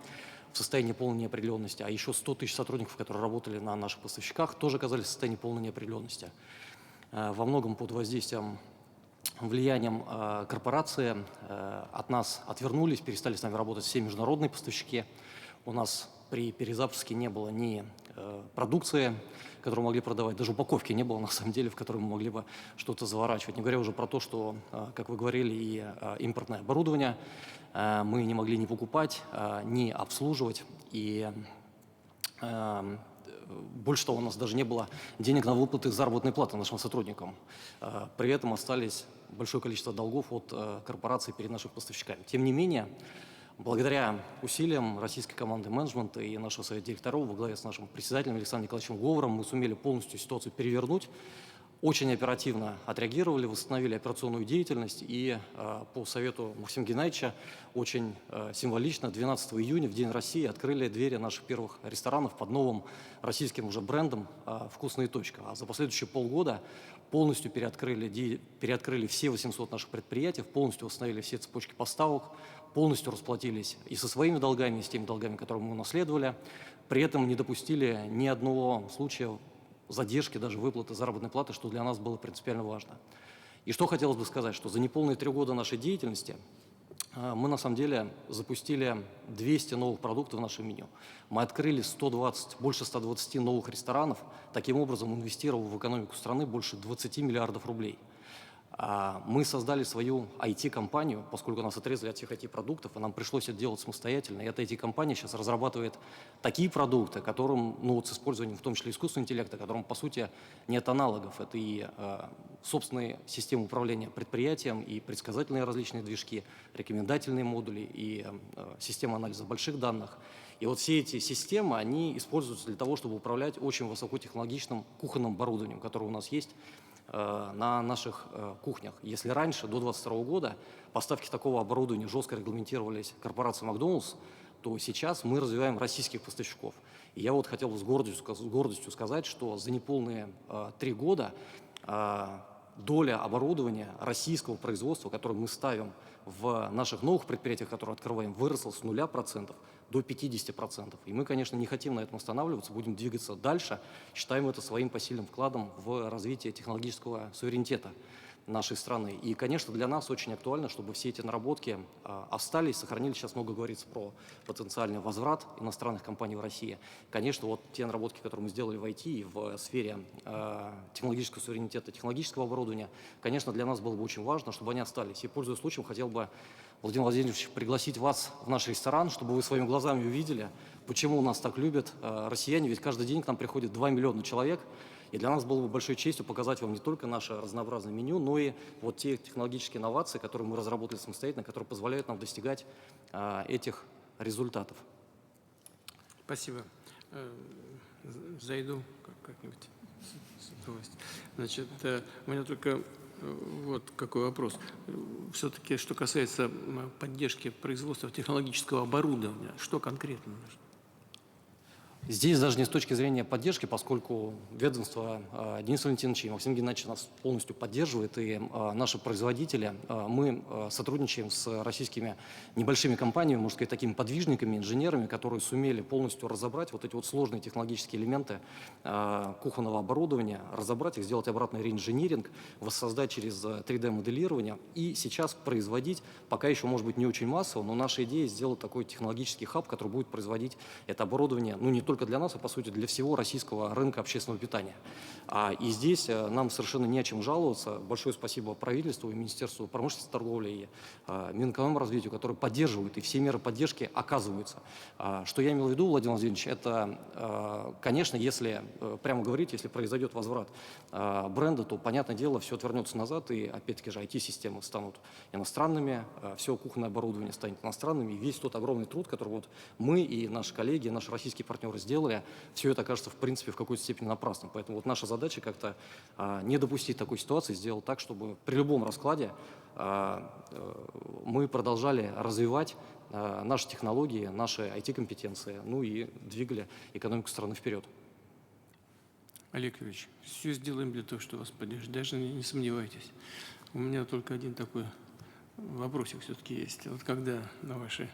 в состоянии полной неопределенности, а еще 100 тысяч сотрудников, которые работали на наших поставщиках, тоже оказались в состоянии полной неопределенности. Во многом под влиянием корпорации от нас отвернулись, перестали с нами работать все международные поставщики. У нас при перезапуске не было ни продукции, которую могли продавать, даже упаковки не было, на самом деле, в которой мы могли бы что-то заворачивать. Не говоря уже про то, что, как вы говорили, и импортное оборудование мы не могли ни покупать, ни обслуживать. И больше того, у нас даже не было денег на выплаты заработной платы нашим сотрудникам. При этом остались большое количество долгов от корпораций перед нашими поставщиками. Тем не менее, благодаря усилиям российской команды менеджмента и нашего совета директоров во главе с нашим председателем Александром Николаевичем Говором мы сумели полностью ситуацию перевернуть, очень оперативно отреагировали, восстановили операционную деятельность и по совету Максима Геннадьевича очень символично 12 июня, в День России, открыли двери наших первых ресторанов под новым российским уже брендом «Вкусная точка». А за последующие полгода полностью переоткрыли все 800 наших предприятий, полностью восстановили все цепочки поставок, полностью расплатились и со своими долгами, и с теми долгами, которые мы унаследовали. При этом не допустили ни одного случая задержки, даже выплаты заработной платы, что для нас было принципиально важно. И что хотелось бы сказать, что за неполные 3 года нашей деятельности мы на самом деле запустили 200 новых продуктов в нашем меню. Мы открыли больше 120 новых ресторанов, таким образом инвестировав в экономику страны больше 20 миллиардов рублей. Мы создали свою IT-компанию, поскольку нас отрезали от всех IT-продуктов, и нам пришлось это делать самостоятельно. И эта IT-компания сейчас разрабатывает такие продукты, которым, с использованием в том числе искусственного интеллекта, которым, по сути, нет аналогов. Это и собственные системы управления предприятием, и предсказательные различные движки, рекомендательные модули, и система анализа больших данных. И вот все эти системы, они используются для того, чтобы управлять очень высокотехнологичным кухонным оборудованием, которое у нас есть на наших кухнях. Если раньше, до 2022 года, поставки такого оборудования жестко регламентировались корпорацией «Макдоналдс», то сейчас мы развиваем российских поставщиков. И я вот хотел бы с гордостью сказать, что за неполные 3 года доля оборудования российского производства, которое мы ставим в наших новых предприятиях, которые открываем, выросла с 0% до 50%. И мы, конечно, не хотим на этом останавливаться, будем двигаться дальше, считаем это своим посильным вкладом в развитие технологического суверенитета нашей страны. И, конечно, для нас очень актуально, чтобы все эти наработки остались, сохранились. Сейчас много говорится про потенциальный возврат иностранных компаний в России. Конечно, вот те наработки, которые мы сделали в IT и в сфере технологического суверенитета, технологического оборудования, конечно, для нас было бы очень важно, чтобы они остались. И, пользуясь случаем, хотел бы, Владимир Владимирович, пригласить вас в наш ресторан, чтобы вы своими глазами увидели почему нас так любят россияне, ведь каждый день к нам приходит 2 миллиона человек, и для нас было бы большой честью показать вам не только наше разнообразное меню, но и вот те технологические инновации, которые мы разработали самостоятельно, которые позволяют нам достигать этих результатов. Спасибо. Зайду как-нибудь. Значит, у меня только вот какой вопрос. Все-таки, что касается поддержки производства технологического оборудования, что конкретно нужно? Здесь даже не с точки зрения поддержки, поскольку ведомство Дениса Валентиновича и Максима Геннадьевича нас полностью поддерживает, и наши производители, мы сотрудничаем с российскими небольшими компаниями, можно сказать, такими подвижниками, инженерами, которые сумели полностью разобрать вот эти вот сложные технологические элементы кухонного оборудования, разобрать их, сделать обратный реинжиниринг, воссоздать через 3D-моделирование и сейчас производить, пока еще, может быть, не очень массово, но наша идея сделать такой технологический хаб, который будет производить это оборудование, ну, не только для нас, а по сути для всего российского рынка общественного питания. И здесь нам совершенно не о чем жаловаться. Большое спасибо правительству и Министерству промышленности, торговли и Минэкономразвитию, которые поддерживают, и все меры поддержки оказываются. Что я имел в виду, Владимир Владимирович, это, конечно, если, прямо говорить, если произойдет возврат бренда, то, понятное дело, все отвернется назад, и опять-таки же IT-системы станут иностранными, все кухонное оборудование станет иностранным, и весь тот огромный труд, который вот мы и наши коллеги, наши российские партнеры сделали, все это окажется, в принципе, в какой-то степени напрасным. Поэтому вот наша задача как-то не допустить такой ситуации, сделать так, чтобы при любом раскладе мы продолжали развивать наши технологии, наши IT-компетенции, ну и двигали экономику страны вперед. Олег Юрьевич, все сделаем для того, чтобы вас поддержать, даже не сомневайтесь. У меня только один такой вопросик все-таки есть. Вот когда на ваши,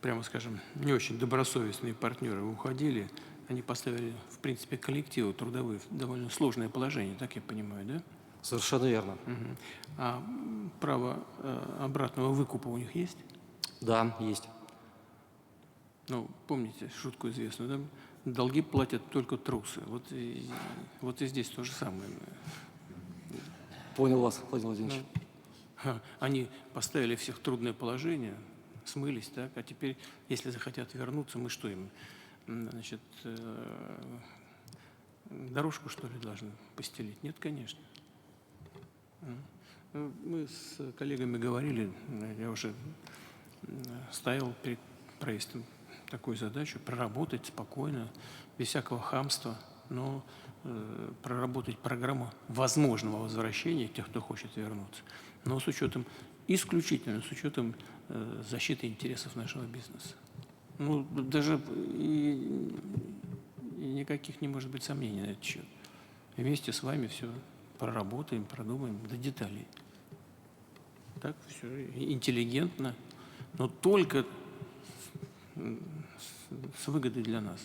прямо скажем, не очень добросовестные партнеры уходили, они поставили, в принципе, коллективы трудовые в довольно сложное положение, так я понимаю, да? Совершенно верно. А право обратного выкупа у них есть? Да, есть. Ну, помните шутку известную, да? Долги платят только трусы. Вот и здесь то же самое. Понял вас, Владимир Владимирович. Они поставили всех в трудное положение, смылись, так? А теперь, если захотят вернуться, мы что им, значит, дорожку, что ли, должны постелить? Нет, конечно. Мы с коллегами говорили, я уже ставил перед правительством такую задачу: проработать спокойно, без всякого хамства, но проработать программу возможного возвращения тех, кто хочет вернуться, но с учетом, исключительно с учетом защиты интересов нашего бизнеса. Ну, даже и никаких не может быть сомнений на этот счет. Вместе с вами все проработаем, продумаем до деталей. Так, все интеллигентно, но только с выгодой для нас.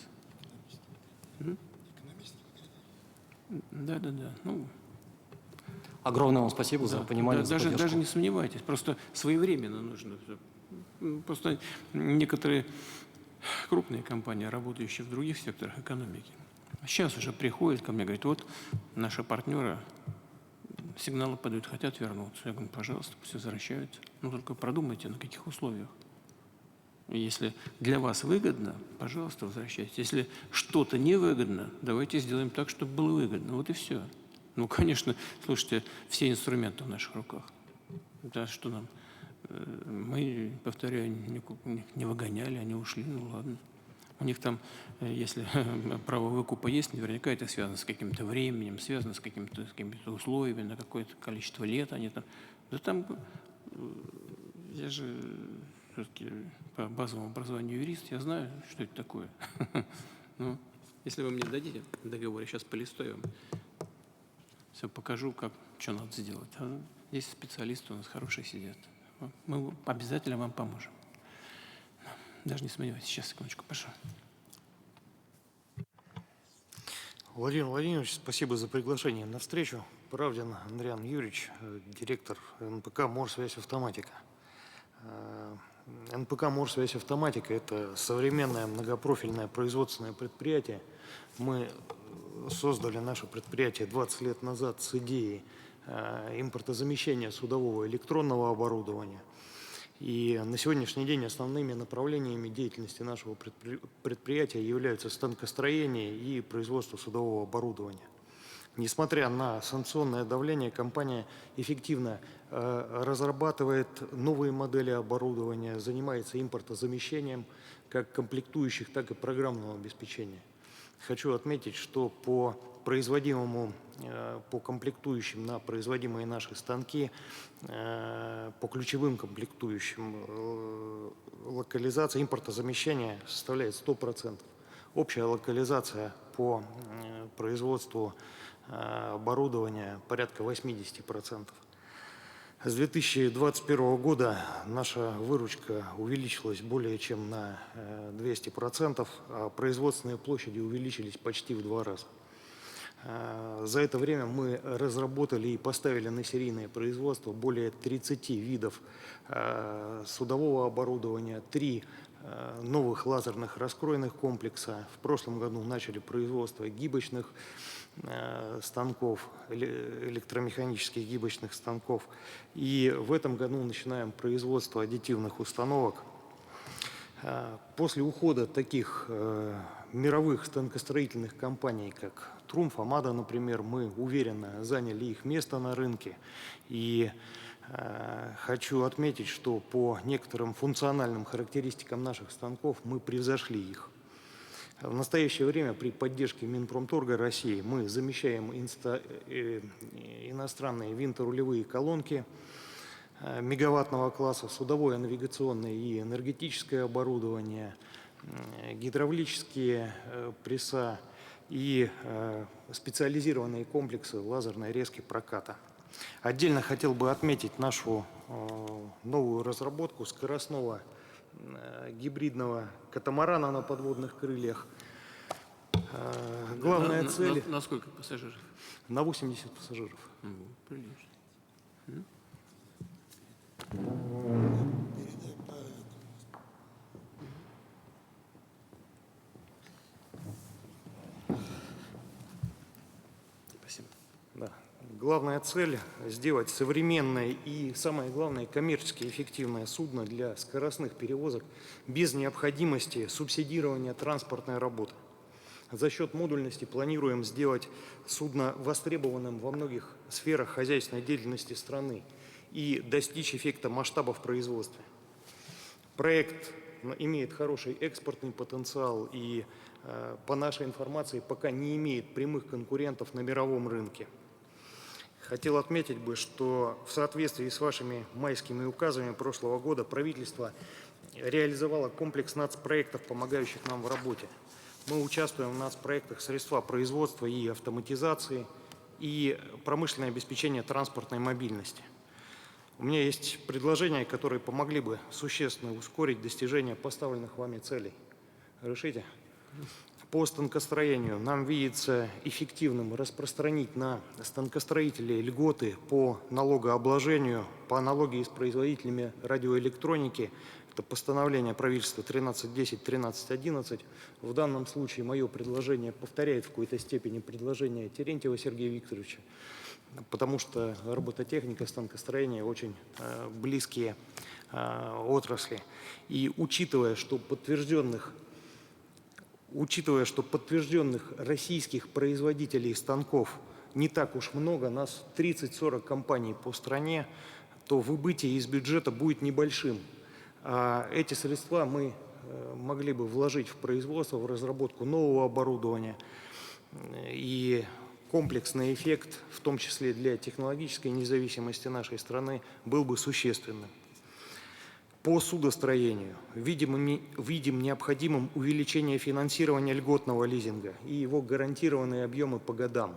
Да. Ну, огромное вам спасибо за понимание, за поддержку. Даже не сомневайтесь, просто своевременно нужно. Просто некоторые крупные компании, работающие в других секторах экономики, сейчас уже приходят ко мне и говорят: вот наши партнеры сигналы подают, хотят вернуться. Я говорю: пожалуйста, пусть возвращаются. Но только продумайте, на каких условиях. Если для вас выгодно, пожалуйста, возвращайтесь. Если что-то невыгодно, давайте сделаем так, чтобы было выгодно. Вот и все. Ну, конечно, слушайте, все инструменты в наших руках. Да, что нам? Мы, повторяю, не выгоняли, они ушли, ну ладно. У них там, если право выкупа есть, наверняка это связано с каким-то временем, связано с какими-то условиями, на какое-то количество лет они там. Да там, я же все-таки по базовому образованию юрист, я знаю, что это такое. Ну, если вы мне дадите договор, я сейчас полистаю вам, все покажу, что надо сделать. А здесь специалисты у нас хорошие сидят. Мы обязательно вам поможем. Даже не сомневайтесь. Сейчас, секундочку, прошу. Владимир Владимирович, спасибо за приглашение на встречу. Правдин Андриан Юрьевич, директор НПК «Морсвязь Автоматика». НПК «Морсвязь Автоматика» – это современное многопрофильное производственное предприятие. Мы создали наше предприятие 20 лет назад с идеей импортозамещения судового электронного оборудования. И на сегодняшний день основными направлениями деятельности нашего предприятия являются станкостроение и производство судового оборудования. Несмотря на санкционное давление, компания эффективно разрабатывает новые модели оборудования, занимается импортозамещением как комплектующих, так и программного обеспечения. Хочу отметить, что по комплектующим на производимые наши станки, по ключевым комплектующим локализация импортозамещения составляет 100%. Общая локализация по производству оборудования порядка 80%. С 2021 года наша выручка увеличилась более чем на 200%, а производственные площади увеличились почти в 2 раза. За это время мы разработали и поставили на серийное производство более 30 видов судового оборудования, 3 новых лазерных раскроенных комплекса. В прошлом году начали производство гибочных станков, электромеханических гибочных станков. И в этом году начинаем производство аддитивных установок. После ухода таких мировых станкостроительных компаний, как Трумф, Амада, например, мы уверенно заняли их место на рынке. И хочу отметить, что по некоторым функциональным характеристикам наших станков мы превзошли их. В настоящее время при поддержке Минпромторга России мы замещаем иностранные винторулевые колонки мегаваттного класса, судовое, навигационное и энергетическое оборудование, гидравлические пресса и специализированные комплексы лазерной резки проката. Отдельно хотел бы отметить нашу новую разработку скоростного гибридного катамарана на подводных крыльях. Главная цель... На сколько пассажиров? На 80 пассажиров. Прилично. Спасибо. Да. Главная цель – сделать современное и, самое главное, коммерчески эффективное судно для скоростных перевозок без необходимости субсидирования транспортной работы. За счет модульности планируем сделать судно востребованным во многих сферах хозяйственной деятельности страны и достичь эффекта масштаба в производстве. Проект имеет хороший экспортный потенциал и, по нашей информации, пока не имеет прямых конкурентов на мировом рынке. Хотел отметить бы, что в соответствии с вашими майскими указами прошлого года правительство реализовало комплекс нацпроектов, помогающих нам в работе. Мы участвуем в нацпроектах средства производства и автоматизации и промышленное обеспечение транспортной мобильности. У меня есть предложения, которые помогли бы существенно ускорить достижение поставленных вами целей. Решите? По станкостроению нам видится эффективным распространить на станкостроителей льготы по налогообложению, по аналогии с производителями радиоэлектроники. Это постановление правительства 1310-1311. В данном случае мое предложение повторяет в какой-то степени предложение Терентьева Сергея Викторовича, потому что робототехника, станкостроение очень близкие отрасли. И учитывая, что подтвержденных российских производителей станков не так уж много, нас 30-40 компаний по стране, то выбытие из бюджета будет небольшим. А эти средства мы могли бы вложить в производство, в разработку нового оборудования. И комплексный эффект, в том числе для технологической независимости нашей страны, был бы существенным. По судостроению видим необходимым увеличение финансирования льготного лизинга и его гарантированные объемы по годам.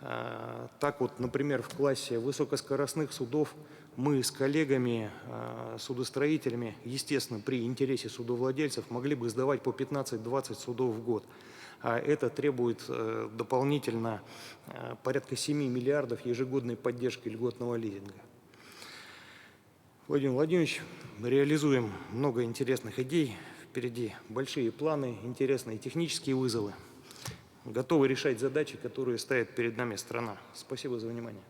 Так вот, например, в классе высокоскоростных судов мы с коллегами, судостроителями, естественно, при интересе судовладельцев могли бы сдавать по 15-20 судов в год. А это требует дополнительно порядка 7 миллиардов ежегодной поддержки льготного лизинга. Владимир Владимирович, мы реализуем много интересных идей. Впереди большие планы, интересные технические вызовы. Готовы решать задачи, которые ставит перед нами страна. Спасибо за внимание.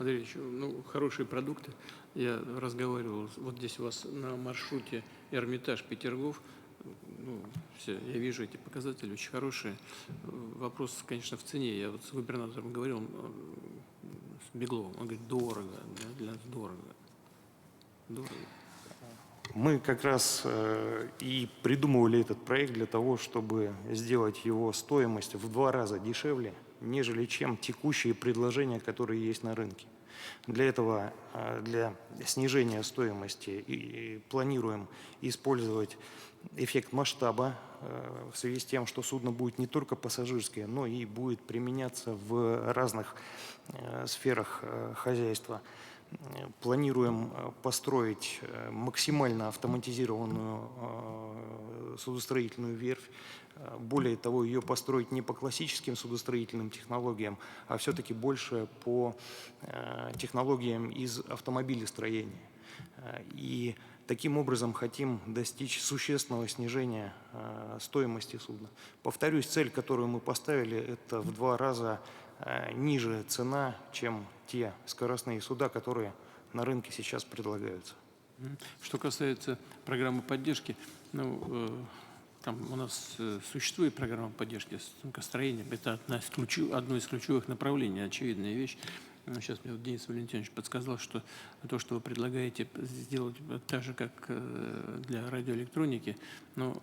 Андрей Ильич, ну, хорошие продукты. Я разговаривал, вот здесь у вас на маршруте Эрмитаж-Петергоф. Ну, все, я вижу эти показатели очень хорошие. Вопрос, конечно, в цене. Я вот с губернатором говорил, с Бегловым, он говорит, дорого, да, для нас дорого. Дорого. Мы как раз и придумывали этот проект для того, чтобы сделать его стоимость в 2 раза дешевле, нежели чем текущие предложения, которые есть на рынке. Для этого, для снижения стоимости, и планируем использовать эффект масштаба в связи с тем, что судно будет не только пассажирское, но и будет применяться в разных сферах хозяйства. Планируем построить максимально автоматизированную судостроительную верфь. Более того, ее построить не по классическим судостроительным технологиям, а все-таки больше по технологиям из автомобилестроения. И таким образом хотим достичь существенного снижения стоимости судна. Повторюсь, цель, которую мы поставили, это в 2 раза ниже цена, чем те скоростные суда, которые на рынке сейчас предлагаются. Что касается программы поддержки, ну, там у нас существует программа поддержки станкостроения. Это одно из ключевых направлений, очевидная вещь. Сейчас мне вот Денис Валентинович подсказал, что то, что вы предлагаете сделать так же, как для радиоэлектроники, но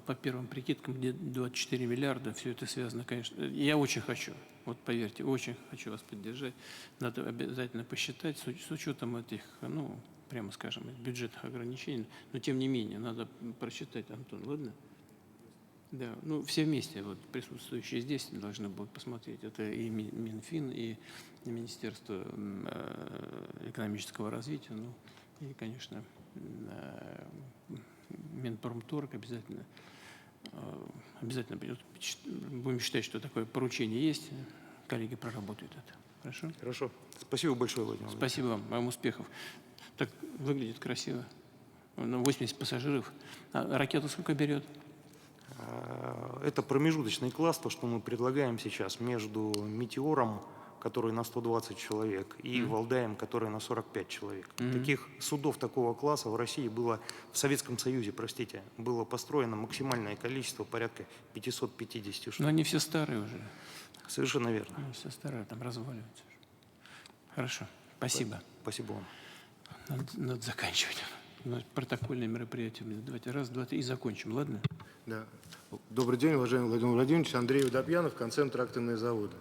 по первым прикидкам, где 24 миллиарда, все это связано, конечно. Я очень хочу, вот поверьте, очень хочу вас поддержать. Надо обязательно посчитать с учетом этих, ну, прямо скажем, бюджетных ограничений, но тем не менее, надо просчитать, Антон, ладно? Да, ну все вместе, вот присутствующие здесь должны будут посмотреть. Это и Минфин, и Министерство экономического развития, ну и, конечно, Минпромторг обязательно придет. Будем считать, что такое поручение есть, коллеги проработают это. Хорошо? Хорошо. Спасибо большое, Владимир. Спасибо вам успехов. Так выглядит красиво. 80 пассажиров. А ракету сколько берет? Это промежуточный класс, то, что мы предлагаем сейчас между «Метеором», который на 120 человек, и «Валдаем», который на 45 человек. Таких судов такого класса в России было, в Советском Союзе, простите, было построено максимальное количество, порядка 550 штук. Но они все старые уже. Совершенно верно. Они все старые, там разваливаются. Хорошо, спасибо. Спасибо вам. Надо заканчивать. Протокольное мероприятие. Давайте раз, два, три и закончим, ладно? Да. Добрый день, уважаемый Владимир Владимирович. Андрей Водопьянов, концерн «Тракторные заводы».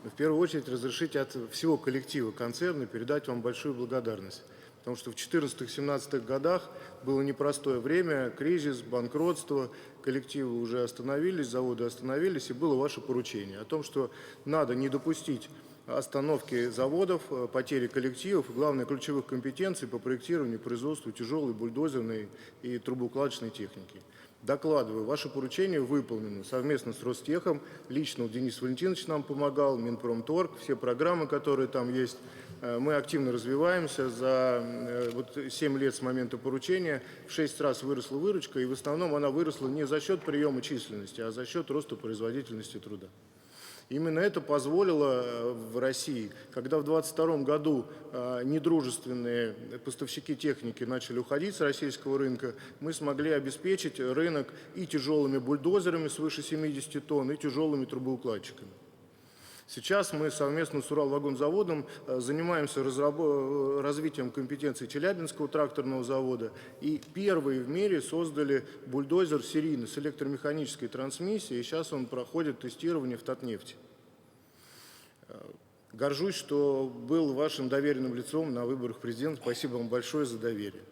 В первую очередь разрешите от всего коллектива концерна передать вам большую благодарность. Потому что в 2014-2017 годах было непростое время, кризис, банкротство, коллективы уже остановились, заводы остановились, и было ваше поручение о том, что надо не допустить остановки заводов, потери коллективов и, главное, ключевых компетенций по проектированию и производству тяжелой бульдозерной и трубоукладочной техники. Докладываю, ваше поручение выполнено совместно с Ростехом. Лично Денис Валентинович нам помогал, Минпромторг, все программы, которые там есть. Мы активно развиваемся. За 7 лет с момента поручения в 6 раз выросла выручка, и в основном она выросла не за счет приема численности, а за счет роста производительности труда. Именно это позволило в России, когда в 2022 году недружественные поставщики техники начали уходить с российского рынка, мы смогли обеспечить рынок и тяжелыми бульдозерами свыше 70 тонн, и тяжелыми трубоукладчиками. Сейчас мы совместно с Уралвагонзаводом занимаемся развитием компетенций Челябинского тракторного завода, и первые в мире создали бульдозер серийный с электромеханической трансмиссией, и сейчас он проходит тестирование в Татнефти. Горжусь, что был вашим доверенным лицом на выборах президента. Спасибо вам большое за доверие.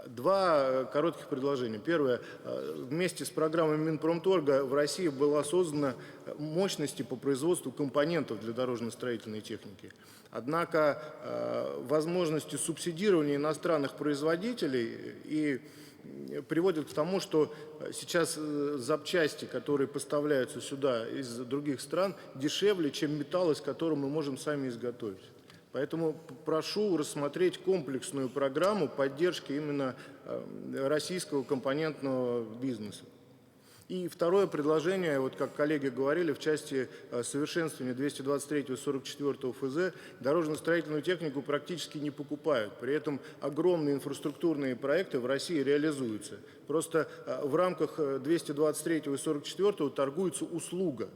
2 коротких предложения. Первое. Вместе с программой Минпромторга в России была создана мощности по производству компонентов для дорожно-строительной техники. Однако возможности субсидирования иностранных производителей и приводит к тому, что сейчас запчасти, которые поставляются сюда из других стран, дешевле, чем металл, из которого мы можем сами изготовить. Поэтому прошу рассмотреть комплексную программу поддержки именно российского компонентного бизнеса. И второе предложение, вот как коллеги говорили, в части совершенствования 223 и 44 ФЗ дорожно-строительную технику практически не покупают. При этом огромные инфраструктурные проекты в России реализуются. Просто в рамках 223 и 44 торгуется услуга,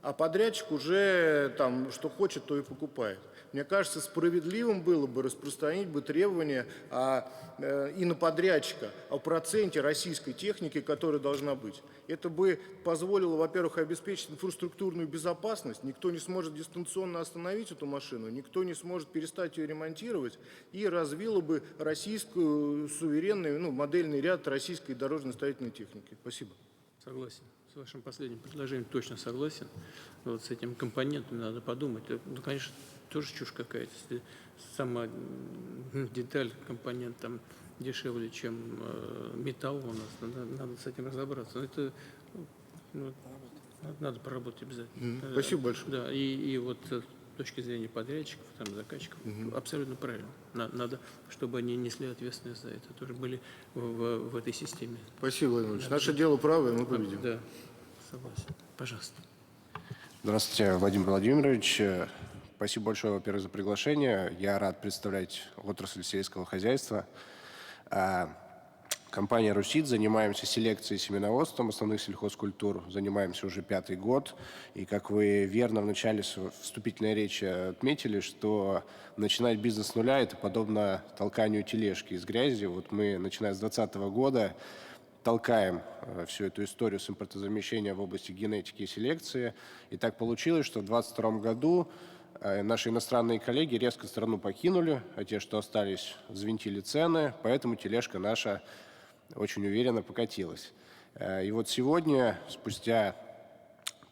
а подрядчик уже там что хочет, то и покупает. Мне кажется, справедливым было бы распространить бы требования и на подрядчика о проценте российской техники, которая должна быть. Это бы позволило, во-первых, обеспечить инфраструктурную безопасность. Никто не сможет дистанционно остановить эту машину, никто не сможет перестать ее ремонтировать, и развило бы российскую суверенную, модельный ряд российской дорожно-строительной техники. Спасибо. Согласен. С вашим последним предложением точно согласен. Вот с этим компонентом надо подумать. Ну, конечно, тоже чушь какая-то. Если сама деталь, компонент там дешевле, чем металл у нас, надо с этим разобраться. Но это надо проработать обязательно. Спасибо большое. Да, и вот с точки зрения подрядчиков, там, заказчиков, абсолютно правильно. Надо, чтобы они несли ответственность за это, тоже были в этой системе. Спасибо, Владимир Владимирович. Наше дело правое, мы победим. Да, согласен. Пожалуйста. Здравствуйте, Владимир Владимирович. Спасибо большое, во-первых, за приглашение. Я рад представлять отрасль сельского хозяйства. Компания «Русид», занимаемся селекцией и семеноводством основных сельхозкультур, занимаемся уже 5-й год. И как вы верно в начале вступительной речи отметили, что начинать бизнес с нуля – это подобно толканию тележки из грязи. Вот мы, начиная с 2020 года, толкаем всю эту историю с импортозамещения в области генетики и селекции. И так получилось, что в 2022 году наши иностранные коллеги резко страну покинули, а те, что остались, взвинтили цены, поэтому тележка наша очень уверенно покатилась. И вот сегодня, спустя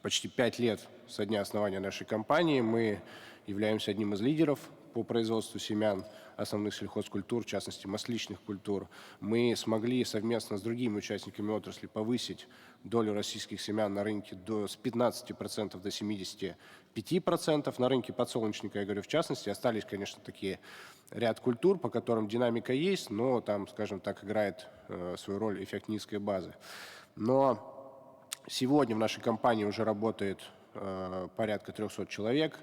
почти 5 лет со дня основания нашей компании, мы являемся одним из лидеров по производству семян основных сельхозкультур, в частности масличных культур. Мы смогли совместно с другими участниками отрасли повысить долю российских семян на рынке с 15% до 75%. На рынке подсолнечника, я говорю, в частности, остались, конечно, такие ряд культур, по которым динамика есть, но там, скажем так, играет свою роль эффект низкой базы. Но сегодня в нашей компании уже работает порядка 300 человек.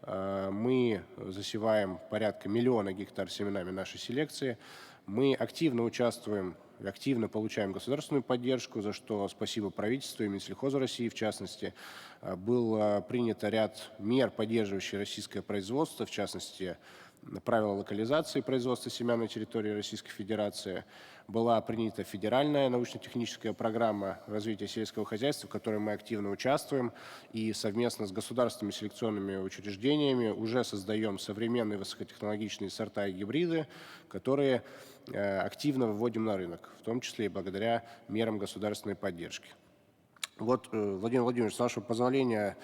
Мы засеваем порядка 1 миллиона гектар семенами нашей селекции. Мы активно участвуем, активно получаем государственную поддержку, за что спасибо правительству и Минсельхозу России в частности. Был принят ряд мер, поддерживающих российское производство, в частности, правила локализации производства семян на территории Российской Федерации. Была принята федеральная научно-техническая программа развития сельского хозяйства, в которой мы активно участвуем, и совместно с государственными селекционными учреждениями уже создаем современные высокотехнологичные сорта и гибриды, которые активно выводим на рынок, в том числе и благодаря мерам государственной поддержки. Вот, Владимир Владимирович, с вашего позволения,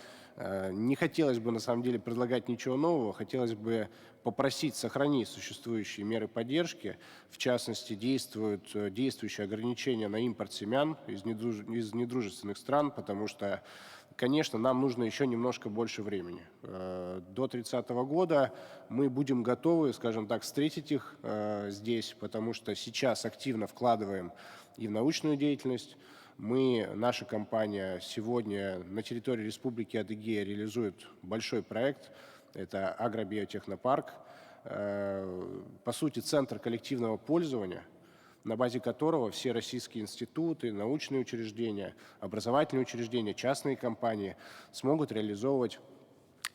не хотелось бы, на самом деле, предлагать ничего нового. Хотелось бы попросить сохранить существующие меры поддержки. В частности, действующие ограничения на импорт семян из недружественных стран, потому что, конечно, нам нужно еще немножко больше времени. До 30 года мы будем готовы, скажем так, встретить их здесь, потому что сейчас активно вкладываем и в научную деятельность. Наша компания сегодня на территории Республики Адыгея реализует большой проект. Это агробиотехнопарк. По сути, центр коллективного пользования, на базе которого все российские институты, научные учреждения, образовательные учреждения, частные компании смогут реализовывать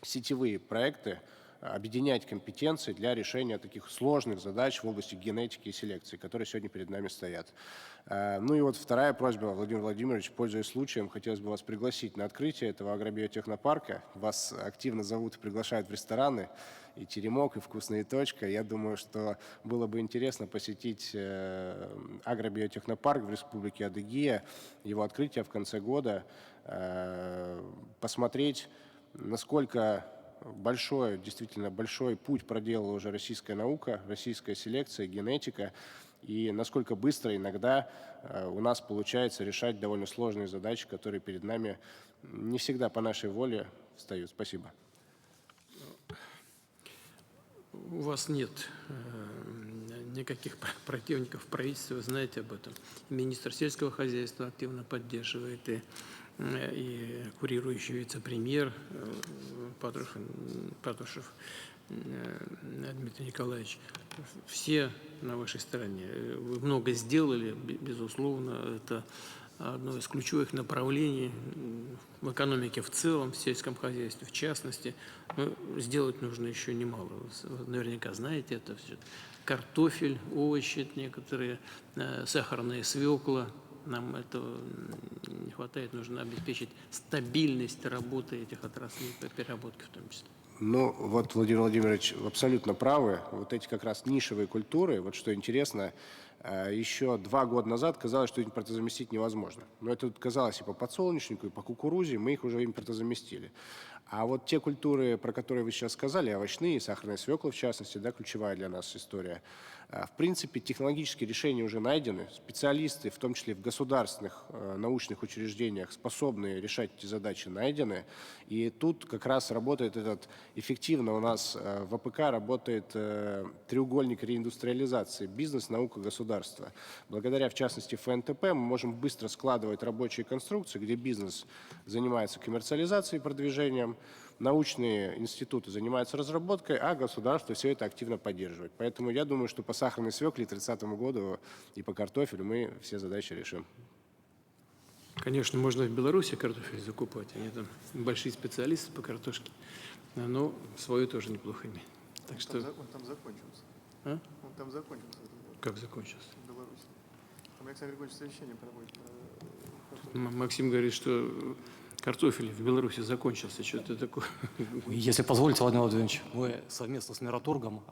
сетевые проекты, объединять компетенции для решения таких сложных задач в области генетики и селекции, которые сегодня перед нами стоят. Ну и вот вторая просьба, Владимир Владимирович, пользуясь случаем, хотелось бы вас пригласить на открытие этого агробиотехнопарка. Вас активно зовут и приглашают в рестораны, и «Теремок», и «Вкусная точка». Я думаю, что было бы интересно посетить агробиотехнопарк в Республике Адыгея, его открытие в конце года, посмотреть, насколько действительно большой путь проделала уже российская наука, российская селекция, генетика, и насколько быстро иногда у нас получается решать довольно сложные задачи, которые перед нами не всегда по нашей воле встают. Спасибо. У вас нет никаких противников в правительстве, вы знаете об этом. Министр сельского хозяйства активно поддерживает, и курирующий вице-премьер Патрушев Дмитрий Николаевич. Все на вашей стороне. Вы много сделали, безусловно, это одно из ключевых направлений в экономике в целом, в сельском хозяйстве в частности. Но сделать нужно еще немало. Вы наверняка знаете это все. Картофель, овощи некоторые, сахарная свекла. Нам этого не хватает. Нужно обеспечить стабильность работы этих отраслей по переработке в том числе. Ну, вот Владимир Владимирович абсолютно правы. Вот эти как раз нишевые культуры, вот что интересно, еще 2 года назад казалось, что импортозаместить невозможно. Но это казалось и по подсолнечнику, и по кукурузе, мы их уже импортозаместили. А вот те культуры, про которые вы сейчас сказали, овощные, сахарная свекла в частности, да, ключевая для нас история, в принципе, технологические решения уже найдены. Специалисты, в том числе в государственных научных учреждениях, способные решать эти задачи, найдены. И тут как раз работает этот эффективно у нас в АПК работает треугольник реиндустриализации: бизнес, наука, государство. Благодаря, в частности, ФНТП мы можем быстро складывать рабочие конструкции, где бизнес занимается коммерциализацией и продвижением, научные институты занимаются разработкой, а государство все это активно поддерживает. Поэтому я думаю, что по сахарной свекле к 30 году и по картофелю мы все задачи решим. Конечно, можно в Беларуси картофель закупать, они там большие специалисты по картошке, но свою тоже неплохо имеют. Так что... Он там закончился. А? Он там закончился. Как закончился? В Беларуси. Там Александр Григорьевич совещание проводит. Максим говорит, что картофель в Беларуси закончился. Что-то такое. Если позволите, Владимир Владимирович, мы совместно с Мираторгом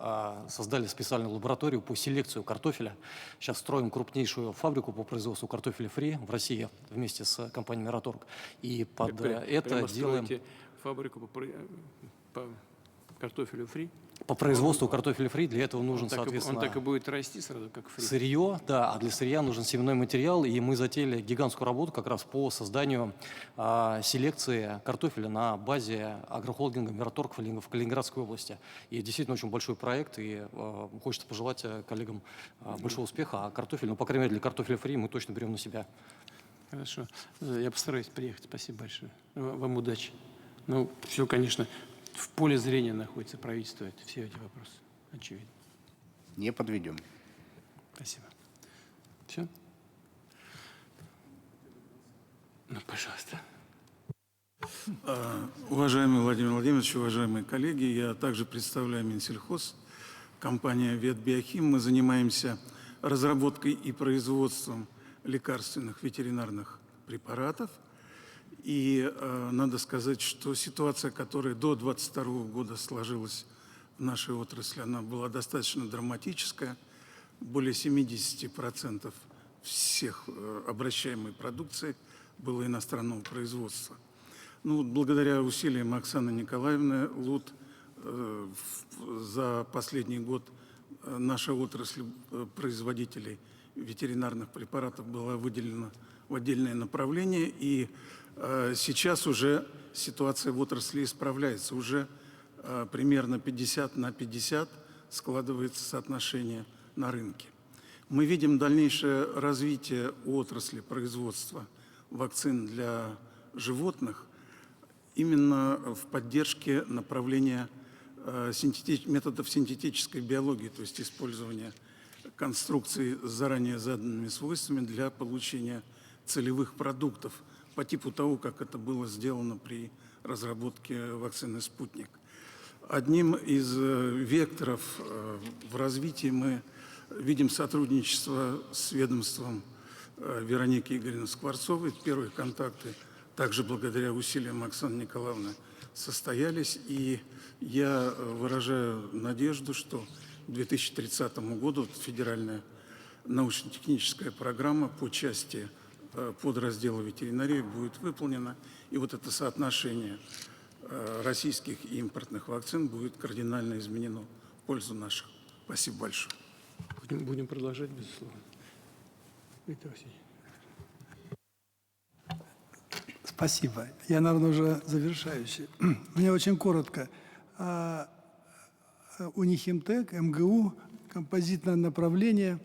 создали специальную лабораторию по селекции картофеля. Сейчас строим крупнейшую фабрику по производству картофеля фри в России вместе с компанией Мираторг. И под это делаем... фабрику по картофелю фри? По производству картофеля фри для этого нужен, соответственно... Он так и будет расти сразу, как фри? Сырье, да, а для сырья нужен семенной материал, и мы затеяли гигантскую работу как раз по созданию селекции картофеля на базе агрохолдинга Мираторг в Калининградской области. И действительно очень большой проект, и хочется пожелать коллегам большого успеха. А картофель, ну, по крайней мере, для картофеля фри мы точно берем на себя. Хорошо. Я постараюсь приехать. Спасибо большое. Вам удачи. Ну, все, конечно, в поле зрения находится правительство, это все эти вопросы, очевидно. Не подведем. Спасибо. Все? Ну, пожалуйста. Уважаемый Владимир Владимирович, уважаемые коллеги, я также представляю Минсельхоз, компания «Ветбиохим». Мы занимаемся разработкой и производством лекарственных ветеринарных препаратов. И надо сказать, что ситуация, которая до 2022 года сложилась в нашей отрасли, она была достаточно драматическая. Более 70% всех обращаемой продукции было иностранного производства. Ну, благодаря усилиям Оксаны Николаевны Лут за последний год наша отрасль производителей ветеринарных препаратов была выделена в отдельное направление, и сейчас уже ситуация в отрасли исправляется. Уже примерно 50/50 складывается соотношение на рынке. Мы видим дальнейшее развитие отрасли производства вакцин для животных именно в поддержке направления методов синтетической биологии, то есть использования конструкций с заранее заданными свойствами для получения целевых продуктов по типу того, как это было сделано при разработке вакцины «Спутник». Одним из векторов в развитии мы видим сотрудничество с ведомством Вероники Игоревны Скворцовой. Первые контакты также благодаря усилиям Оксаны Николаевны состоялись. И я выражаю надежду, что к 2030 году федеральная научно-техническая программа по части подраздела ветеринарии будет выполнена. И вот это соотношение российских и импортных вакцин будет кардинально изменено в пользу наших. Спасибо большое. Будем продолжать, безусловно. Виктор Васильевич. Спасибо. Я, наверное, уже завершающий. Мне очень коротко. Унихимтек, МГУ, композитное направление.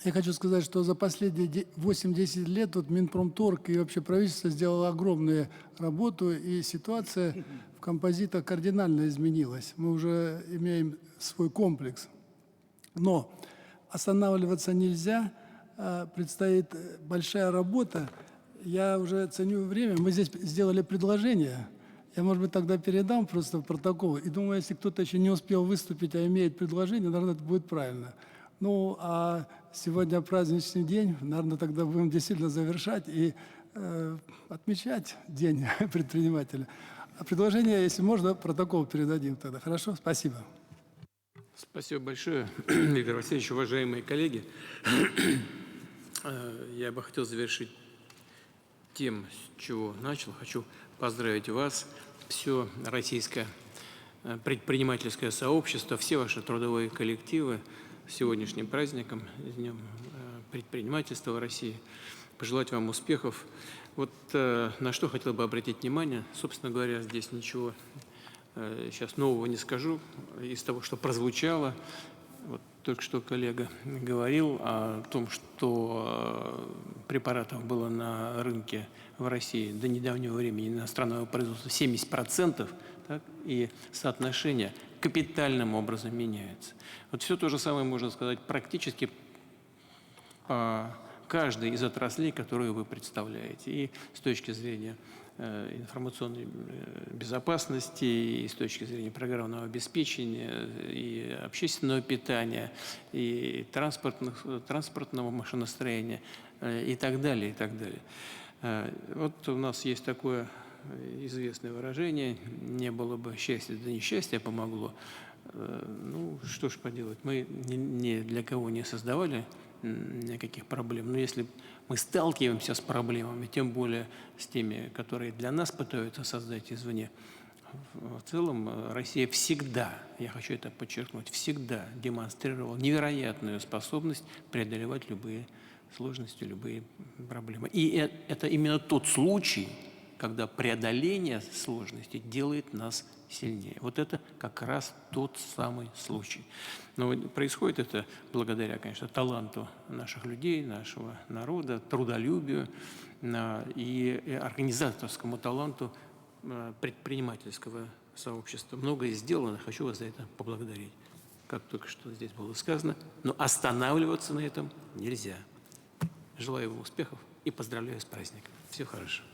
Я хочу сказать, что за последние 8-10 лет вот Минпромторг и вообще правительство сделало огромную работу, и ситуация в композитах кардинально изменилась. Мы уже имеем свой комплекс. Но останавливаться нельзя, предстоит большая работа. Я уже ценю время. Мы здесь сделали предложение. Я, может быть, тогда передам просто в протокол. И думаю, если кто-то еще не успел выступить, а имеет предложение, наверное, это будет правильно. Ну, а сегодня праздничный день, наверное, тогда будем действительно завершать и отмечать День предпринимателя. А предложение, если можно, протокол передадим тогда. Хорошо? Спасибо. Спасибо большое, Виктор Васильевич, уважаемые коллеги. Я бы хотел завершить тем, с чего начал. Хочу поздравить вас, все российское предпринимательское сообщество, все ваши трудовые коллективы с сегодняшним праздником, с Днем предпринимательства в России. Пожелать вам успехов. Вот на что хотел бы обратить внимание. Собственно говоря, здесь ничего сейчас нового не скажу из того, что прозвучало. Вот только что коллега говорил о том, что препаратов было на рынке в России до недавнего времени иностранного производства 70%, так, и соотношение капитальным образом меняется. Вот все то же самое можно сказать практически по каждой из отраслей, которую вы представляете. И с точки зрения информационной безопасности, и с точки зрения программного обеспечения, и общественного питания, и транспортного машиностроения, и так далее, и так далее. Вот у нас есть такое известное выражение: не было бы счастья, да несчастье помогло. Ну, что ж поделать, мы ни для кого не создавали никаких проблем. Но если мы сталкиваемся с проблемами, тем более с теми, которые для нас пытаются создать извне, в целом Россия всегда, я хочу это подчеркнуть, всегда демонстрировала невероятную способность преодолевать любые сложности, любые проблемы. И это именно тот случай, когда преодоление сложностей делает нас сильнее. Вот это как раз тот самый случай. Но происходит это благодаря, конечно, таланту наших людей, нашего народа, трудолюбию и организаторскому таланту предпринимательского сообщества. Многое сделано, хочу вас за это поблагодарить. Как только что здесь было сказано, но останавливаться на этом нельзя. Желаю вам успехов и поздравляю с праздником. Всего хорошего.